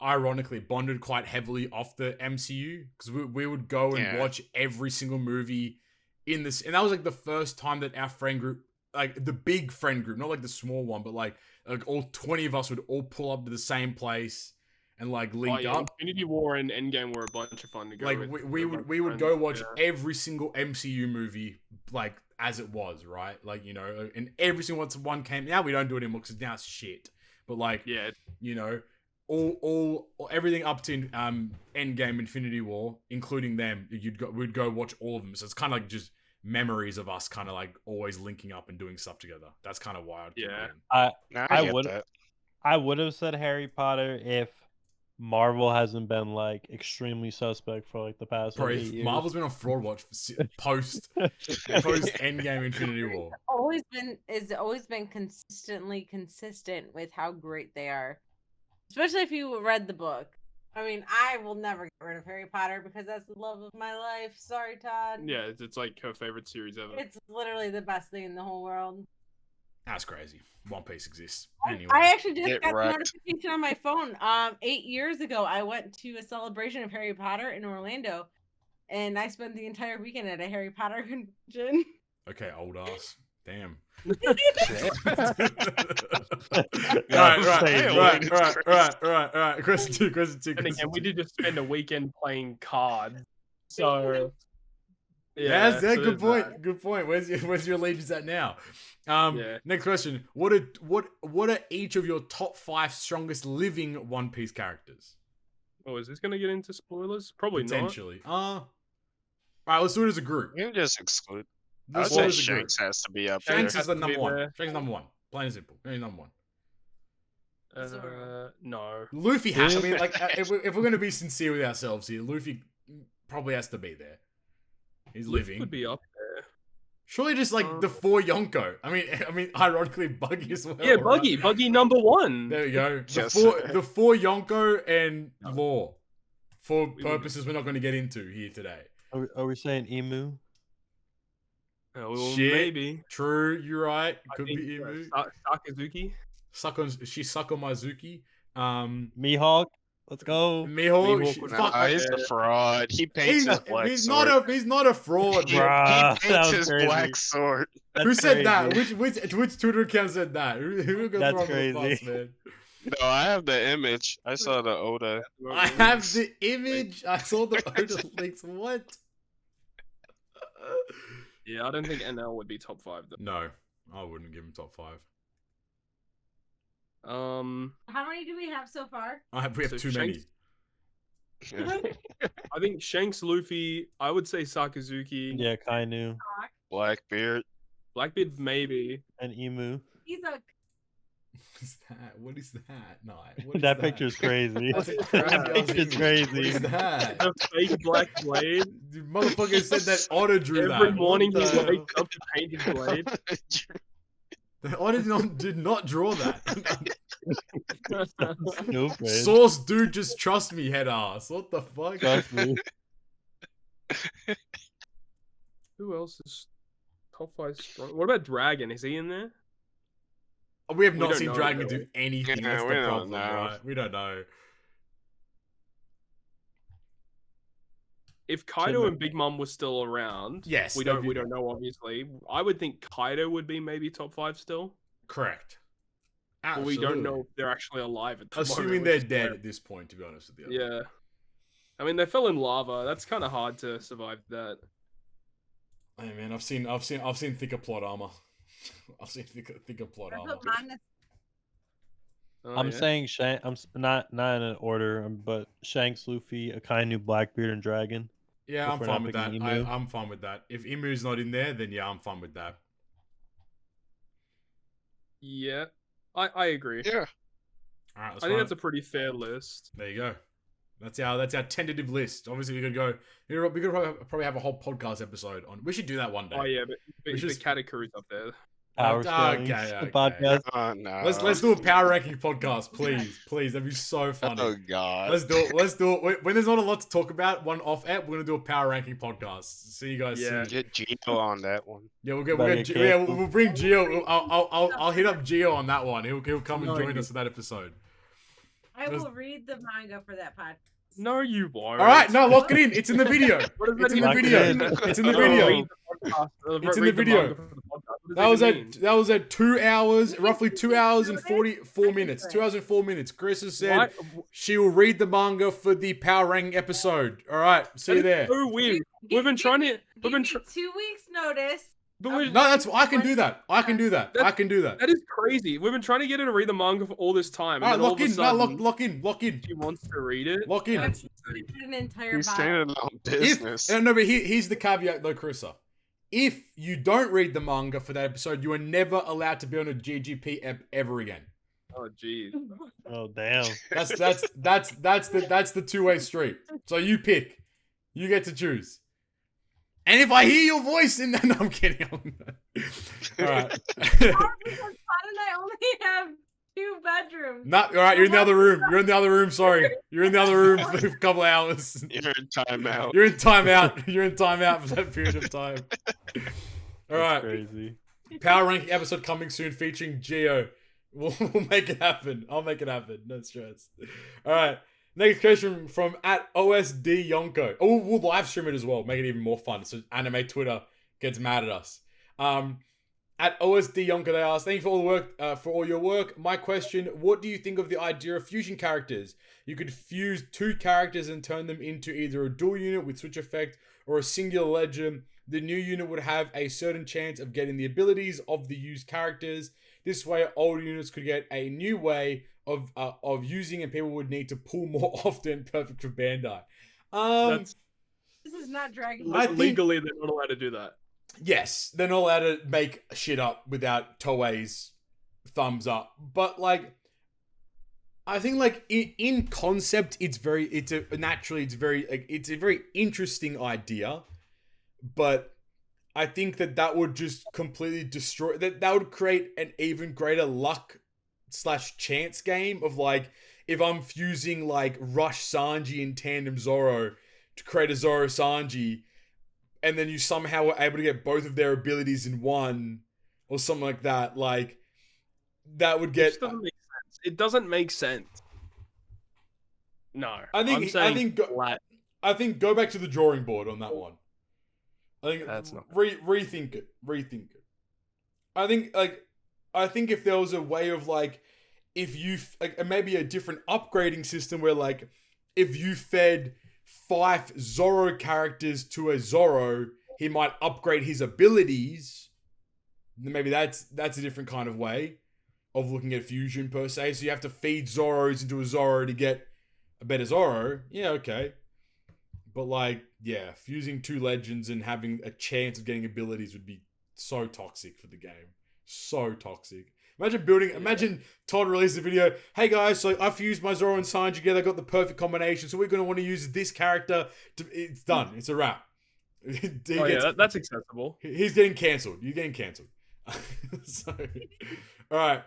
ironically, bonded quite heavily off the MCU. Because we would go and watch every single movie in this. And that was like the first time that our friend group, like the big friend group, not like the small one, but like all 20 of us would all pull up to the same place and like link up. Infinity War and Endgame were a bunch of fun to go. Like we would go watch every single MCU movie like as it was, right? Like, you know, and every single one came. Now we don't do it anymore because now it's shit. But like, you know, all everything up to Endgame, Infinity War, including them, we'd go watch all of them. So it's kind of like just memories of us kind of like always linking up and doing stuff together. That's kind of wild. I would have said Harry Potter if Marvel hasn't been like extremely suspect for like the past 8 years. Marvel's been on fraud watch for post Endgame Infinity War. It's always been consistently consistent with how great they are. Especially if you read the book. I mean, I will never get rid of Harry Potter because that's the love of my life. Sorry, Todd. Yeah, it's like her favorite series ever. It's literally the best thing in the whole world. That's crazy. One Piece exists. Anyway. I actually just got the notification on my phone. 8 years ago, I went to a celebration of Harry Potter in Orlando, and I spent the entire weekend at a Harry Potter convention. Okay, old ass. Damn. Right. Question two. And again, we did just spend a weekend playing cards. So yeah, good point. Good point. Where's your allegiance at now? Next question. What are each of your top 5 strongest living One Piece characters? Oh, is this gonna get into spoilers? Probably potentially. All right, let's do it as a group. You can just exclude. I would say Shanks has to be up there. Shanks is the number one. Shanks is number one. Plain and simple. He's number one. No. Luffy has. I mean, like, if we're gonna be sincere with ourselves here, Luffy probably has to be there. He's living. Could be up there. Surely just like the 4 Yonko. I mean, ironically, Buggy as well. Yeah, Buggy. Right? Buggy number 1. There you go. The four Yonko and Law. For purposes we're not going to get into here today. Are we saying Emu? Well, maybe. True, you're right. Could be Emu. Sakazuki. She suck on my Zuki. Mihawk. Let's go. Mihawk. He's a fraud. He paints his black sword. He's not a fraud. He paints his black sword. Who said that? Which Twitter account said that? Who That's crazy. Bus, man? No, I have the image. I saw the Oda. I have the image. I saw the Oda links. What? Yeah, I don't think NL would be top 5 though. No, I wouldn't give him top 5. How many do we have so far? We have too many. I think Shanks, Luffy. I would say Sakazuki. Yeah, Kainu. Blackbeard. Blackbeard maybe. And Emu. He's a. What is that? No, that picture's crazy. That picture's crazy. What is that? The fake black blade. The motherfucker said that Otter drew that. Every morning he wakes up to paint his blade. The Otter did not draw that. Stupid. Source dude, just trust me, head ass. What the fuck? Trust me. Who else is top 5 strong? What about Dragon? Is he in there? We have not seen Dragon do anything. Yeah, That's we the don't problem, know. right? We don't know. If Kaido and Big Mom were still around, yes, we don't know obviously. I would think Kaido would be maybe top 5 still. Correct. But we don't know if they're actually alive at the moment. Assuming they're dead at this point, to be honest with you. Yeah. I mean, they fell in lava. That's kind of hard to survive that. Hey man, I've seen thicker plot armor. I've seen thicker plot armor. I'm saying I'm not in an order, but Shanks, Luffy, Akainu, Blackbeard, and Dragon. Yeah, I'm fine with that. I'm fine with that. If Imu's not in there, then yeah, I'm fine with that. Yeah, I agree. Yeah. All right, I think that's a pretty fair list. There you go. That's our tentative list. Obviously, we could go. We could probably have a whole podcast episode on. We should do that one day. Oh yeah, but Katakuri's up there. Okay. Podcast. Oh, no. Let's do a power ranking podcast, please. That'd be so funny. Oh god. Let's do it. When there's not a lot to talk about, one off app, we're gonna do a power ranking podcast. See you guys soon. Get Gino on that one. Yeah, we'll bring Gio. I'll hit up Gio on that one. He'll come and join us for that episode. I will read the manga for that podcast. No, you won't. All right, no, lock it in. It's in the video. It's in the video. It's in the video. It's in the video. That was at 2 hours, roughly 2 hours and 44 minutes. 2 hours and 4 minutes. Chris has said she will read the manga for the power ranking episode. All right, see you there. So weird. We've been trying to. 2 weeks notice. No, I can do that. I can do that. That is crazy. We've been trying to get her to read the manga for all this time. All right, lock in. She wants to read it. Lock in. An entire He's standing on business. No, but here's the caveat though, Karissa. If you don't read the manga for that episode, you are never allowed to be on a GGP ep ever again. Oh jeez. Oh damn. That's the two-way street. So you pick. You get to choose. And if I hear your voice in that, no, I'm kidding. All right. Because Todd and I only have 2 bedrooms. All right, you're in the other room. You're in the other room. Sorry, you're in the other room for a couple of hours. You're in timeout. You're in timeout. You're in timeout for that period of time. All right. Crazy. Power ranking episode coming soon featuring Gio. We'll make it happen. I'll make it happen. No stress. All right. Next question from @OSD Yonko. Oh, we'll live stream it as well. Make it even more fun. So anime Twitter gets mad at us. @OSD Yonko, they ask, thank you for all the work, for all your work. My question: what do you think of the idea of fusion characters? You could fuse 2 characters and turn them into either a dual unit with switch effect or a singular legend. The new unit would have a certain chance of getting the abilities of the used characters. This way, old units could get a new way of using, and people would need to pull more often. Perfect for Bandai. This is not Dragon Ball. Legally, they're not allowed to do that. Yes, they're not allowed to make shit up without Toei's thumbs up. But like, I think like in concept, it's a very interesting idea. But I think that would just completely destroy that would create an even greater luck / chance game of like, if I'm fusing like Rush Sanji and Tandem Zoro to create a Zoro Sanji, and then you somehow were able to get both of their abilities in one or something like that, like that would get. It doesn't make sense. No, I think go back to the drawing board on that one. I think that's not rethink it. I think if there was a way of like, if you like maybe a different upgrading system where like, if you fed 5 Zoro characters to a Zoro, he might upgrade his abilities. Maybe that's a different kind of way of looking at fusion per se. So you have to feed Zoros into a Zoro to get a better Zoro. Yeah, okay. But like, yeah, fusing 2 legends and having a chance of getting abilities would be so toxic for the game. So toxic. Imagine Todd released a video. Hey guys, so I fused my Zoro and Sanji together, got the perfect combination. So we're going to want to use this character. It's done. It's a wrap. That's acceptable. He's getting cancelled. You're getting cancelled. So, all right.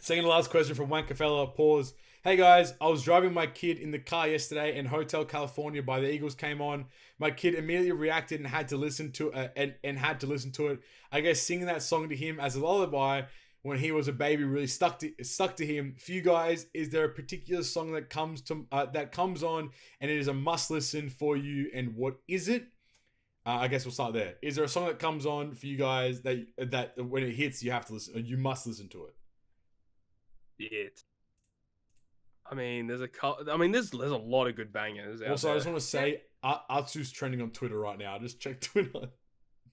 Second to last question from Wankafella. Pause. Hey guys, I was driving my kid in the car yesterday and Hotel California by the Eagles came on. My kid immediately reacted and had to listen to it. I guess singing that song to him as a lullaby when he was a baby really stuck to him. For you guys, is there a particular song that comes on and it is a must listen for you, and what is it? I guess we'll start there. Is there a song that comes on for you guys that when it hits you have to listen, you must listen to it? I mean, there's a lot of good bangers. Also, I just want to say, Atsu's trending on Twitter right now. I just checked Twitter.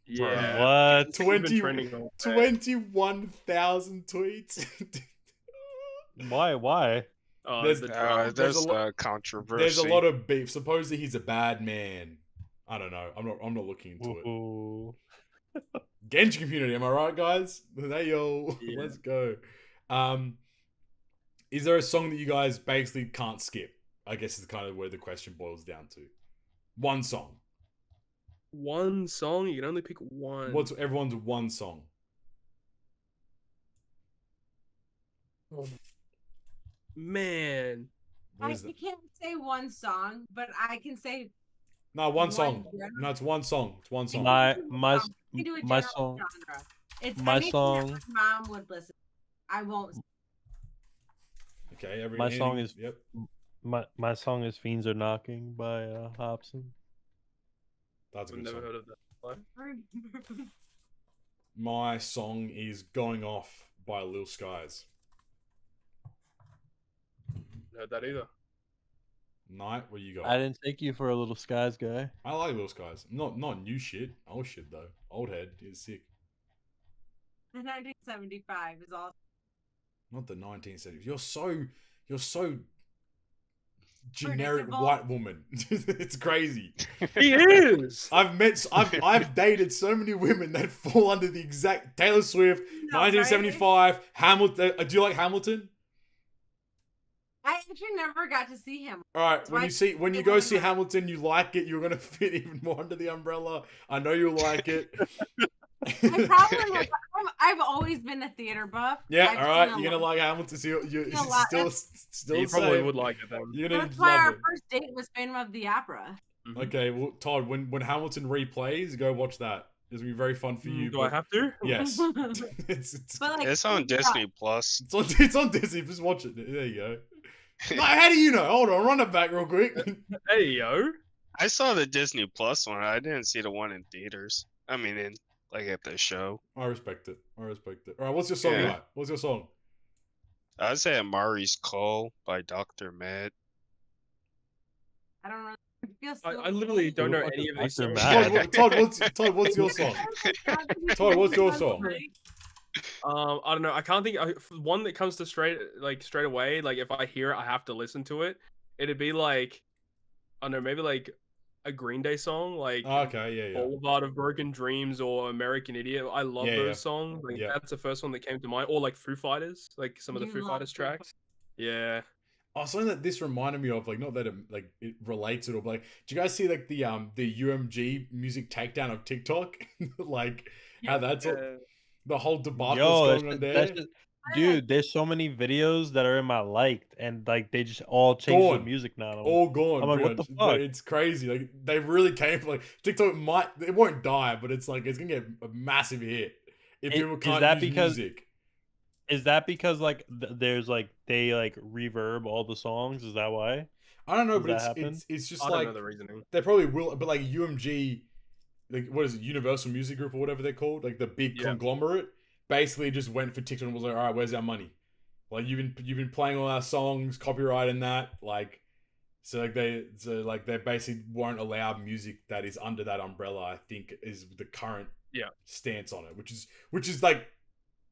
Yeah. What? 21,000 tweets. Why? There's controversy. There's a lot of beef. Supposedly he's a bad man. I don't know. I'm not looking into it. Genji community, am I right, guys? Hey yo, let's go. Is there a song that you guys basically can't skip? I guess is kind of where the question boils down to. One song. One song? You can only pick one. What's everyone's one song? Oh, man. I can't say one song, but I can say no, one song. No, it's one song. It's one song. My song. Genre. It's my anything song. that my mom would listen. I won't. Okay, my song is my song is "Fiends Are Knocking" by Hobson. That's a good I've never song. heard of that. My song is "Going Off" by Lil Skies. Heard that either. Knight, what you got? I didn't take you for a Little Skies guy. I like Lil Skies. Not new shit. Old shit though. Old head is sick. The 1975 is awesome. Not the 1970s. You're so generic Predictable. white woman. It's crazy. He is. I've dated so many women that fall under the exact Taylor Swift, No, 1975, Hamilton. Do you like Hamilton? I actually never got to see him. All right, when you It go was see my- Hamilton, you like it. You're gonna fit even more under the umbrella. I know you like it. I probably would. I've always been a theater buff. Yeah, I've all right. seen a You're gonna lot. like Hamilton. So you're Seen a lot. still You the probably same. would like it then. You're gonna That's why love our it. first date was Phantom of the Opera. Okay, well, Todd, when Hamilton replays, go watch that. It's gonna be very fun for you. Do I have to? Yes. But, like, It's on Disney Plus. It's on Disney. Just watch it. There you go. No, how do you know? Hold on, run it back real quick. Hey yo. I saw the Disney Plus one. I didn't see the one in theaters. I mean, at the show. I respect it. All right, what's your song, Yeah. Matt? What's your song? I'd say Amari's Call by Dr. Matt. I don't know. It feels so I literally don't know any of these Dr. songs. Matt. Todd, what's your song? Todd, what's your song? I don't know. I can't think. One that comes to straight away. Like if I hear it, I have to listen to it. It'd be like, I don't know, maybe like a Green Day song, like Okay, yeah. Boulevard of Broken Dreams or American Idiot. I love Yeah, those yeah. songs. Like Yeah. that's the first one that came to mind. Or like Foo Fighters, like some of the You Foo love Fighters Foo tracks. Yeah. Oh, something that this reminded me of, like, not that it relates at all, but like, do you guys see like the UMG music takedown of TikTok? Like how that's all, the whole debacle that's going on there. Dude, there's so many videos that are in my liked, and like they just all changed the Gone. music now. All gone. I'm like, pretty what the much. fuck? It's crazy. Like they really came for like TikTok it won't die, but it's like it's gonna get a massive hit if people can't that use because- music. Is that because like there's like they like reverb all the songs? Is that why? I don't know, Does but that happen? it's just I like don't know the reasoning. they probably will, but like UMG, like what is it, Universal Music Group or whatever they're called, like the big Yeah. conglomerate, basically just went for TikTok and was like, all right, where's our money? Like you've been playing all our songs, copyrighting that, like, so they basically won't allow music that is under that umbrella. I think is the current stance on it, which is like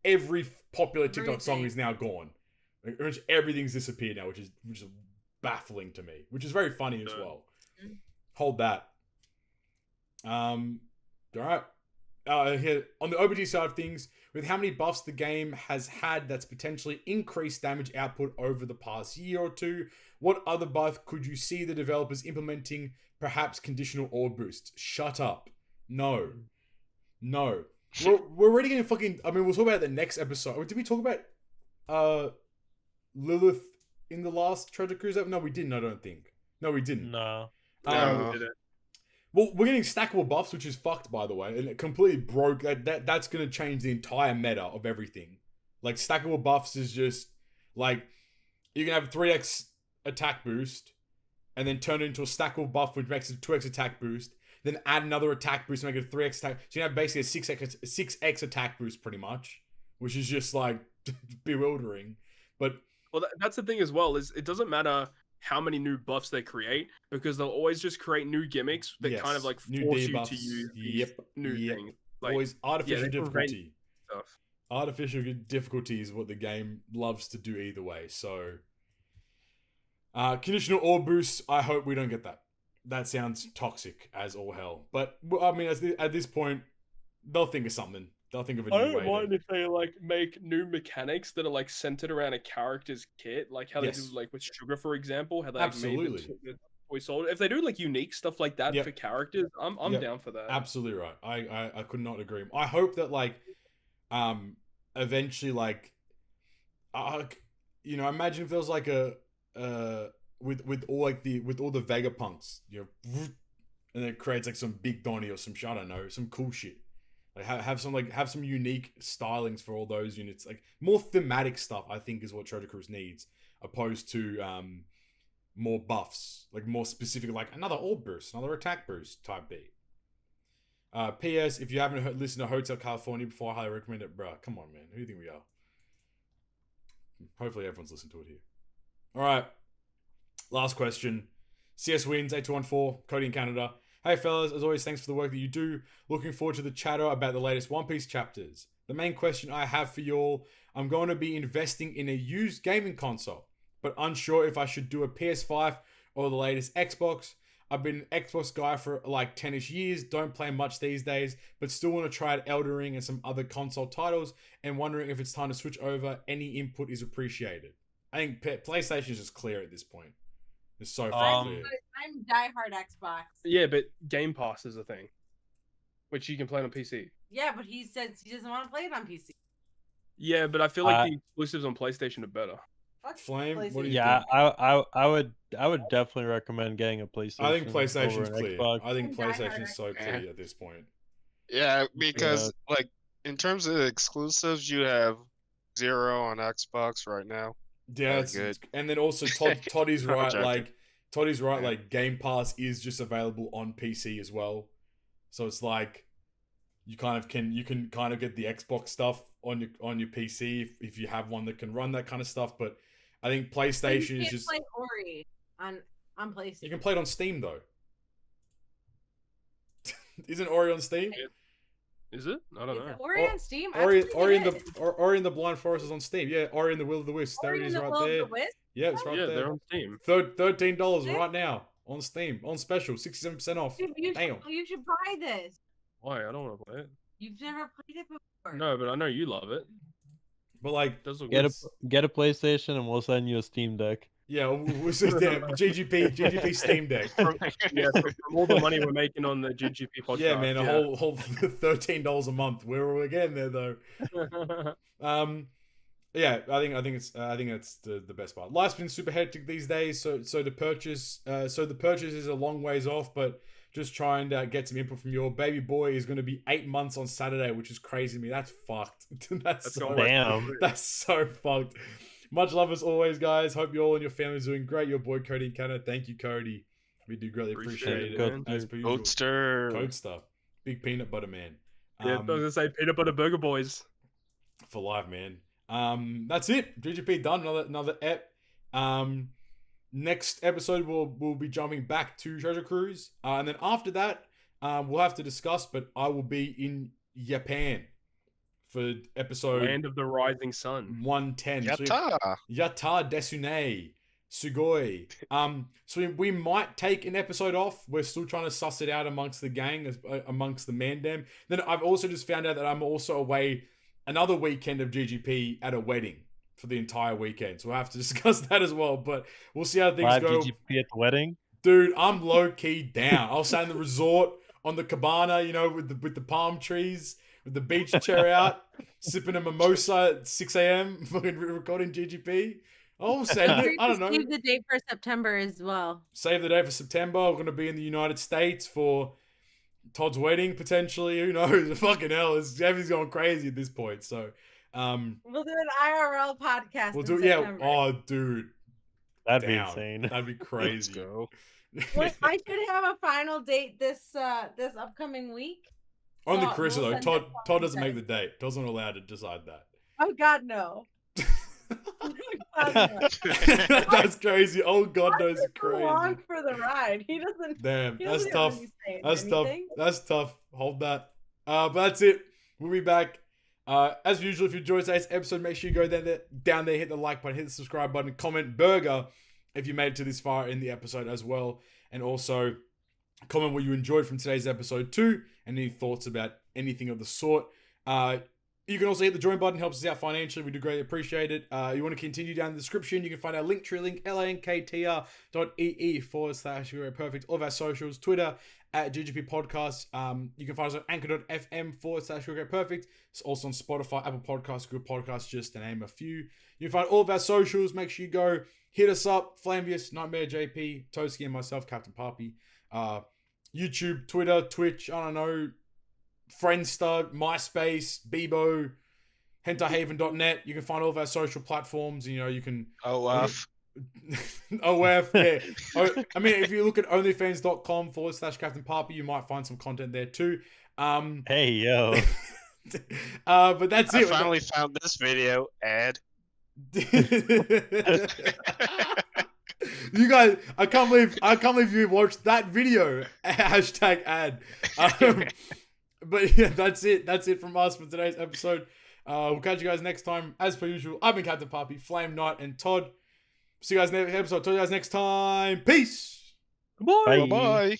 every popular TikTok song is now gone. Like, pretty much everything's disappeared now, which is baffling to me, which is very funny as well. Hold that. All right. Here on the OPTC side of things, with how many buffs the game has had that's potentially increased damage output over the past year or two, what other buff could you see the developers implementing? Perhaps conditional orb boosts. Shut up. No. We're already getting fucking. I mean, we'll talk about it the next episode. Did we talk about Lilith in the last Treasure Cruise? No, we didn't. I don't think. No, we didn't. No. No. Well, we're getting stackable buffs, which is fucked, by the way, and it completely broke. That's going to change the entire meta of everything. Like stackable buffs is just like you can have a 3x attack boost and then turn it into a stackable buff which makes it a 2x attack boost, then add another attack boost and make it a 3x attack. So you have basically a 6x attack boost pretty much, which is just like bewildering. But that's the thing as well, is it doesn't matter how many new buffs they create, because they'll always just create new gimmicks that kind of like force you to use these new things. Like, always artificial difficulty. Stuff. Artificial difficulty is what the game loves to do either way. So, conditional ore boosts, I hope we don't get that. That sounds toxic as all hell. But, I mean, at this point, they'll think of something. They'll think of a new way. I don't mind if they like make new mechanics that are like centered around a character's kit, like how they do like with Sugar, for example. How they like, made the toy soldier. If they do like unique stuff like that for characters, I'm down for that. Absolutely right. I could not agree. I hope that like, eventually like, imagine if there was like a with all the Vegapunks, and it creates like some Big Donnie or some shit, I don't know, some cool shit. Like have some unique stylings for all those units. Like more thematic stuff, I think, is what Treasure Cruise needs, opposed to more buffs, like more specific, like another orb boost, another attack boost type beat. P.S. If you haven't listened to Hotel California before, I highly recommend it, bruh. Come on, man. Who do you think we are? Hopefully everyone's listened to it here. All right. Last question. Cswins 8214, Cody in Canada. Hey fellas, as always, thanks for the work that you do. Looking forward to the chatter about the latest One Piece chapters. The main question I have for y'all, I'm going to be investing in a used gaming console, but unsure if I should do a PS5 or the latest Xbox. I've been an Xbox guy for like 10ish years, don't play much these days, but still want to try out Elden Ring and some other console titles, and wondering if it's time to switch over. Any input is appreciated. I think PlayStation is just clear at this point. It's so clear. I'm diehard Xbox. Yeah, but Game Pass is a thing, which you can play on PC. Yeah, but he says he doesn't want to play it on PC. Yeah, but I feel like the exclusives on PlayStation are better. Fuck Flame, what do you think? Yeah, I would definitely recommend getting a PlayStation. I think PlayStation's clear. I think PlayStation's so clear at this point. Yeah, because like in terms of exclusives, you have 0 on Xbox right now. Yeah, it's good. And then also Toddy's right. Like Game Pass is just available on PC as well, so it's like you can kind of get the Xbox stuff on your PC if you have one that can run that kind of stuff. But I think PlayStation is just play Ori on PlayStation. You can play it on Steam though. Isn't Ori on Steam? Is it? I don't know. Ori on Steam? Ori in the Blind Forest is on Steam. Yeah, Ori in the Will of the Wisp. There it is right there. Yeah, it's right there. They're on Steam. $13 right now on Steam. On special. 67% off. Dude, you should buy this. Why? I don't want to play it. You've never played it before. No, but I know you love it. But like, get a PlayStation and we'll send you a Steam Deck. Yeah, we'll sit there. GGP Steam Deck. From all the money we're making on the GGP podcast. Yeah, man, a whole $13 a month. We're getting there though. Yeah, I think it's the best part. Life's been super hectic these days, so the purchase is a long ways off, but just trying to get some input from your baby boy is going to be 8 months on Saturday, which is crazy to me. That's fucked. That's so fucked. Much love as always, guys. Hope you all and your family's doing great. Your boy Cody in Canada. Thank you, Cody. We do greatly appreciate it. As per usual. Code stuff. Big peanut butter man. Yeah, I was gonna say peanut butter burger boys. For life, man. That's it. GGP done. Another ep. Next episode we'll be jumping back to Treasure Cruise. And then after that, we'll have to discuss, but I will be in Japan for episode Land of the Rising Sun 110. Yatta desune sugoi. So we might take an episode off. We're still trying to suss it out amongst the gang, amongst the mandem. Then I've also just found out that I'm also away another weekend of GGP at a wedding for the entire weekend. So we'll have to discuss that as well. But we'll see how things go. GGP at the wedding? Dude, I'm low key down. I'll stay in the resort on the cabana, with the palm trees, with the beach chair out, sipping a mimosa at 6 a.m. fucking recording GGP. Oh, send it. I don't know. Save the date for September as well. Save the date for September. We're going to be in the United States for Todd's wedding, potentially. Who knows? Fucking hell. Everything's going crazy at this point. So We'll do an IRL podcast. We'll do Oh, dude, that'd be insane. That'd be crazy. Let's go. Well, I should have a final date this upcoming week. Only Karissa though. Todd doesn't make the date. Todd's not allowed to decide that. Oh God, no. That's crazy. Oh God, knows crazy. Along for the ride. He doesn't. Damn, that's tough. That's tough. That's tough. Hold that. But that's it. We'll be back. As usual, if you enjoyed today's episode, make sure you go down there, hit the like button, hit the subscribe button, comment burger if you made it to this far in the episode as well, and also comment what you enjoyed from today's episode too, and any thoughts about anything of the sort. You can also hit the join button, helps us out financially. We do greatly appreciate it. You want to continue down in the description, you can find our Linktree link, lanktr.ee/perfect. All of our socials, Twitter at GGP Podcast. You can find us on anchor.fm/perfect. It's also on Spotify, Apple Podcasts, Google Podcasts, just to name a few. You can find all of our socials. Make sure you go hit us up. Flamvius, Nightmare JP, Toski, and myself, Captain Papi. YouTube, Twitter, Twitch, I don't know, Friendster, MySpace, Bebo, HentaHaven.net. You can find all of our social platforms. You know, you can... OF. OF, yeah. I mean, if you look at onlyfans.com/Captain Papi, you might find some content there too. Hey, yo. But that's it. I finally found this video ad. You guys, I can't believe you watched that video. #ad. But yeah, that's it. That's it from us for today's episode. We'll catch you guys next time. As per usual, I've been Captain Papi, Flame Knight, and Todd. See you guys next episode. Talk to you guys next time. Peace. Bye. Bye.